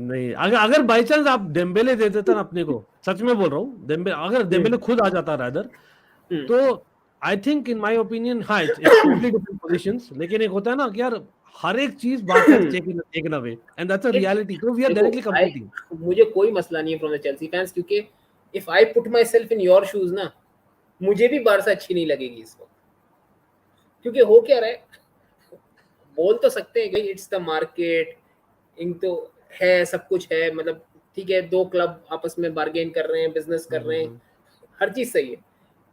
नहीं, अगर अगर बाई चांस आप डेम्बेले दे देता ना अपने को, सच में बोल रहा हूँ, अगर डेम्बेले खुद आ जाता रादर, तो I think in my opinion, हाँ इट्स टोटली डिफरेंट पोजीशंस। लेकिन एक होता है ना कि यार हर एक चीज Barça taken away, and that's a reality, तो वी आर देखो डायरेक्टली कंपीटिंग। मुझे कोई मसला नहीं है फ्रॉम द चेल्सी फैंस, क्योंकि if I put my self in your shoes ना, मुझे भी बारसा अच्छी नहीं लगेगी इस वक्त। क्योंकि हो क्या रहा है, बोल तो सकते हैं कि इट्स द मार्केट, इन तो है, सब कुछ है, मतलब ठीक है, दो क्लब आपस में बार्गेन कर रहे हैं, बिजनेस कर रहे हैं, हर चीज सही है,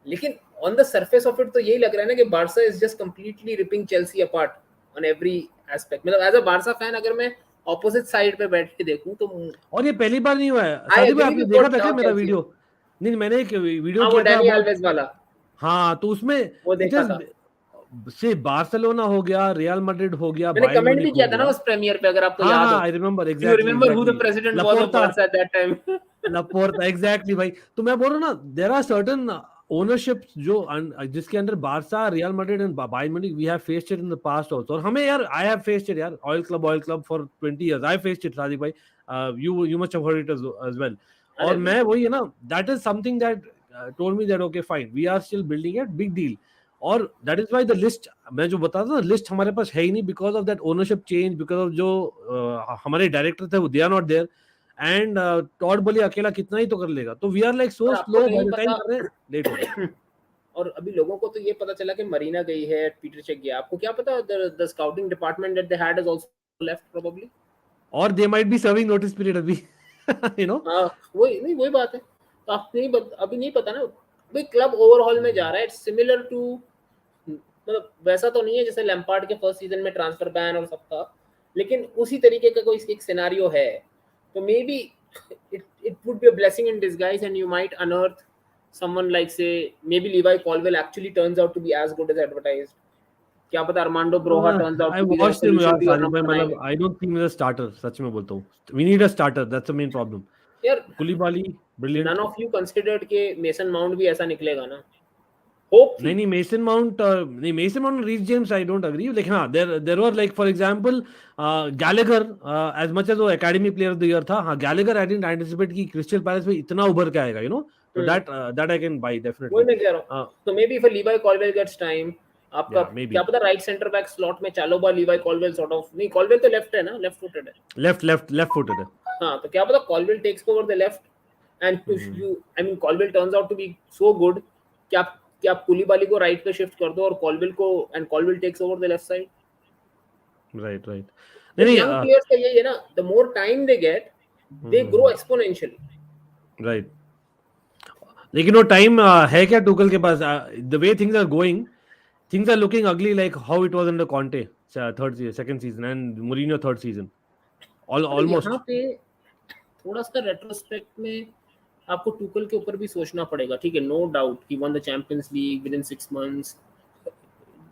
लेकिन on the surface of it तो यही लग रहा है ना कि Barça is just completely ripping Chelsea apart on every aspect. मतलब एज अ बारसा फैन अगर मैं ऑपोजिट साइड पे बैठ के देखूं तो और ये पहली बार नहीं हुआ है आई सादिक भाई, एग्री आपने विद देखा व्हाट था क्या मेरा चेल्सी। वीडियो? नहीं, मैंने एक वीडियो हाँ, वो किया था डैनी अबाउट, एल्वेज वाला, हाँ तो उसमें वो इट देखा इज था। से बार्सिलोना हो गया, रियल मैड्रिड हो गया, मैंने बायर्न कमेंट भी म्यूनिख हो किया था ना गया। उस प्रीमियर पे, अगर आपको हाँ याद हाँ, हो। I remember, you exactly remember who the exactly. President was of Laporta, Barca at that time? Laporta, exactly भाई। तो मैं बोल रहा हूँ ना, देयर आर सर्टेन ओनरशिप जो जिसके अंदर Barca, Real Madrid and Bayern Munich, we have faced it in the past also. और हमें यार, आई हैव फेस्ड इट यार, oil club for 20 years I faced it Sadiq भाई। You must have heard it as well. अरे और मैं बिल्कुल। वही है ना, that is something that told me that okay fine, we are still building it, big deal. और that is why the list, मैं जो बता रहा था ना, लिस्ट हमारे पास है ही नहीं, because of that ownership change, because of जो हमारे डायरेक्टर थे वो they are not there. And Todd Boehly अकेला कितना ही तो कर लेगा, तो वी आर लाइक सो और आपको स्लो, बाय नहीं द टाइम पता, कर रहे हैं लेट हो रहा है। और अभी लोगों को तो ये पता चला कि मरीना गई है, पीटर चेक गया, आपको क्या पता the scouting department that they had is also left probably. और they might be serving notice period अभी। You know. हाँ, वही नहीं, वही बात है। तो आप नहीं अभी नहीं पता ना, भाई क्लब ओवरऑल में जा रहा है, इट्स सिमिलर टू, मतलब वैसा तो नहीं है जैसे लैम्पार्ड के फर्स्ट सीजन में ट्रांसफर बैन और सब था, लेकिन उसी तरीके का कोई एक सिनेरियो है। तो may be it would be a blessing in disguise and you might unearth someone like say maybe Levi Colwill actually turns out to be as good as advertised. क्या पता Armando Broja turns out I to be the watched him solution यार to your Sadiq भाई, number 9. मतलब I don't think he's a starter, सच में बोलता हूँ. We need a starter, that's the main problem. यार Koulibaly brilliant. none of you considered कि Mason Mount भी ऐसा निकलेगा ना. Hope थी. नहीं मेसन माउंट, नहीं Mason Mount, Reece James I don't agree, लेकिन हाँ there were like for example Gallagher, as much as वो academy player of the year था. हाँ गैलेगर आई डिडंट एंटिसिपेट कि क्रिस्टल पैलेस में इतना उभर के आएगा, यू नो. तो दैट आई कैन बाय वही डेफिनेटली. मैं कह रहा हूँ. तो maybe if Levi Colwill gets time, आपका या मे बी क्या पता राइट सेंटर बैक स्लॉट में Chalobah Levi Colwill sort of, नहीं कॉलवेल तो लेफ्ट है ना, लेफ्ट फुटेड है. लेफ्ट फुटेड है. हाँ तो क्या पता Colwill takes over the left end push you. I mean Colwill turns out to be so good कि आप कुलीबाली को राइट पे शिफ्ट कर दो और कॉलवेल को, and Colwill takes over the left side. Right नहीं यंग प्लेयर्स का यही है ना, the more time they get they grow exponentially. Right. लेकिन वो टाइम है क्या टुकल के पास? The way things are going, things are looking ugly like how it was under Conte second season and Mourinho third season. Almost. यहाँ पे थोड़ा सा रेट्रोस्पेक्ट में आपको टुकल के ऊपर भी सोचना पड़ेगा. ठीक है, no doubt he won the Champions League within 6 months,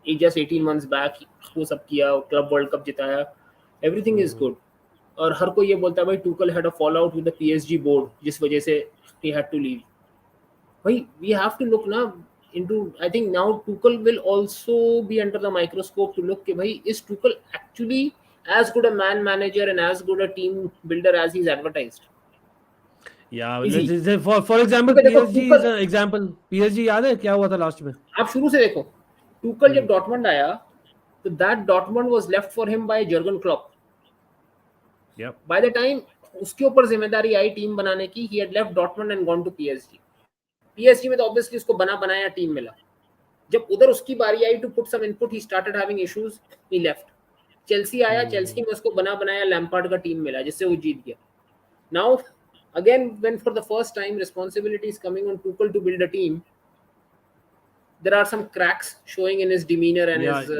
just 18 months back वो सब किया, क्लब वर्ल्ड कप जिताया, एवरीथिंग इज गुड. और हर कोई ये बोलता है भाई Tuchel had a fall out with the PSG board जिस वजह से ही हैड टू लीव. भाई वी हैव टू लुक ना into, I think now Tuchel will also be under the microscope to look कि भाई is Tuchel actually as good a man manager and as good a team builder as he's advertised. Yeah, for example PSG is an example. PSG याद है क्या हुआ था last में? आप शुरू से देखो, Tuchel जब डॉर्टमंड आया तो that Dortmund was left for him by Jurgen Klopp. Yep. By the time उसके ऊपर जिम्मेदारी आई टीम बनाने की, he had left Dortmund and gone to PSG. PSG में तो ऑब्वियसली उसको बनाया टीम मिला. जब उधर उसकी बारी आई to put some input, he started having issues, he left. Chelsea आया, चेल्सी में उसको बनाया लैम्पार्ड का टीम मिला जिससे वो जीत गया. Now again when for the first time responsibility is coming on Tuchel to build a team, there are some cracks showing in his demeanor and his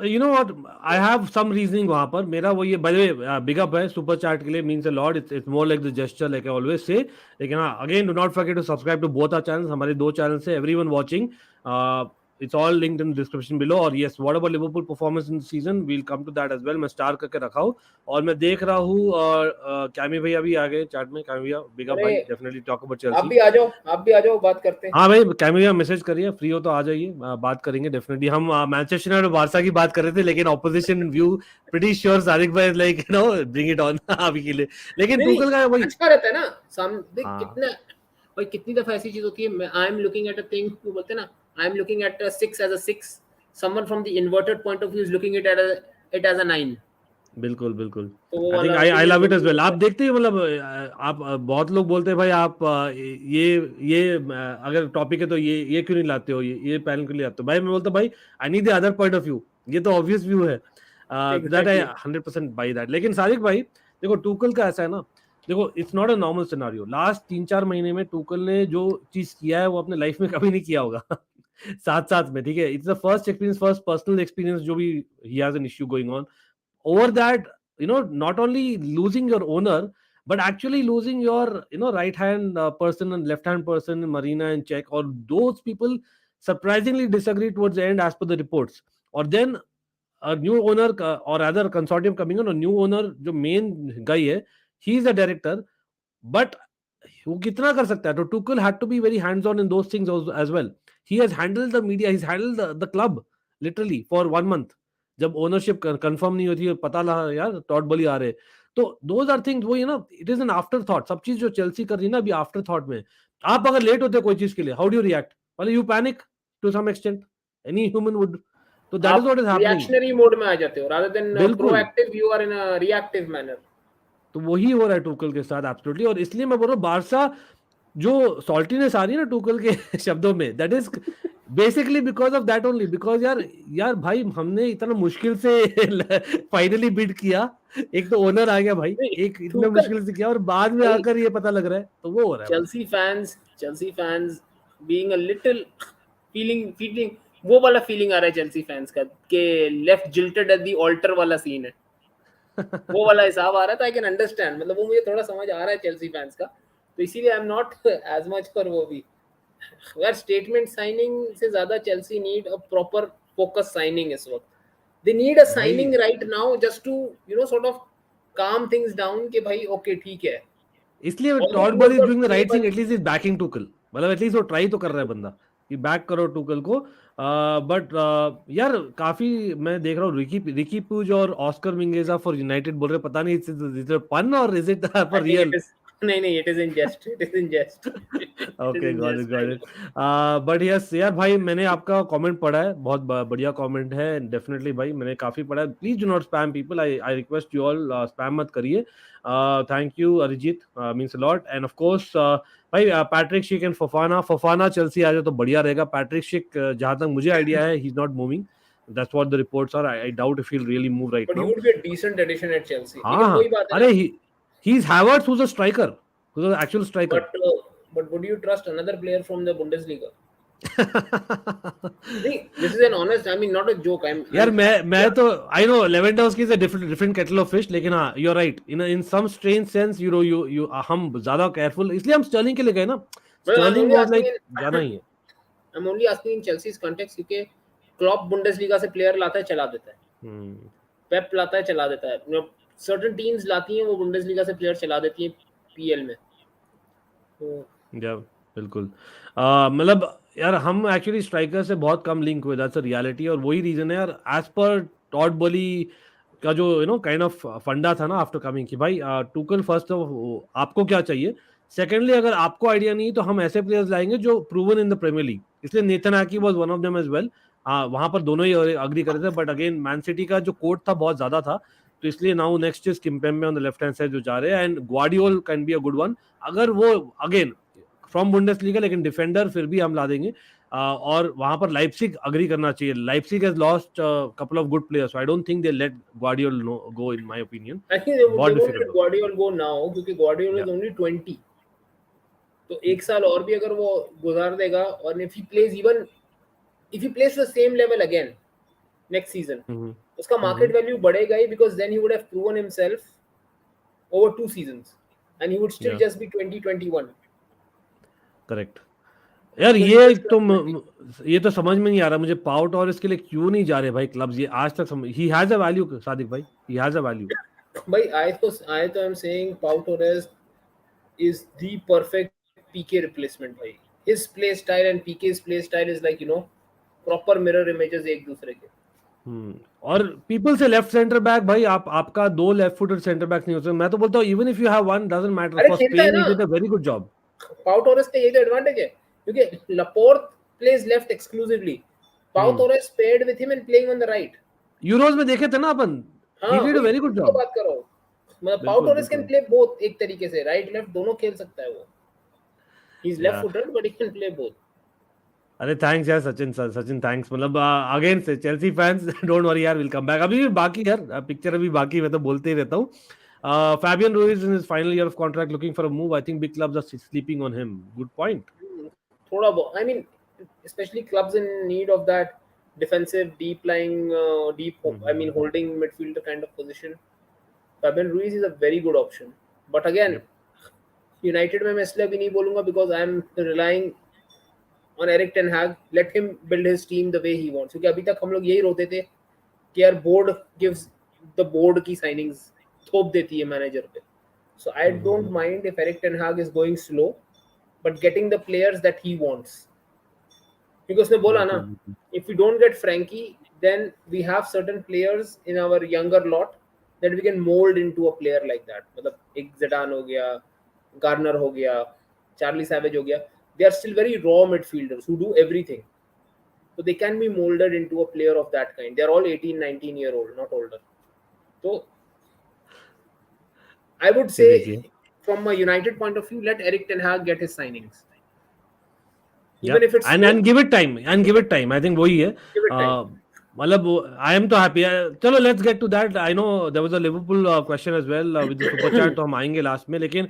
you know what, I have some reasoning वहां पर. मेरा वो ये by the way big up है super chat के लिए, means a lot. It's more like the gesture like I always say. लेकिन हाँ again do not forget to subscribe to both our channels. हमारे 2 channels है. Everyone watching, it's all linked in the description below. और yes, what about Liverpool performance in the season, we'll come to that as well. मैं star करके रखा हूँ और मैं देख रहा हूँ कैमी भैया भी आ गए चैट में. कैमी भैया बिग अप भाई, डेफिनेटली टॉक अबाउट चेल्सी. आप भी आ जाओ बात करते हैं. हाँ भाई कैमी भैया मैसेज करिए, फ्री हो तो आ जाइए, बात करेंगे डेफिनेटली. हम मैनचेस्टर यूनाइटेड और बार्सा की बात कर रहे थे लेकिन opposition view pretty sure Sadiq भाई like you know bring it on अभी के लिए. लेकिन टुकल का वही अच्छा रहता है ना कितना भाई, कितनी दफा ऐसी चीज होती है, I am looking at a thing, वो बोलते हैं ना I am looking at a 6 as a 6. Someone from the inverted point of view is looking it as a 9. बिल्कुल. I think I love it as well. आप देखते हैं मतलब आप बहुत लोग बोलते हैं भाई आप ये अगर टॉपिक है तो ये क्यों नहीं लाते हो, ये पैनल क्यों नहीं लाते हो. भाई मैं बोलता भाई I need the other point of view. ये तो ऑब्वियस व्यू है. That I 100% by that. लेकिन सादिक भाई देखो टुकल का ऐसा है ना, देखो it's not a normal scenario. Last 3-4 महीने में टुकल ने जो चीज किया है वो अपने लाइफ में कभी नहीं किया होगा. साथ में ठीक है, it's the first experience, first personal experience जो भी he has an issue going on. Over that, you know, not only losing your owner but actually losing your, you know, right hand person and left hand person in Marina and Czech, or those people surprisingly disagree towards the end as per the reports. Or then a new owner or other consortium coming on, a new owner जो main guy है, he is a director, but वो कितना कर सकता है. तो Tuchel had to be very hands on in those things as well. He has handled the media, he's handled the club literally for 1 month. जब ownership confirm नहीं होती है, पता लगा यार टॉड बॉली आ रहे, तो दोज आर थिंग्स. वो ये ना, it is an after thought. सब चीज जो चेल्सी कर रही है ना अभी आफ्टर थॉट में. आप अगर लेट होते कोई चीज के लिए, how do you react? well you panic to some extent, any human would. तो that is what is happening. Reactionary mode में आ जाते हो rather than proactive, you are in a reactive manner. तो वही हो रहा है टुकल के साथ एब्सोल्युटली. और इसलिए मैं बोल रहा हूँ बारसा जो सॉल्टीनेस आ रही है ना टुकल के शब्दों में, that is basically because of that only. Because यार भाई हमने इतना मुश्किल से फाइनली बिड किया, एक तो ओनर आ गया भाई, एक इतना मुश्किल से किया और बाद में आकर ये पता लग रहा है, तो वो हो रहा है. Chelsea fans being a little feeling वो वाला फीलिंग आ रहा है चेल्सी फैंस का कि left jilted at the altar वाला सीन है. वो वाला हिसाब आ रहा था. आई कैन अंडरस्टैंड, मतलब वो मुझे थोड़ा समझ आ रहा है चेल्सी फैंस का. तो इसीलिए I am not as much पर वो भी यार स्टेटमेंट साइनिंग से ज्यादा Chelsea need a proper focus signing इस वक्त. दे नीड अ भाई signing right now just to sort of calm things down कि भाई ओके ठीक है. इसलिए Although Todd two Boehly of is the doing the three right thing, but at least is backing Tuchel, मतलब at least वो try तो कर रहा है बंदा कि बैक करो टुकल को. बट यार काफी मैं देख रहा हूँ रिकी रिकी पूज और ऑस्कर मिंगेजा फॉर यूनाइटेड बोल रहे, पता नहीं इज इट पन और is it I for think it real. is. नहीं, it is in jest. It is in jest. It is okay in got it jest. I got it. know. But yes यार भाई, मैंने आपका comment पढ़ा है, बहुत बढ़िया कमेंट है डेफिनेटली भाई, मैंने काफी पढ़ा है. Please do not spam people, I request you all, spam मत करिए. Thank you Arijit, means a lot. And of course भाई पैट्रिक शिक एंड फफाना चेल्सी आ जाए तो बढ़िया रहेगा. पैट्रिक शिक जहां तक मुझे आइडिया है, he is not moving, that's what the reports are. I doubt if he will really move right But he now. would be a decent addition at Chelsea. हाँ लेकिन हाँ, वही बात है अरे ना. He is Havertz who is a striker, who is a actual striker. But would you trust another player from the Bundesliga? नहीं, this is an honest. I mean, not a joke. यार मैं Yeah. तो I know Lewandowski is a different kettle of fish, लेकिन हाँ you are right in some strange sense, you know you हम ज्यादा careful, इसलिए हम स्टर्लिंग के लिए गए ना. Well, I'm Sterling only was asking like जाना in ही है. I'm only asking in Chelsea's context क्योंकि क्लॉप बुंडेसलीगा से प्लेयर लाता है चला देता है. हम्म, पेप लाता है चला देता है. सर्टेन टीम्स लाती हैं वो बुंडेसलीगा से प्लेयर चला देती हैं पीएल में. तो या बिल्कुल. मतलब यार हम एक्चुअली स्ट्राइकर से बहुत कम लिंक हुए, दैट्स अ रियलिटी. और वही रीजन है यार, एज पर टॉड बॉली का जो काइंड ऑफ फंडा था ना आफ्टर कमिंग, कि भाई टुकल फर्स्ट आपको क्या चाहिए, सेकेंडली अगर आपको आइडिया नहीं है तो हम ऐसे प्लेयर्स लाएंगे जो proven in the Premier League. इसलिए Nathan Aké was one of them as well. वहां पर दोनों ही अग्री कर रहे थे, बट अगेन मैन सिटी का जो कोट था बहुत ज्यादा था, तो इसलिए now next is Kimpembe on the left hand side जो जा रहे हैं, and Gvardiol can be a good one अगर वो अगेन फ्रॉम बुंडेसलीगा, लेकिन डिफेंडर फिर भी हम ला देंगे. और वहां पर लाइप्जिग अग्री करना चाहिए. Leipzig has lost couple of good players, I don't think they let Gvardiol go in my opinion. I think they बहुत won't डिफिकल्ट let होगा. Guardiola go now क्योंकि Guardiola या is only 20. तो एक साल और भी अगर वो गुजार देगा और if he plays the same level again next season, उसका market value बढ़ेगा ही because then he would have proven himself over 2 seasons and he would still या just be 2021. करेक्ट. यार Because he ये just तो turned 20. ये तो समझ में नहीं आ रहा मुझे, पाउ टॉरेस के लिए क्यों नहीं जा रहे भाई क्लब्स, ये आज तक समझ. He has a value Sadiq भाई, ही हैज अ वैल्यू. भाई I am saying Pau Torres is the perfect PK replacement भाई. His play style and PK's play style is like proper mirror images एक दूसरे के. और पीपल से left centre back भाई, आपका दो लेफ्ट फुटेड सेंटर बैक नहीं हो सकते. मैं तो बोलता हूँ even if you have one doesn't matter, अरे फॉर खेलता है स्पेन ही ना. Did a very good job. Pau Torres का यही तो एडवांटेज है क्योंकि Laporte plays left exclusively. Pau Torres paired with him and playing on the right. Euros में देखे थे ना अपन, ही हाँ डिड अ वही वेरी गुड उसी की जॉब. बात कर रहा हूँ. मतलब Pau बिल्कुल Torres can बिल्कुल. play both एक तरीके से राइट लेफ्ट दोनों खेल सकता है वो. He's left या footed but he can play both. अरे थैंक्स यार सचिन थैंक्स. मतलब अगेन से चेल्सी फैंस डोंट वरी यार, विल कम बैक. अभी भी बाकी यार पिक्चर अभी बाकी, मैं तो बोलते ही रहता हूँ. Fabian Ruiz in his final year of contract looking for a move. I think big clubs are sleeping on him. Good point. थोड़ा बहुत. I mean, especially clubs in need of that defensive, deep lying, I mean, holding midfielder kind of position. Fabian Ruiz is a very good option. But again, Yep. United में मैं इसलिए भी नहीं बोलूँगा because I am relying on Eric Ten Hag. Let him build his team the way he wants. क्योंकि अभी तक हम लोग यही रोते थे कि यार board gives the board की signings थोप देती है मैनेजर पे. So I don't mind if Eric Ten Hag is going slow, but getting the players that he wants. क्योंकि उसने बोला ना, if we don't get Frenkie, then we have certain players in our younger lot that we can mold into a player like that. मतलब एक Zidane हो गया, Garner हो गया, Charlie Savage हो गया. They are still very raw midfielders who do everything. So they can be molded into a player of that kind. They are all 18, 19-year-old, not older. So I would say from a United point of view, let Eric Ten Hag get his signings. Even if it's and give it time I think वही है. give it time. मतलब I am तो happy. चलो let's get to that. I know there was a Liverpool question as well with the super chat, तो हम आएंगे last में. लेकिन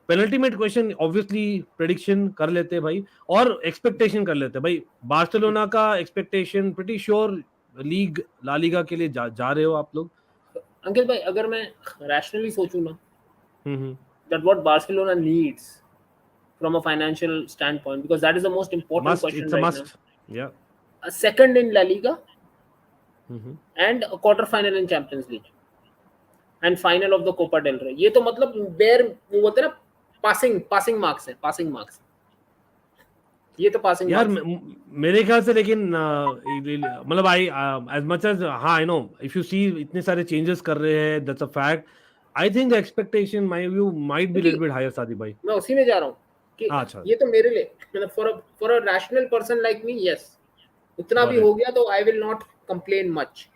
पेनल्टीमेट क्वेश्चन ऑब्वियसली प्रेडिक्शन कर लेते हैं भाई, और एक्सपेक्टेशन कर लेते हैं भाई. बार्सिलोना का expectation pretty sure league La Liga के लिए जा रहे हो आप लोग? अंकित भाई, अगर मैं रैशनली सोचूं ना, हम्म that what Barcelona needs from a financial standpoint, because that is the most important question It's a right must. Yeah. now. A second in La Liga Mhm. and a quarter final in Champions League and final of the Copa del Rey. ये तो मतलब bare वो बोलते हैं ना passing marks है, passing marks. ये तो passing यार marks. मेरे ख्याल से, लेकिन मतलब आई एज मच एज, हाँ I know, if you see इतने सारे चेंजेस कर रहे हैं, that's a fact. I think the expectation my view might be little bit higher, Sadiq भाई. मैं उसी में जा रहा हूँ कि अच्छा. ये तो मेरे लिए मतलब for a rational person like me, yes, उतना भी Got it. हो गया तो आई will not complain much.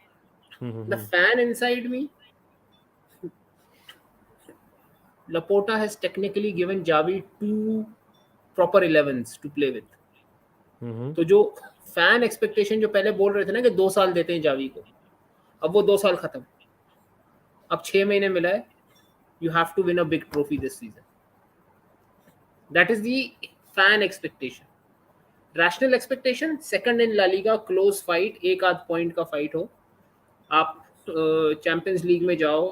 The Mhm. Fan inside me, Laporta has technically given Javi 2 proper 11s to play with. Mhm. तो जो फैन एक्सपेक्टेशन जो पहले बोल रहे थे ना कि 2 साल देते हैं जावी को, अब वो 2 साल खत्म, अब 6 महीने मिला है. You have to win a big trophy this season. That is the fan expectation. Rational expectation, second in La Liga, close fight, एक आध पॉइंट का फाइट हो, आप चैंपियंस लीग में जाओ,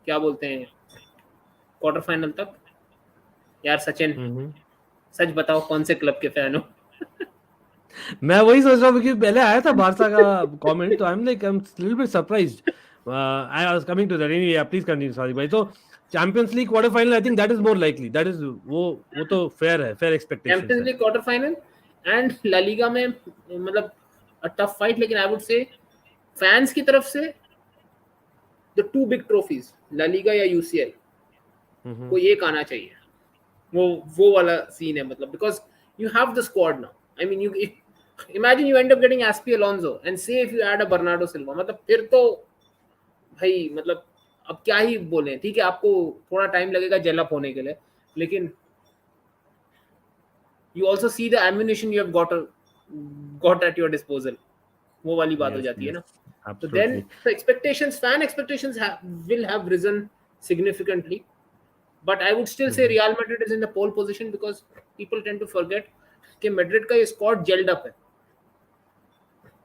क्या बोलते हैं, क्वार्टर फाइनल तक. यार सचिन, Mhm. सच बताओ कौन से क्लब के फैन हो? मैं वही सोच रहा हूँ, क्योंकि पहले आया था बारसा का कमेंट, तो I am little bit surprised. I was coming to that. Anyway, please continue Sadiq भाई. तो Champions League quarter final, I think that is more likely. That is वो तो फेयर है, फेयर एक्सपेक्टेशंस चैंपियंस है. League quarter final and La Liga में मतलब a tough fight, लेकिन आई would से फैंस की तरफ से the 2 big trophies, La Liga या यूसीएल, Mhm. कोई एक आना चाहिए. वो वाला सीन है, मतलब because you have the squad now. I mean you imagine you end up getting SP Alonso and say if you add a Bernardo Silva, मतलब फिर तो भाई मतलब अब क्या ही बोले. ठीक है, आपको थोड़ा टाइम लगेगा जेल अप होने के लिए, लेकिन you also see the ammunition you have got at your disposal. वो वाली बात हो Yes, जाती है yes, ना. So then absolutely. the expectations, fan expectations will have risen significantly. But I would still say Mhm. Real Madrid is in the pole position because people tend to forget कि Madrid का ये squad gelled up है.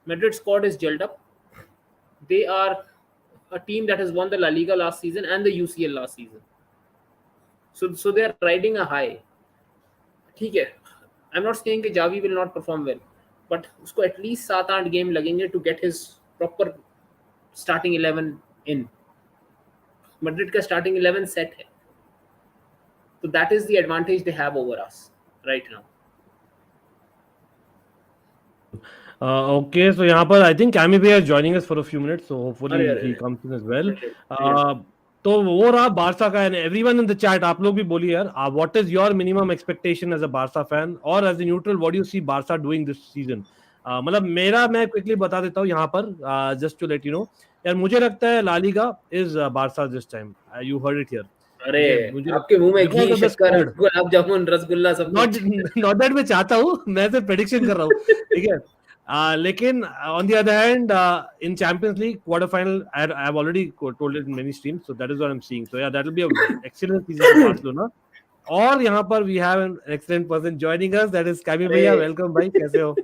Madrid squad is gelled up. They are a team that has won the La Liga last season and the UCL last season. So they are riding a high. ठीक है, I am not saying कि Xavi will not perform well, but उसको at least 7-8 game लगेंगे to get his proper starting 11 in. Madrid का starting 11 set है, तो that is the advantage they have over us right now. Okay, so यहाँ पर I think Cammy Bhai is joining us for a few minutes, so hopefully अरे अरे he अरे, comes in as well. yeah. तो वो रहा Barça का, and everyone in the chat, आप लोग भी बोलिए यार, what is your minimum expectation as a Barca fan or as a neutral, what do you see Barca doing this season? मतलब मेरा, मैं quickly बता देता हूँ यहाँ पर, just to let you know, यार मुझे लगता है La Liga is Barca this time. You heard it here. अरे ठीक है, मुझे आपके मुंह में because घी of the शक्कर squad. गुलाब जामुन रसगुल्ला सब नॉट कुछ. नॉट दैट मैं चाहता हूँ, मैं सिर्फ प्रेडिक्शन कर रहा हूँ. ठीक है. लेकिन on the other hand, in Champions League quarter final, I have already told it in many streams, so that is what I am seeing. So yeah that will be a excellent season for Barcelona. और यहाँ पर we have an excellent person joining us, that is Cami भैया. Welcome भाई, कैसे हो?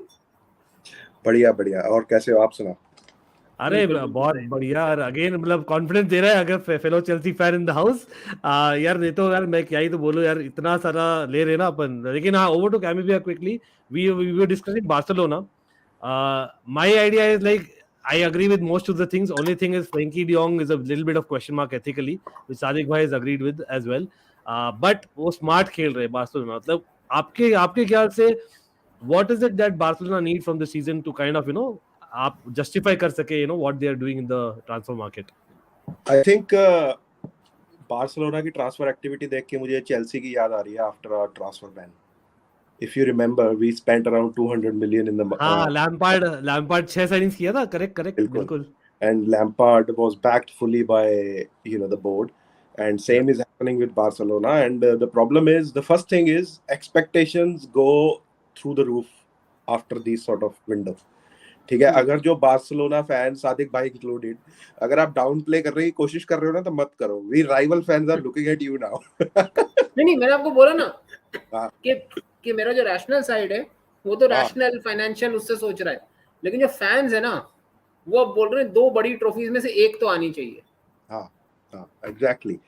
बढ़िया बढ़िया. और कैसे हो आप, सुना? अरे बहुत बढ़िया. अगेन मतलब कॉन्फिडेंस दे रहा है अगर fellow Chelsea fan in the house. यार नहीं तो यार मैं क्या ही तो बोलूं यार, इतना सारा ले रहे ना अपन. लेकिन हाँ, ओवर टू कैमी भैया quickly. We were discussing Barcelona. My idea is like, I agree with most of the things. Only thing is Frenkie de Jong is a little bit of question mark ethically, which Sadiq bhai has agreed with as well. But वो smart खेल रहे हैं Barcelona. मतलब आपके आपके ख्याल से what is it that Barcelona need from the season to kind of आप justify कर सके what they are doing in the transfer market? I think Barcelona की ट्रांसफर एक्टिविटी देख के मुझे चेल्सी की याद आ रही है after a transfer ban. If you remember, we spent around 200 million in the हाँ, लैम्पार्ड 6 साइनिंग्स किया था. करेक्ट बिल्कुल. And Lampard was backed fully by the board, and same is happening with Barcelona. And the problem is, the first thing is expectations go through the roof after these sort of window. ठीक है, अगर जो Barcelona fan, Sadiq भाई included, अगर आप down play कर रहे की कोशिश कर रहे हो ना, तो मत करो. We rival fans are looking at you now. नहीं मैंने आपको बोला ना कि मेरा जो रैशनल साइड है वो तो रैशनल फाइनेंशियल उससे सोच रहा है, लेकिन जो फैंस है ना वो अब बोल रहे हैं 2 बड़ी ट्रॉफीज में से एक तो आनी चाहिए. हाँ एग्जैक्टली.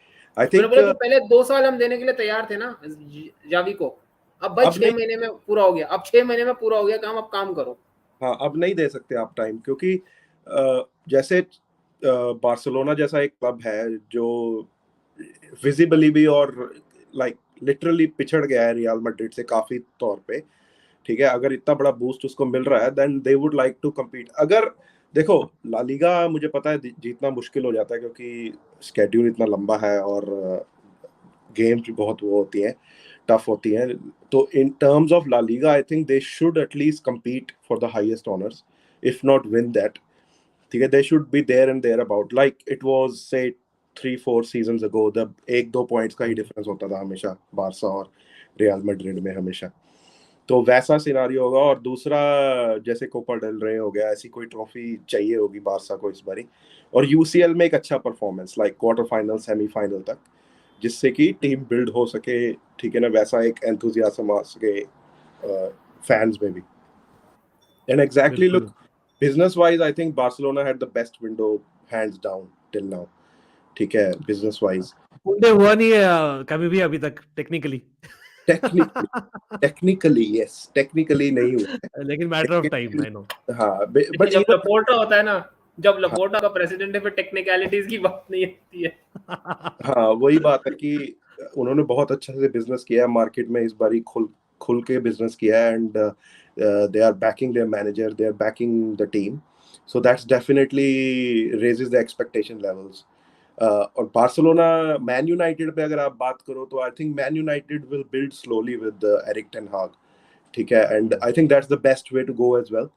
I मैंने think बोला कि पहले 2 साल हम देने के लिए तैयार थे ना जावी को, अब भाई अब 6 नहीं, महीने में पूरा हो गया, अब 6 महीने में पूरा हो गया काम, अब काम करो। हाँ अब नहीं दे सकते आप टाइम, क्योंकि जैसे बार्सिलोना जैसा एक क्लब है जो विजिबली भी और लाइक लिटरली पिछड़ गया है रियल मैड्रिड से काफी तौर पे, ठीक है, अगर इतना बड़ा बूस्ट उसको मिल रहा है then they would like to compete. अगर देखो ला लीगा मुझे पता है जीतना मुश्किल हो जाता है क्योंकि स्केड्यूल इतना लंबा है और गेम्स भी बहुत वो होती हैं, टफ होती हैं, तो इन terms of La Liga I think they should at least compete for the highest honours, if not win that, ठीक है, they should be there and there about like it was से 3-4 सीजन्स अगो, जब 1-2 पॉइंट्स का ही difference होता था हमेशा Barça और real Madrid में हमेशा, तो वैसा सिनारियो होगा। और दूसरा जैसे कोपा डेल रे हो गया, ऐसी कोई ट्रॉफी चाहिए होगी बारसा को इस बारी, और यूसीएल में एक अच्छा performance like quarter final semifinal तक, जिससे कि टीम बिल्ड हो सके, ठीक है ना, वैसा एक एंथुसियाज्म आ सके फैंस में भी। And exactly look business wise I think Barcelona had the best window hands down till now, ठीक है, बिजनेस वाइज कुंडे हुआ नहीं है कभी भी अभी तक टेक्निकली। टेक्निकली यस, टेक्निकली नहीं हुआ लेकिन matter of time, I know. हाँ, लेकिन बट जब लपोर्टा होता है ना, जब लपोर्टा का प्रेसिडेंट है, फिर टेक्निकलिटीज की बात नहीं होती है। हाँ वही बात है कि उन्होंने बहुत अच्छे से बिजनेस किया है मार्केट में इस बारी, खुल खुल के बिजनेस किया है, and they are backing their manager, they are backing the team, so that's definitely raises the expectation levels. और बार्सिलोना मैन यूनाइटेड पे अगर आप बात करो तो I think Man United will build slowly with Erik ten Hag, ठीक है, and I think that's the best way to go as well,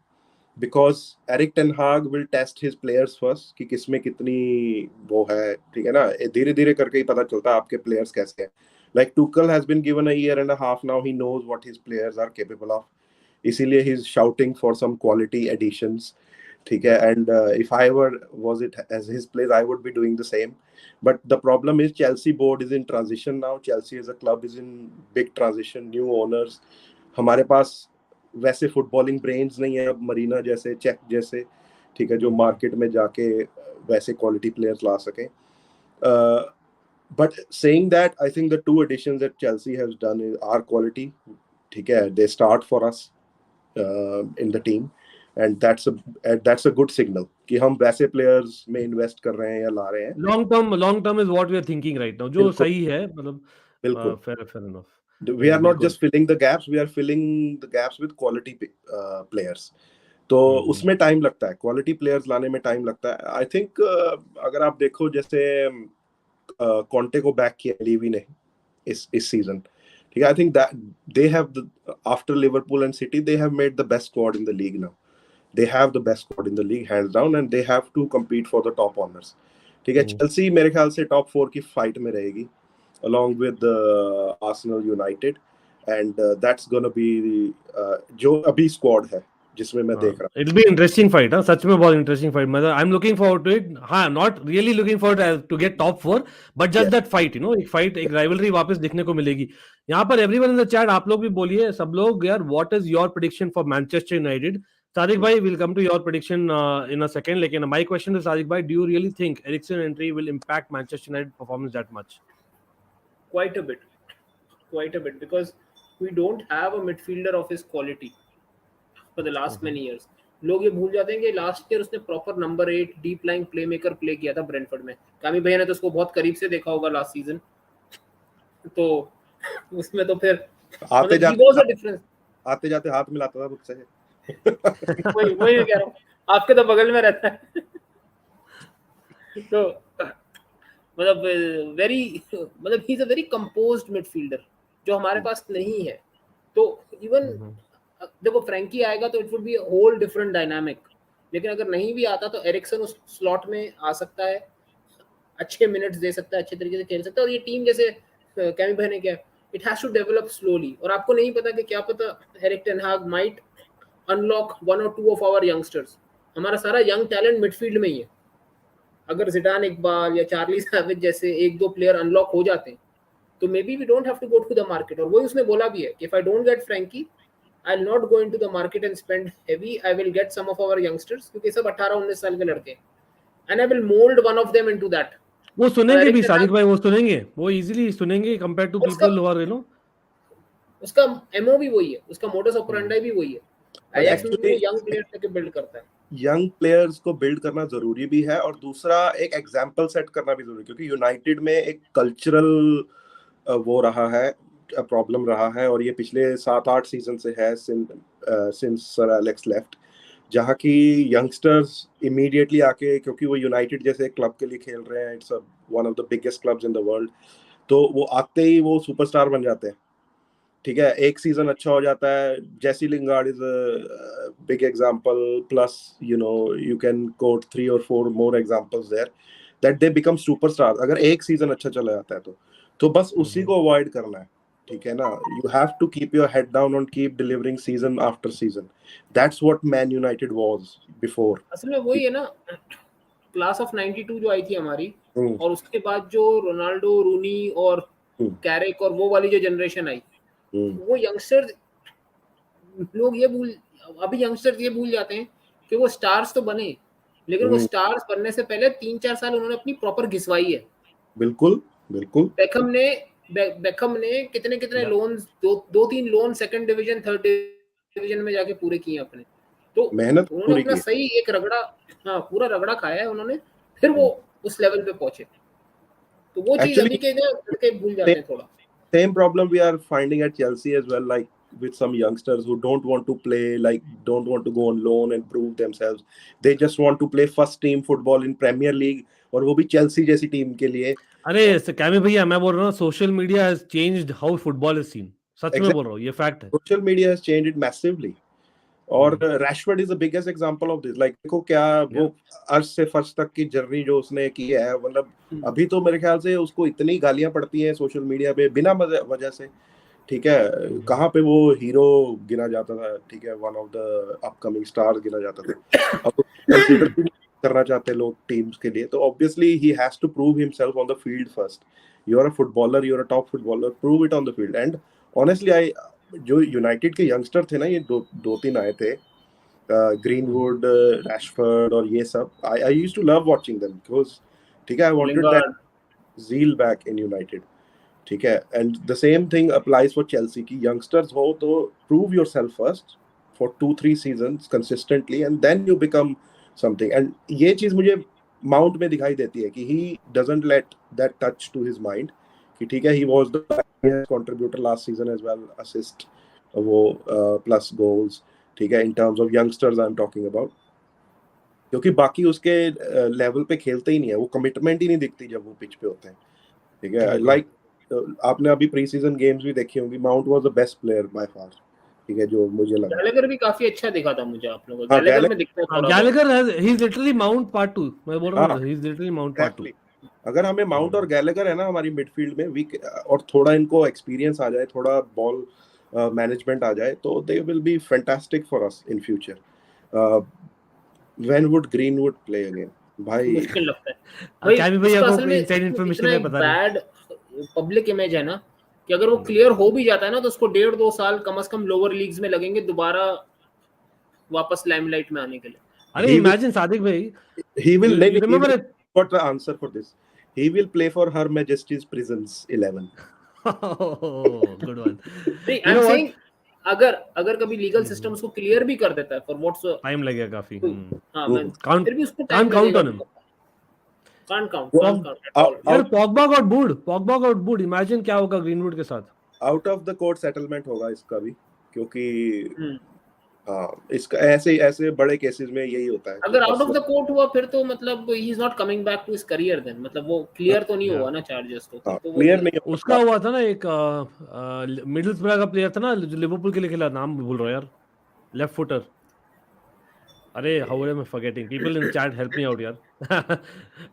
because Erik ten Hag will test his players first कि किसमें कितनी वो है, ठीक है ना, धीरे धीरे करके ही पता चलता है आपके प्लेयर्स कैसे हैं। Like Tuchel has been given a year and a half now, he knows what his players are capable of, इसीलिए he is shouting for some quality additions, ठीक है, and if I were was it as his place I would be doing the same, but the problem is Chelsea board is in transition now, Chelsea as a club is in big transition, new owners, हमारे पास वैसे footballing brains नहीं है अब मरीना जैसे, check जैसे, ठीक है, जो मार्केट में जाके वैसे क्वालिटी प्लेयर्स ला सके। But saying that I think the two additions that Chelsea has done are quality, ठीक है, they start for us in the team, and that's a good signal कि हम वैसे प्लेयर्स में इन्वेस्ट कर रहे हैं या ला रहे हैं। Long term is what we are thinking right now, जो बिल्कुल सही है, मतलब बिल्कुल, fair enough. we are not बिल्कुल। just filling the gaps, we are filling the gaps with quality players, तो उसमें टाइम लगता है, क्वालिटी प्लेयर्स लाने में टाइम लगता है। आई थिंक अगर आप देखो जैसे कॉन्टे को बैक किया लीवी ने इस सीजन, ठीक है, I think that they have after Liverpool and City they have made the best squad in the league now, they have the best squad in the league hands down, and they have to compete for the top honours, ठीक है। Chelsea मेरे ख्याल से top 4 की fight में रहेगी along with Arsenal United, and that's gonna be जो अभी स्क्वाड है जिसमें मैं देख रहा हूँ। इट बी इंटरेस्टिंग फाइट, सच में बहुत इंटरेस्टिंग फाइट, मतलब I am looking forward to it. हाँ, not really looking forward to get top 4, but just that fight, you know, एक फाइट, एक राइवलरी वापस देखने को मिलेगी। यहाँ पर एवरीवन इन द चैट, आप लोग भी बोलिए, सब लोग यार, what is your prediction for Manchester United? Sadiq भाई, will come to your prediction in a second, लेकिन माय क्वेश्चन इज सादिक भाई, do you really think Eriksen entry will impact Manchester United performance that much? Quite a bit, because we don't have a midfielder of his quality for the last many years. लोग ये भूल जाते हैं कि last year उसने proper number 8 deep line playmaker play किया था Brentford में। कामी भैया ने तो उसको बहुत करीब से देखा होगा लास्ट सीजन, तो उसमें तो फिर आते डिफरेंस जाते हाथ मिलाता था मुझसे। वही मैं कह रहा हूँ, आपके तो बगल में रहता है। तो मतलब he is a very composed midfielder, जो हमारे पास नहीं है। तो इवन देखो फ्रैंकी आएगा तो it would be a whole different dynamic, लेकिन अगर नहीं भी आता तो एरिक्सन उस स्लॉट में आ सकता है, अच्छे मिनट्स दे सकता है, अच्छे तरीके से खेल सकता है। और ये टीम जैसे कैमी भाई ने किया, it has to develop slowly, और आपको नहीं पता कि क्या पता Erik ten Hag might unlock 1 or 2 of our youngsters. हमारा सारा यंग टैलेंट मिडफील्ड में ही है। अगर जिडान इकबाल या चार्ली सैविज जैसे 1-2 प्लेयर अनलॉक हो जाते हैं तो maybe we don't have to go to the market. और वही उसने बोला भी है कि if I don't get Frankie, I will not go into the market and spend heavy, I will get some of our youngsters, क्योंकि सब 18-19 साल के लड़के, and I will mould one of them into that. वो सुनेंगे भी Erik ten Sadiq हाग भाई, वो सुनेंगे, वो इजीली सुनेंगे कंपेयर टू उसका पीपल हु आर उसका एमओ भी वही है, उसका मोडस ऑपरेंडी भी वही है। बट अयाक्स में भी वो एक्चुअली यंग प्लेयर्स लेके बिल्ड करता है। यंग प्लेयर्स को बिल्ड करना जरूरी भी है, और दूसरा एक एग्जाम्पल सेट करना भी जरूरी, क्योंकि यूनाइटेड में एक कल्चरल वो रहा है, प्रॉब्लम रहा है, और ये पिछले 7-8 सीजन से है, सिंस सर एलेक्स लेफ्ट, जहाँ की यंगस्टर्स इमीडिएटली आके, क्योंकि वो यूनाइटेड जैसे क्लब के लिए खेल रहे हैं, it's one of the biggest clubs in the world, तो वो आते ही वो सुपरस्टार बन जाते हैं। ठीक है, एक सीजन अच्छा हो जाता है, Jesse Lingard is a big example, plus you can quote 3 और 4 more examples there, that they become superstar अगर एक सीजन अच्छा चला जाता है तो बस उसी को अवॉइड करना है। ठीक है ना, you have to keep your head down and keep delivering season after season, that's what Man United was before. असल में वही है ना, क्लास ऑफ 92 जो आई थी हमारी, हम्म, और उसके बाद जो रोनाल्डो, रूनी और हम्म, कैरिक और वो वाली जो जनरेशन आई, हम्म, वो यंगस्टर्स, लोग ये भूल अभी यंगस्टर्स ये भूल जाते हैं कि वो स्टार्स तो बने, लेकिन वो हम्म, स्टार्स बनने से पहले 3-4 साल उन्होंने अपनी प्रॉपर घिसवाई है। बिल्कुल बिल्कुल। बेकहम ने कितने कितने लोन्स, दो तीन loan second division, third division में जाके पूरे किए अपने, तो मेहनत उन्होंने पूरी अपना की। सही एक रगड़ा, हाँ पूरा रगड़ा खाया है उन्होंने, फिर वो उस लेवल पे पहुंचे। तो वो चीज एक्चुअली अभी के जो लड़के भूल जाते हैं थोड़ा। same problem we are finding at Chelsea as well, like with some youngsters who don't want to play, like don't want to go on loan and prove themselves. They just want to play first team football in Premier League, और वो भी Chelsea जैसी team के लिए। अरे chemo भैया, मैं बोल रहा हूँ social media has changed how football is seen, सच में बोल रहा हूँ, ये फैक्ट है। Social media has changed it massively, और Rashford is the biggest example of this. Like देखो क्या वो अर्श से फर्श तक की जर्नी जो उसने की है, मतलब अभी तो मेरे ख्याल से उसको इतनी गालियां पड़ती हैं सोशल मीडिया पे बिना वजह से। ठीक है, कहाँ पे वो हीरो गिना जाता था, ठीक है, one of the upcoming stars गिना जाता था, अब कंसीडर भी नहीं करना चाहते लोग टीम्स के लिए। तो obviously he has to prove himself on the field first. You are a footballer, you are a top footballer, prove it on the field. And honestly I, जो यूनाइटेड के यंगस्टर थे ना, ये दो तीन आए थे, ग्रीनवुड, रैशफोर्ड और ये सब, I used to love watching them because, ठीक है, I wanted that Lingard, zeal back in United। ठीक है, and the same thing applies for Chelsea की यंगस्टर्स हो तो prove yourself first for 2-3 seasons consistently, and then you become something. एंड ये चीज मुझे माउंट में दिखाई देती है कि he doesn't let that touch to his mind, कि ठीक है, he was the contributor last season as well, assist वो प्लस गोल्स। ठीक है, in terms of youngsters I am talking about, क्योंकि बाकी उसके लेवल पे खेलते ही नहीं है, वो कमिटमेंट ही नहीं दिखती जब वो पिच पे होते हैं। ठीक है, लाइक आपने अभी प्री सीजन गेम्स भी देखी होंगी, mount was the best player by far. ठीक है, जो मुझे लगा। गैलेगर भी काफी अच्छा दिखा था मुझे, आप लोगों को हाँ, गैलेगर में दिखता है थोड़ा बहुत। Gallagher he is literally mount part 2, मैं बोल रहा हाँ, हूँ, he is literally mount part 2। Exactly. अगर हमें माउंट और गैलेगर है ना हमारी मिडफील्ड में, वीक, और थोड़ा इनको एक्सपीरियंस आ जाए, थोड़ा बॉल मैनेजमेंट आ जाए, तो they will be fantastic for us in future. When would greenwood play again भाई? मुश्किल लगता है भाई, कैमी भैया उसका को असल में इनसाइड इन्फॉर्मेशन इतना है, एक पता नहीं। बैड पब्लिक इमेज है ना, कि अगर वो क्लियर हो भी जाता है ना, तो उसको 1.5-2 साल कम से कम लोअर लीग्स में लगेंगे दोबारा वापस लाइमलाइट में आने के लिए। अरे He will, इमेजिन सादिक भाई, he will, you he remember will it? got the answer for this. He will play for Her Majesty's Prisons 11. Oh, good one. नहीं, You I am know what? Saying, अगर कभी legal system उसको clear भी कर देता है for what's, time लगेगा काफी। हाँ मैं, काउंट फिर भी उसको टाइम काउंट काउंट लगेगा। On him. कांट काउंट वो एट ऑल। यार out पॉगबा गॉट बूड, इमेजिन क्या होगा ग्रीनवुड के साथ। out of the court settlement होगा इसका भी, क्योंकि हम्म, हाँ, इसका ऐसे ऐसे बड़े केसेस में यही होता है कि अगर out of personal. The court हुआ फिर तो मतलब he is not coming back to his career then, मतलब वो क्लियर तो नहीं या हुआ ना चार्जेस, तो फिर हाँ, तो वही क्लियर है। नहीं हो उसका सकता। हुआ था ना एक मिडलस्ब्रा का प्लेयर था ना, जो लिवरपूल के लिए खेला, नाम भूल रहा हूँ यार, लेफ्ट फुटर। अरे how am I forgetting, people in chat help me out यार।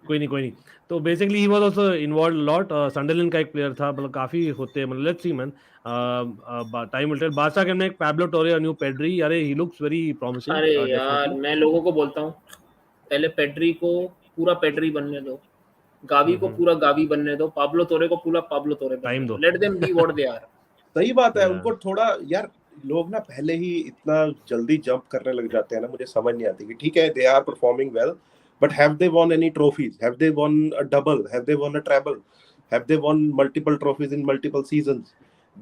कोई नहीं। तो basically he was also involved lot. Sunderland का एक प्लेयर था, मतलब काफी होते हैं, मतलब let's see man, time will tell. Barca के हमने एक पैब्लो टोरे, न्यू पेड्री, अरे ही लुक्स वेरी प्रॉमिसिंग अरे यार, डेफिनेटली। मैं लोगों को बोलता हूँ, पहले पेड्री को पूरा पेड्री बनने दो, गावी को पूरा गावी बनने दो, पाब्लो तोरे को पूरा पाब्लो तोरे बनने टाइम दो, दो। Let them be what they are. सही बात है, Yeah. उनको थोड़ा यार, लोग ना पहले ही इतना जल्दी जंप करने लग जाते हैं ना, मुझे समझ नहीं आती कि ठीक है, they are performing well, but have they won any trophies? Have they won a double? Have they won a treble? Have they won multiple trophies in multiple seasons?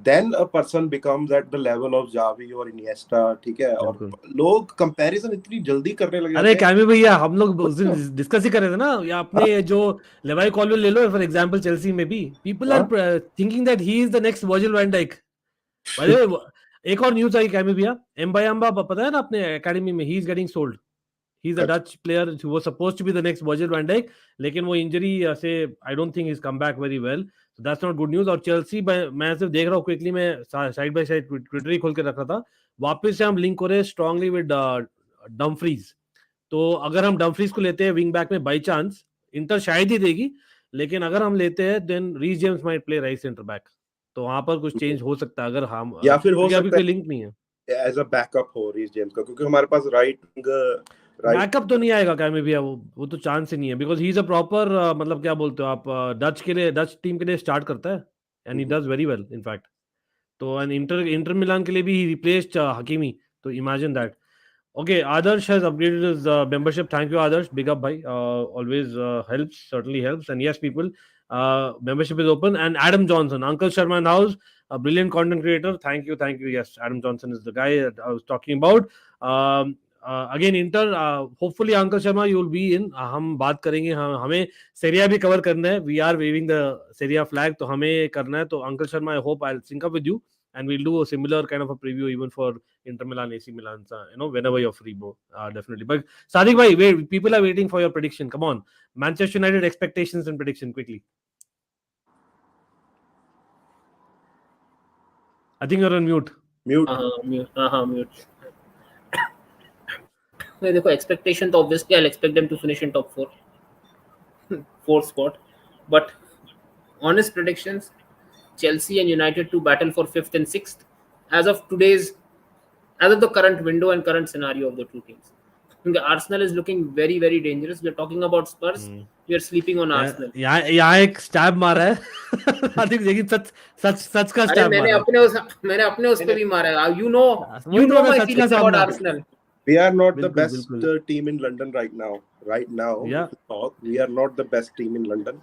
Then a person becomes at the level of Xavi और Iniesta, ठीक है? और बिल्कुल। लोग comparison इतनी जल्दी करने लग अरे जाते हैं। कैमी भैया, हम लोग उस दिन डिस्कस ही कर रहे थे ना, या अपने जो लेवाई कॉलवेल ले लो फॉर एग्जांपल, चेल्सी में भी people are thinking that he is the next Virgil van Dijk. By the way, एक और न्यूज़ आई कैमी भैया, एम्बायम्बा पता है ना अपने एकेडमी में, he is getting sold. He is a Dutch player who was supposed to be the next Virgil van Dijk, लेकिन वो इंजरी से I don't think is come back very well, so that's not good news. और Chelsea, मैं सिर्फ देख रहा हूँ quickly, मैं साइड बाय साइड ट्विटर ही खोल के रख रहा था, वापस से हम लिंक हो रहे हैं स्ट्रांगली विद डमफ्रीज। तो अगर हम डमफ्रीज को लेते हैं विंग बैक में बाई चांस, इंटर शायद ही देगी, लेकिन अगर हम लेते हैं then Reece James might play right centre back, तो वहां पर कुछ चेंज हो सकता है अगर हम, या फिर हो क्योंकि अभी सकता कोई है लिंक नहीं है, एज अ बैकअप हो रीस जेम्स का, क्योंकि हमारे पास राइट बैकअप तो नहीं आएगा कैमी भैया, वो तो चांस ही नहीं है, because he is a proper, मतलब क्या बोलते हो आप, डच के लिए, डच टीम के लिए स्टार्ट करता है and he does very well in fact. तो एंड इंटर मिलान के लिए भी ही रिप्लेस्ड हकीमी, तो imagine that. Okay, Adarsh has upgraded his membership. Thank you, Adarsh. Big up, bhai. Always helps, certainly helps. And yes, people, membership is open. And Adam Johnson, Uncle Sharma in the house, a brilliant content creator. Thank you, thank you. Yes, Adam Johnson is the guy that I was talking about. Again, Inter. Hopefully, Uncle Sharma, you will be in. हम बात करेंगे. हमें Serie A भी cover करना है. We are waving the Serie A flag, तो हमें करना है. तो Uncle Sharma, I hope I'll sync up with you. And we'll do a similar kind of a preview even for Inter Milan, AC Milan, whenever you're free, bro. Definitely. But Sadiq bhai, wait, people are waiting for your prediction. Come on, Manchester United expectations and prediction quickly. I think you're on mute. Mute. मैं देखो, expectation तो obviously I'll expect them to finish in top 4 spot, but honest predictions, Chelsea and United to battle for 5th and 6th as of the current window and current scenario of the two teams. The Arsenal is looking very, very dangerous. We're talking about Spurs. We are sleeping on Arsenal. यहाँ एक stab मारा है सादिक, लेकिन सच का stab मारा है। मैंने अपने उस पे भी मारा है. You know my feelings about Arsenal. We are not the best team in London right now. Yeah. We are not the best team in London.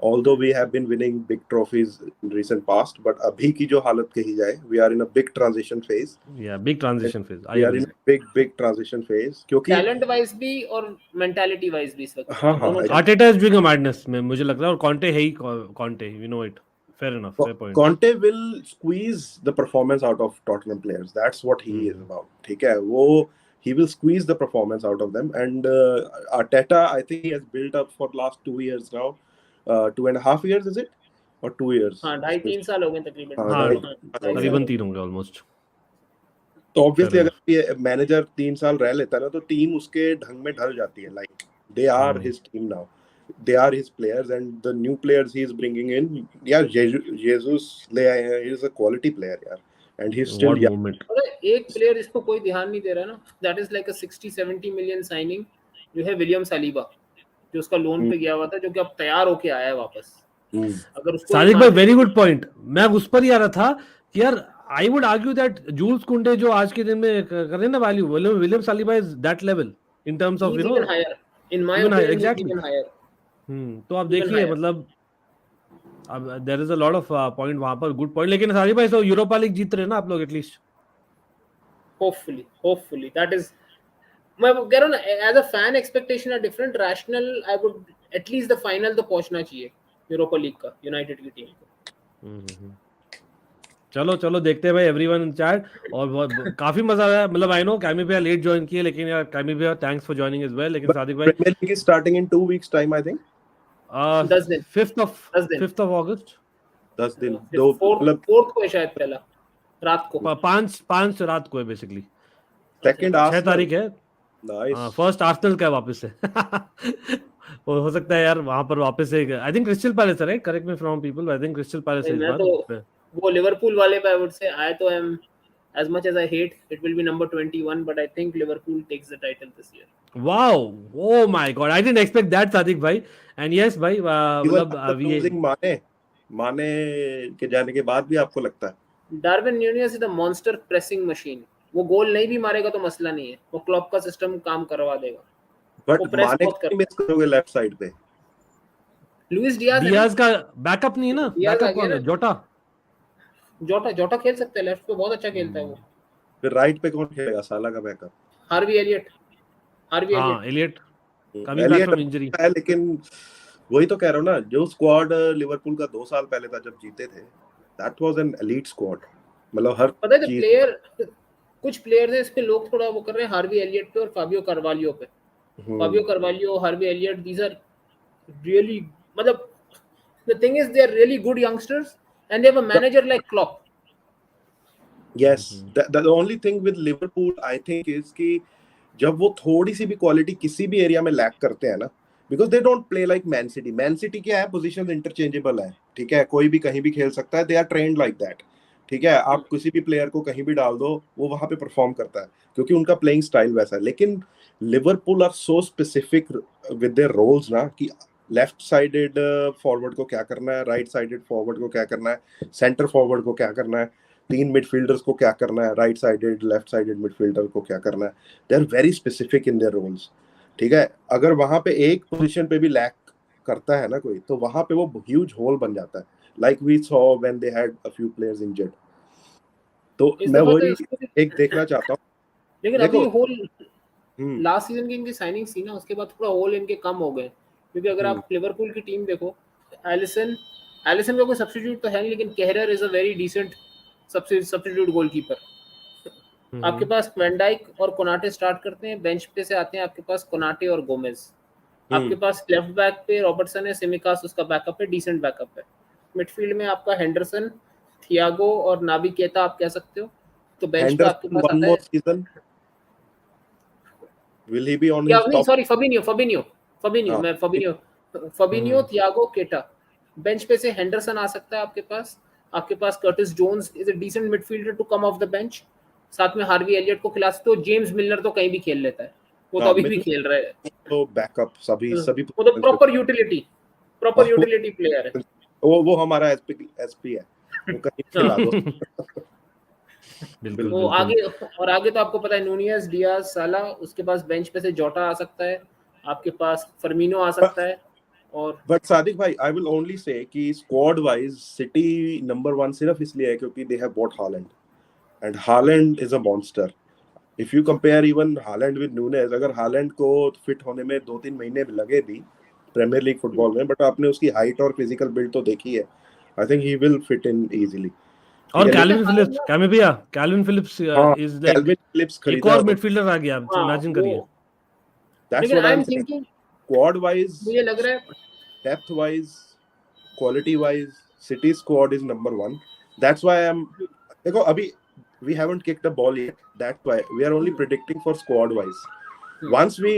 Although we have been winning big trophies in recent past, but अभी की जो हालत कही जाए, we are in a big transition phase. Yeah, big transition phase. We are in a big transition phase. क्योंकि talent wise भी और mentality wise भी इस वक्त. हाँ. Arteta is doing a madness में मुझे लग रहा है, और Conte है ही Conte. You know it. Fair enough. Fair point. Conte will squeeze the performance out of Tottenham players. That's what he is about. ठीक है, वो he will squeeze the performance out of them. And Arteta, I think he has built up for last 2 years now. 2.5 years is it or 2 years? हाँ, 2.5-3 साल हो गए तकरीबन. तकरीबन 3 होंगे ऑलमोस्ट. तो ऑब्वियसली अगर ये मैनेजर 3 साल रह लेता है ना, तो टीम उसके ढंग में ढल जाती है. Like they are his team now, they are his players, and the new players he is bringing in. यार जेसुस ले आए हैं, he is a quality player यार, and he is still young. एक प्लेयर इसको कोई ध्यान नहीं दे रहा ना, that is like a 60-70 million signing जो है विलियम सालिबा, जो उसका लोन पे गया हुआ था, जो कि अब तैयार होके आया है वापस. अगर उसको सादिक भाई, वेरी गुड पॉइंट. मैं उस पर ही आ रहा था कि यार I would argue that Jules Koundé जो आज के दिन में कर रहे हैं ना value, William Saliba is that level in terms of even higher in my opinion. Exactly. Even higher. तो आप देखिए, मतलब अब there is a lot of point वहां पर, गुड पॉइंट. लेकिन सादिक भाई, तो यूरोपा लीग जीत रहे हैं ना आप लोग एटलीस्ट. Hopefully that is मैं कह रहा हूं ना, as a fan expectation are different. Rational, I would at least the final तो पहुंचना चाहिए यूरोपा लीग का यूनाइटेड की टीम को. चलो देखते हैं भाई, एवरीवन इन चैट. और काफी मजा आया. मतलब आई नो कैमी भैया लेट ज्वाइन किए, लेकिन यार कैमी भैया thanks for joining as well. लेकिन सादिक भाई, Premier League is starting in 2 weeks time I think. 10 दिन 5th of August. 10 दिन. दो फोर्थ को है शायद, पहला रात को, 5 रात को है बेसिकली. सेकंड 6 तारीख है. नाइस. फर्स्ट आर्सेनल का है वापस से. हो सकता है यार वहां पर वापस से. आई थिंक क्रिस्टल पैलेस है, right? Correct me from people. I think Crystal palace है इस बार. वो लिवरपूल वाले पे आई वुड से, आई तो M as much as I hate, it will be number 21, but I think Liverpool takes the title this year. Wow, oh my god, I didn't expect that, Sadiq bhai. And yes bhai, मतलब माने के जाने के बाद भी आपको लगता है Darwin newness is the monster pressing machine. वो गोल नहीं भी मारेगा तो मसला नहीं है, वो क्लॉप का सिस्टम काम करवा देगा. बट वो प्रेस माने बहुत को करता मिस करोगे लेफ्ट साइड पे। लुइस डियाज है ना, डियाज का बैकअप नहीं है ना, डियाज आ बैकअप गया कौन है? ना, जोटा। जोटा खेल सकता है लेफ्ट पे, बहुत अच्छा खेलता है वो। फिर राइट पे कौन खेलेगा साला का backup? Harvey Elliott, Harvey Elliott. हाँ, Elliott coming back Elliott from injury. है, लेकिन वही तो कह रहा हूँ ना, जो स्क्वाड लिवरपूल का 2 साल पहले था जब जीते थे, that was an elite squad, मतलब हर पता है चीज। प्लेयर, कुछ प्लेयर्स हैं इस पे लोग थोड़ा वो कर रहे हैं हार्वी एलियट पे और फाबियो कार्वालियो पे। Fabio Carvalho, Harvey Elliott, these are really, मतलब the thing is they are really good youngsters and they have a manager like Klopp. Yes, the only thing with Liverpool I think is कि जब वो थोड़ी सी भी quality किसी भी area में lack करते हैं ना, because they don't play like man city. Man city क्या है, पोजीशंस इंटरचेंजेबल है, ठीक है, कोई भी कहीं भी खेल सकता है, they are trained like that, ठीक है, आप किसी भी प्लेयर को कहीं भी डाल दो वो वहां पे परफॉर्म करता है, क्योंकि उनका प्लेइंग स्टाइल वैसा है। लेकिन Liverpool are so specific with their roles ना, कि लेफ्ट साइडेड फॉरवर्ड को क्या करना है, राइट साइडेड फॉरवर्ड को क्या करना है, सेंटर फॉरवर्ड को क्या करना है, 3 मिडफील्डर्स को क्या करना है, right sided left sided midfielder को क्या करना है। They are very specific in their roles, ठीक है। अगर वहां पे एक पोजीशन पे भी लैक करता है ना कोई, तो वहां पे वो ह्यूज होल बन जाता है, like we saw when they had a few players injured. तो इस मैं दफा तो वही इसको भी, एक देखना चाहता हूँ। लेकिन देखो, अभी होल लास्ट सीजन की इनकी साइनिंग थी ना, उसके बाद थोड़ा होल इनके कम हो गए, क्योंकि अगर आप लिवरपूल की टीम देखो, एलिसन एलिसन का कोई सब्स्टिट्यूट तो है नहीं, लेकिन Kelleher is a very decent substitute goalkeeper. आपके पास वैंडाइक और कोनाटे स्टार्ट करते हैं, बेंच पे से आते हैं आपके पास कोनाटे और गोमेज। आपके पास लेफ्ट बैक पे रॉबर्टसन है, सिमिकास उसका बैकअप है, डिसेंट बैकअप है। मिडफील्ड में आपका हेंडरसन, थियागो और नाबी केता आप कह सकते हो। तो बेंच पे आपके हेंडरसन पास वन आता मोर है, season, will he be on क्या हिज नहीं टॉप? सॉरी, फबिनियो हाँ, मैं फबिनियो थियागो केटा। बेंच पे से हेंडरसन आ सकता है आपके पास। आपके पास Curtis Jones is a decent midfielder to come off the bench. साथ में हार्वी एलियट को खिला सकते हो। जेम्स मिलर तो कहीं भी खेल लेता है, वो तो हाँ, अभी भी मिडिल खेल रहा है। तो बैकअप सभी सभी वो तो positions पे। प्रॉपर यूटिलिटी प्लेयर है। वो हमारा एसपी है, वो कहीं भी खिला दो। बिल्कुल वो बिल्कुल। आगे, और आगे तो आपको पता है नूनियस, डियाज, साला, उसके पास बेंच पे से जोटा आ सकता है, आपके पास फर्मिनो आ सकता है। और बट सादिक भाई, आई विल ओनली से कि स्क्वाड वाइज सिटी नंबर 1 सिर्फ इसलिए है क्योंकि they have bought Holland, and Holland is a monster. If you compare even Holland with Nunez, अगर हालैंड को फिट होने में 2-3 महीने लगे भी प्रीमियर लीग फुटबॉल में, बट आपने उसकी हाइट और फिजिकल बिल्ड तो देखी है, I think he will fit in easily, ठीक और है। लेकिन कैल्विन फिलिप्स, कैमे भैया, कैल्विन फिलिप्स हाँ, इज लाइक कैल्विन फिलिप्स एक खरीदा और तो मिडफील्डर आ गया, हाँ इमेजिन वो, करिए। दैट्स लेकिन what I I am am saying. Thinking, squad wise, मुझे लग रहा है depth wise, quality wise, City squad is number 1. That's why I'm, देखो अभी we haven't kicked a ball yet, that's why we are only predicting for squad wise. Once we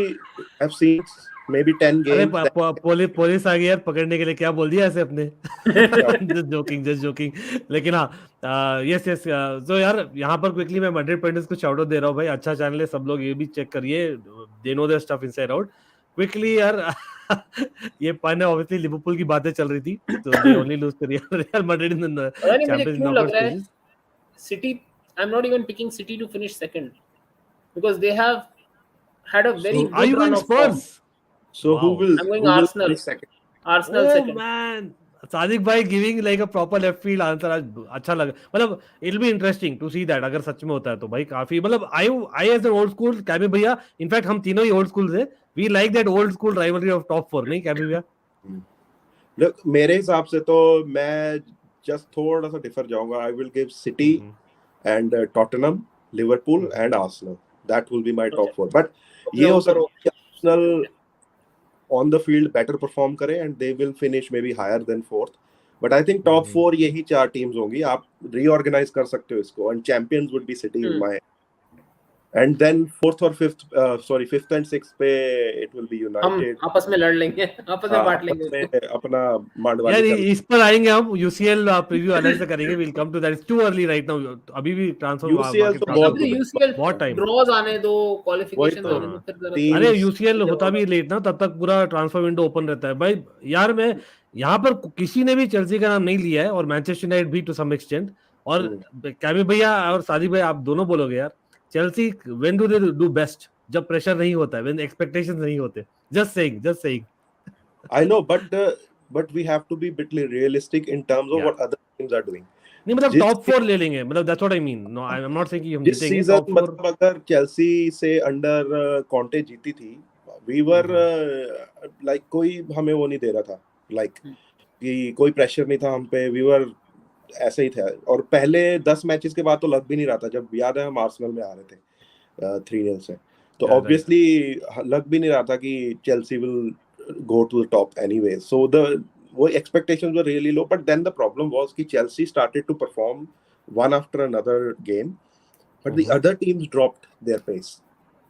have seen maybe 10 अरे games that, police आ गई यार पकड़ने के लिए, क्या बोल दिया ऐसे अपने। Just joking. लेकिन हाँ, यस यस। तो यार यहाँ पर क्विकली मैं मैड्रिड पॉइंटर्स को शाउट आउट दे रहा हूँ भाई, अच्छा चैनल है, सब लोग ये भी चेक करिए, they know their stuff inside out. Quickly यार, ये पन है, ऑब्वियसली लिवरपूल की बातें चल रही थी, तो they only lose to Real Madrid in the पता नहीं मुझे चैंपियंस क्यों नॉकआउट लग रहा है stages. City, I am not even picking city to finish second, because they have had a very so Are you good run going of form. Spurs? Wow. I'm going who will Arsenal. finish second? Arsenal Oh second. man, Sadiq भाई giving like a proper left field answer, आज अच्छा लगा, मतलब it be interesting to see that, अगर सच में होता है तो भाई काफी, मतलब I as an old school कैबी भैया, इनफैक्ट हम तीनों ही ओल्ड स्कूल से, we like that old school rivalry of top 4, नहीं कैबी भैया? Look, मेरे हिसाब से तो मैं जस्ट थोड़ा सा डिफर जाऊंगा, I will give city and Tottenham, Liverpool and Arsenal, that will be my top 4। But ये हो सकता है कि Arsenal on the field better perform करे and they will finish maybe higher than 4th, but I think top 4 यही 4 teams होंगी, आप reorganize कर सकते हो इसको, and champions would be City in my, and then 4th और 5th, sorry 5th and 6th पे it will be हम United। आपस में लड़ लेंगे, आपस में बांट लेंगे आपस में उसको। अपना यार मांडवाली कर इस पर आएंगे हम, यूसीएल प्रीव्यू अलग से करेंगे, will come to that, it's too early right now, अभी भी ट्रांसफर UCL मार्केट तो काफी, बहुत अभी दूर यूसीएल बहुत टाइम। ड्रॉज आने दो, वही क्वालिफिकेशन तो आने दो, फिर जरा तीन अरे यूसीएल होता भी लेट ना, तब तक पूरा ट्रांसफर विंडो ओपन रहता है भाई। यार मैं यहाँ पर किसी ने भी चेल्सी का नाम नहीं लिया है, और मैनचेस्टर यूनाइटेड भी टू सम एक्सटेंट, और कैमी भैया और सादिक भाई आप दोनों बोलोगे यार, Chelsea when do they do best? जब प्रेशर नहीं होता है, when expectations नहीं होते. Just saying. I know, but we have to be a bit realistic in terms of Yeah. what other teams are doing. नहीं मतलब जिस टॉप 4 ले लेंगे, मतलब that's what I mean. No, I'm not saying कि हम जिस जीतेंगे सीजन टॉप 4. मतलब अगर चेल्सी से अंडर कॉन्टे जीती थी, वी वर लाइक कोई हमें वो नहीं दे रहा था, लाइक कि कोई प्रेशर नहीं था हम पे, वी वर ऐसे ही थे. और पहले 10 मैचेस के बाद तो लग भी नहीं रहा था, जब याद है हम आर्सेनल में आ रहे थे 3-0 से, तो Yeah, ऑब्वियसली लग भी नहीं रहा था कि Chelsea will go to the top anyway. So the expectations were really low. But then the problem was that Chelsea started to perform one after another game, but the other teams dropped their pace.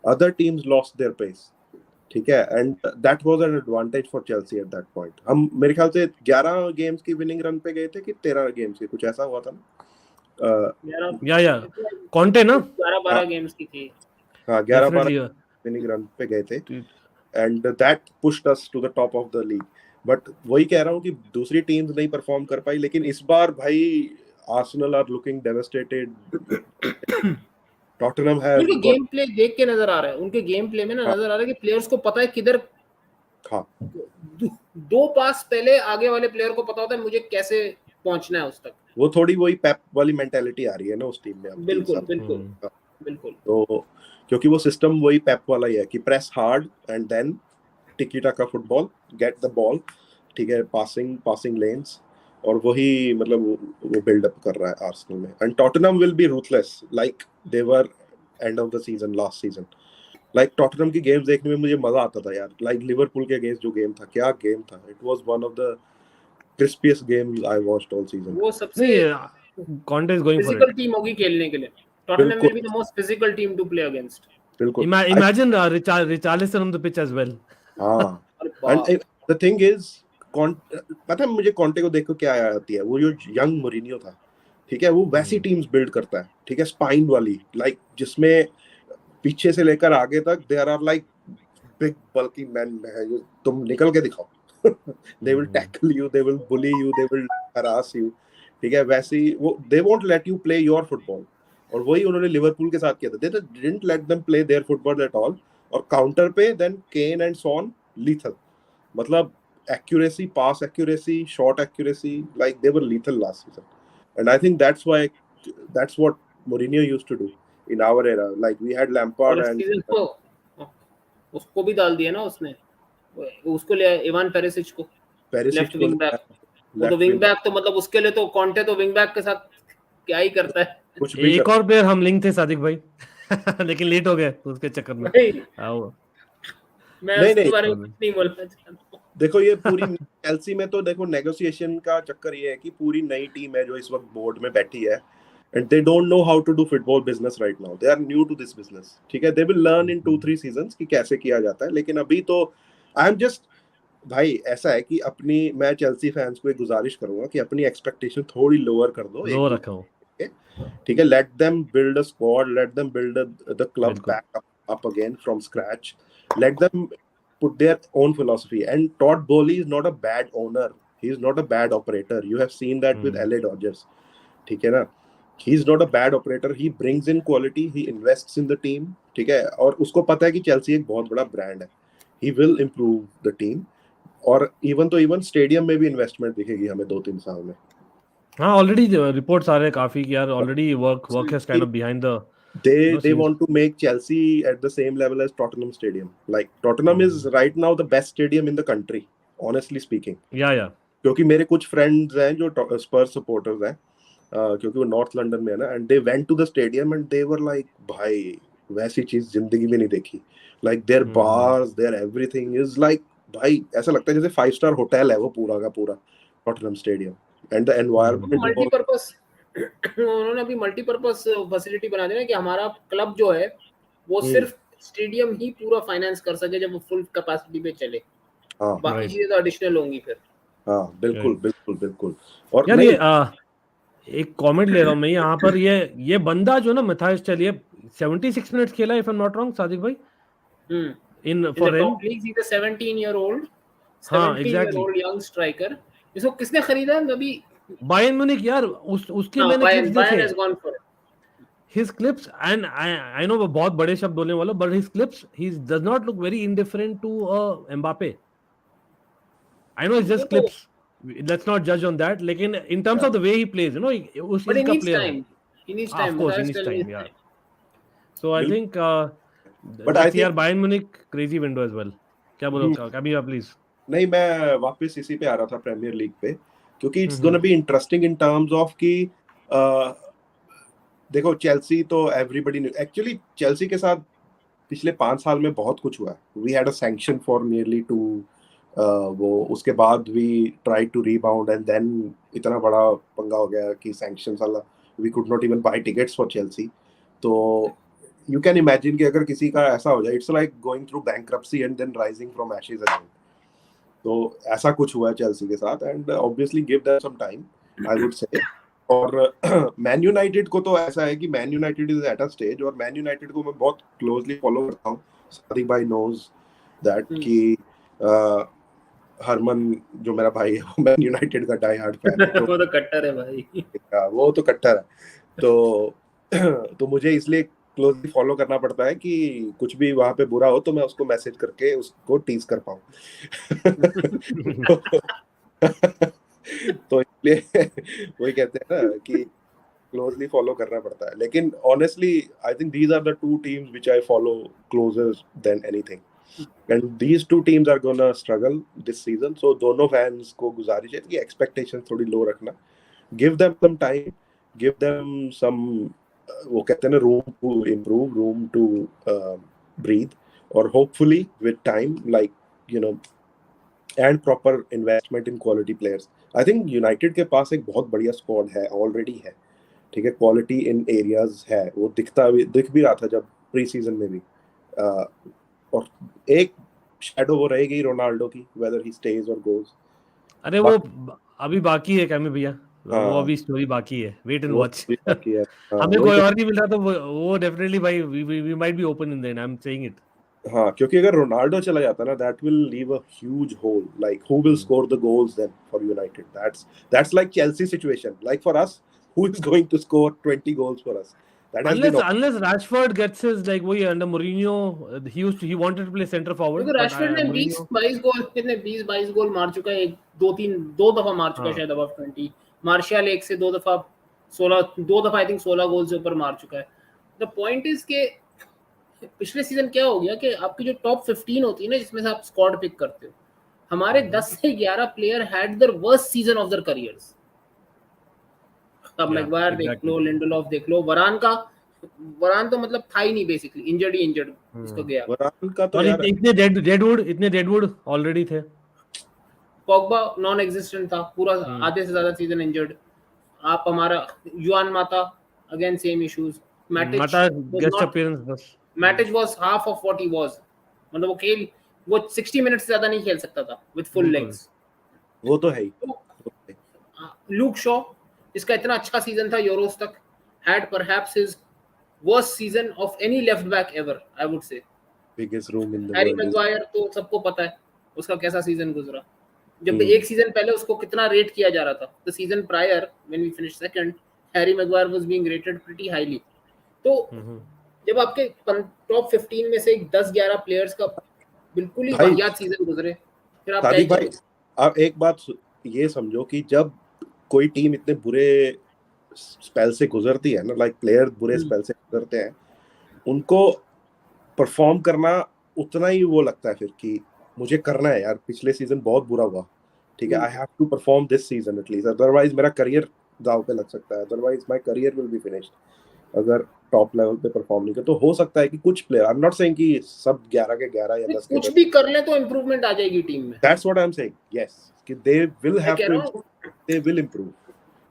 Other teams lost their pace. ठीक है, and that was an advantage for Chelsea at that point. हम मेरे ख्याल से 11 games की winning run पे गए थे कि 13 गेम्स की, कुछ ऐसा हुआ था ना. या कॉन्टे ना 12 गेम्स की थी. हाँ 11-12 विनिंग रन पे गए थे. And that pushed us to the top of the league. But वही कह रहा हूँ कि दूसरी टीम्स नहीं परफॉर्म कर पाई, लेकिन इस बार भाई Arsenal are looking devastated. Tottenham है, उनके गेम प्ले देख के नजर आ रहा है, उनके गेम प्ले में ना नजर आ रहा है कि प्लेयर्स को पता है किधर. हाँ, 2 पास पहले आगे वाले प्लेयर को पता होता है मुझे कैसे पहुंचना है उस तक. वो थोड़ी वही पेप वाली मेंटालिटी आ रही है ना उस टीम में. बिल्कुल. तो क्योंकि वो सिस्टम वही पेप वाला ही है कि प्रेस हार्ड एंड देन टिकी टाका फुटबॉल, गेट द बॉल, ठीक है, पासिंग लेन्स, और वही मतलब वो बिल्डअप कर रहा है आर्सेनल में. And Tottenham will be ruthless like they were end of the season, last season. Like Tottenham की गेम्स देखने में मुझे मजा आता था यार. लाइक लिवरपूल के अगेंस्ट जो गेम था, क्या गेम था. It was one of the crispiest games I watched all season. वो सबसे Conte is going for physical team होगी खेलने के लिए. टॉटनहम में भी the most physical team to play against. बिल्कुल. Imagine Richarlison on the pitch as well. हाँ. And the thing is, पता है मुझे कॉन्टे को देखो क्या आती है, वो जो यंग मोरिनियो था, ठीक है, वो वैसी टीम्स बिल्ड करता है, ठीक है, स्पाइन वाली, लाइक जिसमें पीछे से लेकर आगे तक there are like big bulky man है, जो तुम निकल के दिखाओ. they will tackle you, they will bully you, they will harass you, ठीक है, वैसी वो they won't let you play your football. और वही उन्होंने लिवरपूल के साथ किया था. they didn't let them play their football at all. और काउंटर पे then Kane and Son lethal, मतलब accuracy, pass accuracy, shot accuracy, like they were lethal last season. And I think that's what Mourinho used to do in our era. Like we had Lampard and उसको भी डाल दिया ना उसने, उसको ले Ivan Perisic को, लेफ्ट विंग बैक. वो तो विंग बैक तो मतलब उसके लिए तो कॉन्टे तो विंग बैक के साथ क्या ही करता है. कुछ भी एक और प्लेयर हम लिंक थे सादिक भाई लेकिन लेट हो गए उसके चक्कर में. मैं उसके बारे में नहीं बोलना चाहता. देखो ये पूरी चेल्सी में तो देखो नेगोशिएशन का चक्कर ये है कि पूरी नई टीम है जो इस वक्त बोर्ड में बैठी है, and they don't know how to do football business right now. They are new to this business. ठीक है, they will learn in 2-3 seasons कि कैसे किया जाता है. लेकिन अभी तो I am just भाई ऐसा है कि अपनी, मैं चेल्सी फैंस को एक गुजारिश करूंगा कि अपनी एक्सपेक्टेशन थोड़ी लोअर कर दो, लोअर रखो, ठीक है. let them build a squad, let them build the club back up again from scratch, let them put their own philosophy. And Todd Bowley is not a bad owner, he is not a bad operator. You have seen that with LA Dodgers, ठीक है ना. He is not a bad operator, he brings in quality, he invests in the team, ठीक है, और उसको पता है कि चेल्सी एक बहुत बड़ा ब्रांड है. He will improve the team. और इवन स्टेडियम में भी इन्वेस्टमेंट दिखेगी हमें 2-3 साल में. हाँ, ऑलरेडी रिपोर्ट्स आ रहे हैं काफी कि यार already work has kind of behind the they want to make Chelsea at the same level as Tottenham Stadium. Like Tottenham is right now the best stadium in the country, honestly speaking. Yeah. क्योंकि मेरे कुछ friends हैं जो स्पर्स supporters हैं, क्योंकि वो north London में है ना, and they went to the stadium and they were like भाई वैसी चीज जिंदगी में नहीं देखी. Like there bars, there everything is like भाई ऐसा लगता है जैसे 5 स्टार होटल है वो पूरा का पूरा Tottenham stadium. And the environment multipurpose, उन्होंने अभी मल्टीपर्पस फैसिलिटी बना दी ना कि हमारा क्लब जो है वो सिर्फ स्टेडियम ही पूरा फाइनेंस कर सके जब वो फुल कैपेसिटी पे चले. बाकी चीजें तो एडिशनल होंगी फिर. हाँ बिल्कुल. और यार ये एक कमेंट ले रहा हूँ मैं यहाँ पर, ये बंदा जो ना मैथाइस चलिए 76 मिनट्स खेला if I am not wrong Sadiq भाई in for him. He is a 17-year-old young striker. इसको किसने खरीदा है अभी? बायर्न म्यूनिख यार. उसके मैंने क्लिप्स देखे. his clips, and I know वो बहुत बड़े शब्द बोलने वाला, but his clips, he does not look very indifferent to Mbappe. I know it's just वो तो clips. Let's not judge on that. लेकिन in terms Yeah. of the way he plays, उस but he चीज का needs player है. time. He needs Of time. course, he Matthias needs Tel time. needs Yeah. time. So I बिल्कुल. think But I let's see our think Bayern Munich crazy window as well. क्या बोलो? Kabir, please. नहीं, मैं वापस इसी पे आ रहा था प्रीमियर लीग पे, क्योंकि it's gonna be interesting in terms of कि देखो चेल्सी तो एवरीबॉडी एक्चुअली चेल्सी के साथ पिछले 5 साल में बहुत कुछ हुआ है. We had a sanction for nearly 2 वो उसके बाद we try to rebound and then इतना बड़ा पंगा हो गया कि सैंक्शन साला we could not even buy tickets for Chelsea. तो यू कैन इमेजिन कि अगर किसी का ऐसा हो जाए, it's like going through bankruptcy and then rising from ashes again. तो ऐसा कुछ हुआ है चेल्सी के साथ and obviously give them some time, I would say. और मैन यूनाइटेड को तो ऐसा है कि Man United is at a stage, और मैन यूनाइटेड को मैं बहुत क्लोजली फॉलो करता हूँ. सादिक भाई नोज दैट कि हरमन जो मेरा भाई है वो मैन यूनाइटेड का डाई हार्ड फैन है. वो तो कट्टर है भाई. वो तो कट्टर है. तो तो मुझे इसलिए क्लोजली फॉलो करना पड़ता है कि कुछ भी वहां पे बुरा हो तो मैं उसको मैसेज करके उसको टीज कर पाऊँ. तो इसलिए वही कहते हैं ना कि क्लोजली फॉलो करना पड़ता है. लेकिन honestly I think these are the 2 teams which I follow closer than anything, and these 2 teams are gonna struggle this season. So दोनों फैंस को गुजारिश है कि एक्सपेक्टेशंस थोड़ी लो रखना. Give them some time, give them some वो कहते हैं ना room to improve, room to breathe, और hopefully with time like you know and proper investment in quality players. I think United के पास एक बहुत बढ़िया स्क्वाड है, ऑलरेडी है. ठीक है, क्वालिटी इन एरियाज है, वो दिख भी रहा था जब प्री सीजन में भी. और एक शैडो वो रहेगी रोनाल्डो की, वेदर ही स्टेज और गोज. अरे वो अभी बाकी है कैमी भैया, वो हाँ. अभी स्टोरी बाकी है. वेट एंड वो वॉच. भी बाकी है. हमें वही कोई तो. और नहीं मिल रहा तो वो डेफिनेटली भाई we might be open in then. I am saying it. हाँ, क्योंकि अगर रोनाल्डो चला जाता ना, that will leave a huge hole. Like who will score the goals then for United? That's like Chelsea situation. Like for us, who is going to score 20 goals for us? That has been Unless Rashford gets his like वही under Mourinho, he wanted to play center forward, क्योंकि but Rashford ने Mourinho 20-22 गोल, कितने 20-22 गोल मार चुका है. 2 दफा मार चुका है शायद अबव 20. मार्शियल एक से 2 दफा 2 दफा आई थिंक 16 गोल से ऊपर मार चुका है. द पॉइंट इज के पिछले सीजन क्या हो गया कि आपकी जो टॉप 15 होती है ना, जिसमें से आप स्क्वाड पिक करते हो, हमारे 10 से 11 player had there worst season of their careers. अब मैगवायर देख लो, लिंडलॉफ देख लो, वरान तो मतलब था ही नहीं बेसिकली, इंजर्ड उसका गया. वरान का तो और यार इतने डेडवुड ऑलरेडी थे. पॉग्बा नॉन एग्जिस्टेंट था पूरा, आधे से ज्यादा सीजन इंजर्ड. आप हमारा Juan Mata again same issues. Mata guest appearance बस. Matic was half of what he was. मतलब वो 60 मिनट से ज्यादा नहीं खेल सकता था विद फुल लेग्स. वो तो है ही. लूक शॉ, इसका इतना अच्छा सीजन था यूरोस तक, had perhaps his worst season of any left back ever, I would से. Biggest room in the Harry world. Maguire तो सबको पता है उसका कैसा सीजन गुजरा. जब एक सीजन पहले उसको कितना रेट किया जा रहा था, the season prior when we finished second, Harry Maguire was being rated pretty highly. तो जब आपके टॉप 15 में से 10-11 प्लेयर्स का बिल्कुल ही वाहियात सीजन गुजरे, फिर आप सादिक भाई आप एक बात ये समझो कि जब कोई टीम इतने बुरे स्पेल से गुजरती है ना, लाइक प्लेयर बुरे स्पेल से गुजरते हैं, उनको परफॉर्म करना उतना ही वो लगता है फिर कि मुझे करना है यार. पिछले सीजन बहुत बुरा हुआ, ठीक है, I have to perform this season at least, otherwise मेरा करियर दांव पे लग सकता है. Otherwise my career will be finished अगर टॉप लेवल पे परफॉर्म नहीं कर. तो हो सकता है कि कुछ player, I am not saying कि सब 11 के 11 या 10 के 10 कुछ भी कर ले तो इंप्रूवमेंट आ जाएगी टीम में. That's what I am saying. Yes, कि they will have to, they will improve,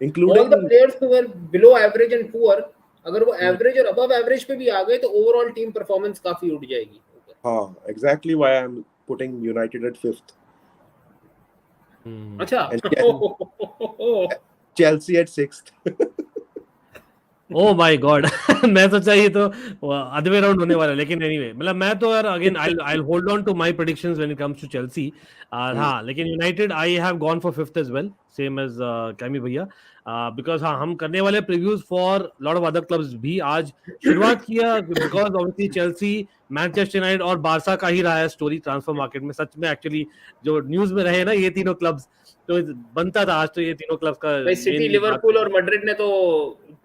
including all the players who were below average and poor. अगर वो एवरेज और अबव एवरेज पे भी आ गए तो ओवरऑल टीम परफॉर्मेंस काफी उठ जाएगी. हां, exactly why I am putting United at 5th. अच्छा. Chelsea at 6th. Oh my God मैं सोचा ये तो अदर वे राउंड होने वाला है, लेकिन एनीवे मतलब मैं तो यार again I hold on to my predictions when it comes to Chelsea. हाँ लेकिन United I have gone for fifth as well same as कैमी भैया, बिकॉज हाँ हम करने वाले previews for lot of other clubs भी आज शुरुआत किया, because obviously Chelsea, Manchester United और बारसा का ही रहा है स्टोरी ट्रांसफर मार्केट में। सच में एक्चुअली जो न्यूज में रहे ना ये तीनों क्लब्स, तो बनता था आज तो ये तीनों क्लब्स का भाई सिटी, लिवरपूल और मैड्रिड ने तो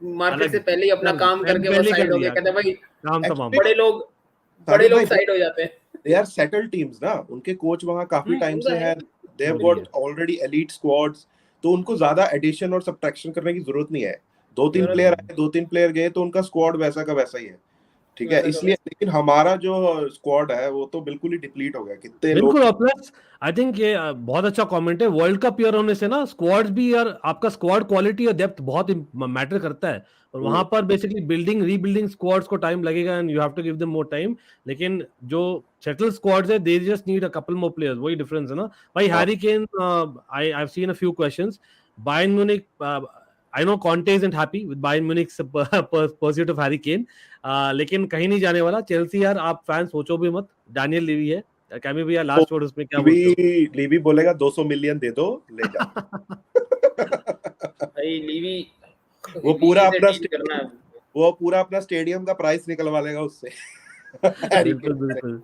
मार्केट से पहले ही अपना काम करके वो साइड हो गए। कहते भाई काम तमाम। बड़े लोग साइड हो जाते हैं। दे आर सेटल्ड टीम्स ना, उनके कोच वहां काफी टाइम से हैं, they have got already elite squads, तो उनको ज्यादा एडिशन और सब्ट्रैक्शन करने की जरूरत नहीं है। 2-3 प्लेयर आए, 2-3 प्लेयर गए, तो उनका स्क्वाड वैसा का वैसा ही है, ठीक है। इसलिए लेकिन हमारा जो स्क्वाड है वो तो बिल्कुल ही डिप्लीट हो गया, कितने लोग। बिल्कुल, और प्लस आई थिंक ये बहुत अच्छा कमेंट है, वर्ल्ड कप ईयर होने से ना स्क्वाड्स भी यार, आपका स्क्वाड क्वालिटी और डेप्थ बहुत मैटर करता है, और वहां पर बेसिकली बिल्डिंग रीबिल्डिंग स्क्वाड्स को टाइम लगेगा and you have to give them more time. लेकिन जो सेटल स्क्वाड्स है they just need a couple more players, वही डिफरेंस है ना भाई। Harry Kane, I have seen a few questions, Bayern Munich, I know Conte isn't happy with Bayern Munich's pursuit of Harry Kane, लेकिन कहीं नहीं जाने वाला चेल्सी यार, आप फैन सोचो भी मत। डैनियल लीवी है, कैमी भैया लास्ट वर्ड उसमें क्या बोलते हो? लीवी बोलेगा 200 मिलियन दे दो, ले जा। भाई लीवी वो पूरा अपना स्टेडियम का प्राइस निकलवा लेगा उससे। बिल्कुल बिल्कुल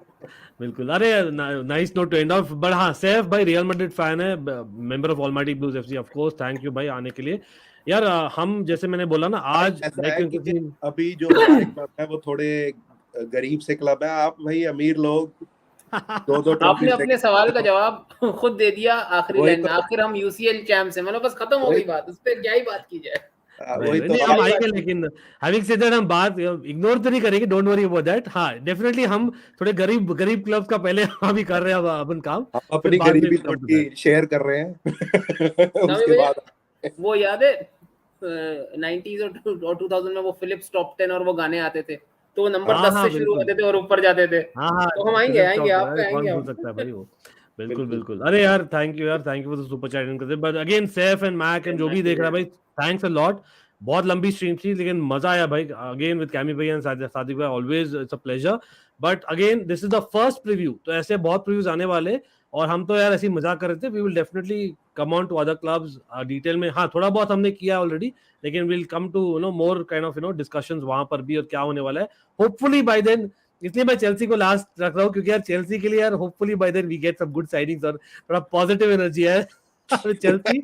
बिल्कुल। अरे nice note to end off. But हाँ, सैफ भाई रियल मैड्रिड फैन है, member of almighty blues FC, of course thank you भाई आने के लिए यार। हम जैसे मैंने बोला ना आज अभी जो हमारे क्लब है वो थोड़े गरीब से क्लब है, आप भाई अमीर लोग दो आपने अपने सवाल का जवाब खुद दे दिया आखिरी लाइन में। आखिर हम यूसीएल चैंप्स हैं, मतलब बस खत्म हो गई बात, उस पर क्या ही बात की जाए। वही तो हम आएंगे, लेकिन हैविंग सेड दैट हम बात इग्नोर तो नहीं करेंगे, डोंट वरी अबाउट दैट। हाँ डेफिनेटली हम थोड़े गरीब क्लब्स का पहले हम भी कर रहे हैं अपन काम, अपनी गरीबी थोड़ी शेयर कर रहे हैं। उसके बाद वो याद है 90s और 2000 में वो फिलिप्स टॉप 10 और वो गाने आते थे, तो वो नंबर 10 से शुरू होते थे और ऊपर जाते थे। तो हम आएंगे आप पे आएंगे, हो सकता है भाई वो। बिल्कुल। अरे यार thank you for the super chat करते। But again Saif and Mac and जो भी देख रहा है भाई, थैंक्स अ लॉट। बहुत लंबी स्ट्रीम थी लेकिन मजा आया भाई, अगेन विद कैमी भाई एंड सादिक भाई, always it's a pleasure. But again this is the first preview, तो ऐसे बहुत प्रीव्यूज आने वाले, और हम तो यार ऐसी मजाक कर रहे थे। We will definitely come on to other clubs detail में। हाँ थोड़ा बहुत हमने किया ऑलरेडी, लेकिन will come to more kind of discussions वहां पर भी, और क्या होने वाला है होपफुली बाय देन। इसलिए मैं चेल्सी को लास्ट रख रहा हूँ, क्योंकि यार चेल्सी के लिए यार hopefully by then we get some good signings और थोड़ा पॉजिटिव एनर्जी है Chelsea.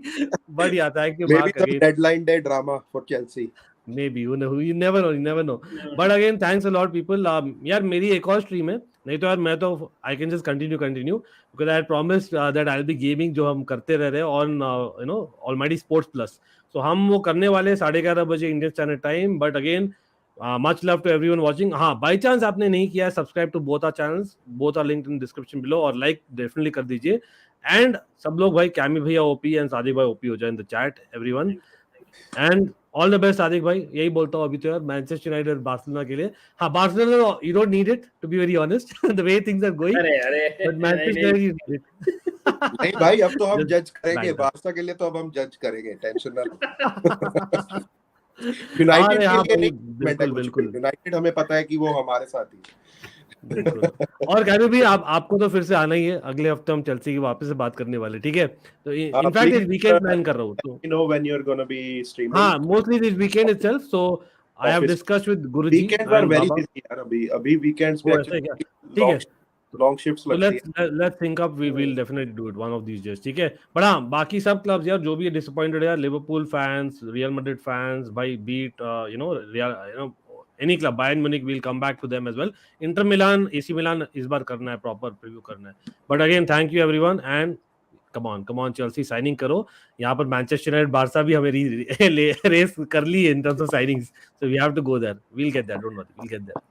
But yeah thank you Mark again, deadline day drama for Chelsea maybe you never know but again thanks a lot people। यार मेरी एक और stream है, नहीं तो यार मैं तो I can just continue because I had promised that I'll be gaming, जो हम करते रह रहे हैं on Almighty Sports Plus, so हम वो करने वाले 11:30 बजे Indian standard time. But again much love to everyone watching. हाँ बाय चांस आपने नहीं किया है subscribe to both our channels, both are linked in description below, और लाइक डेफिनेटली कर दीजिए। एंड सब लोग भाई कैमी भैया ओपी एंड सादिक भाई ओपी हो जाए इन the chat everyone, and all the best Sadiq भाई। यही बोलता हूँ अभी तो यार मैनचेस्टर यूनाइटेड और बार्सिलोना के लिए। हाँ Barcelona you don't need it to be very honest the way things are going, but Manchester you need it. नहीं भाई अब तो हम जज करेंगे, बार्सा के लिए तो अब हम जज करेंगे, टेंशन ना लो। यूनाइटेड यूनाइटेड हमें पता है कि वो हमारे साथ ही बिल्कुल। और कहने भी आपको तो फिर से आना ही है, अगले हफ्ते हम चेल्सी की वापस से बात करने वाले, ठीक है? तो इनफैक्ट इस वीकेंड प्लान कर रहा हूँ, तो you know when you're going to be streaming। हाँ mostly this weekend itself, so I have discussed with Guruji. Weekends are very busy यार, अभी वीकेंड्स पे एक्चुअली ठीक है, लॉन्ग शिफ्ट्स लगती है। Let's think up, we will definitely do it one of these days, ठीक है? बट हाँ बाकी सब क्लब्स यार जो भी है डिसअपॉइंटेड यार, Liverpool fans, Real Madrid fans भाई, beat Real any club, Bayern Munich, we'll come back to them as well. Inter Milan, AC Milan इस बार करना है, प्रॉपर प्रीव्यू करना है। But again, thank you everyone and come on Chelsea signing करो। यहाँ पर Manchester United Barça भी हमें रेस कर ली है in terms of signings, so we have to go there. We'll get there, don't worry, we'll get there.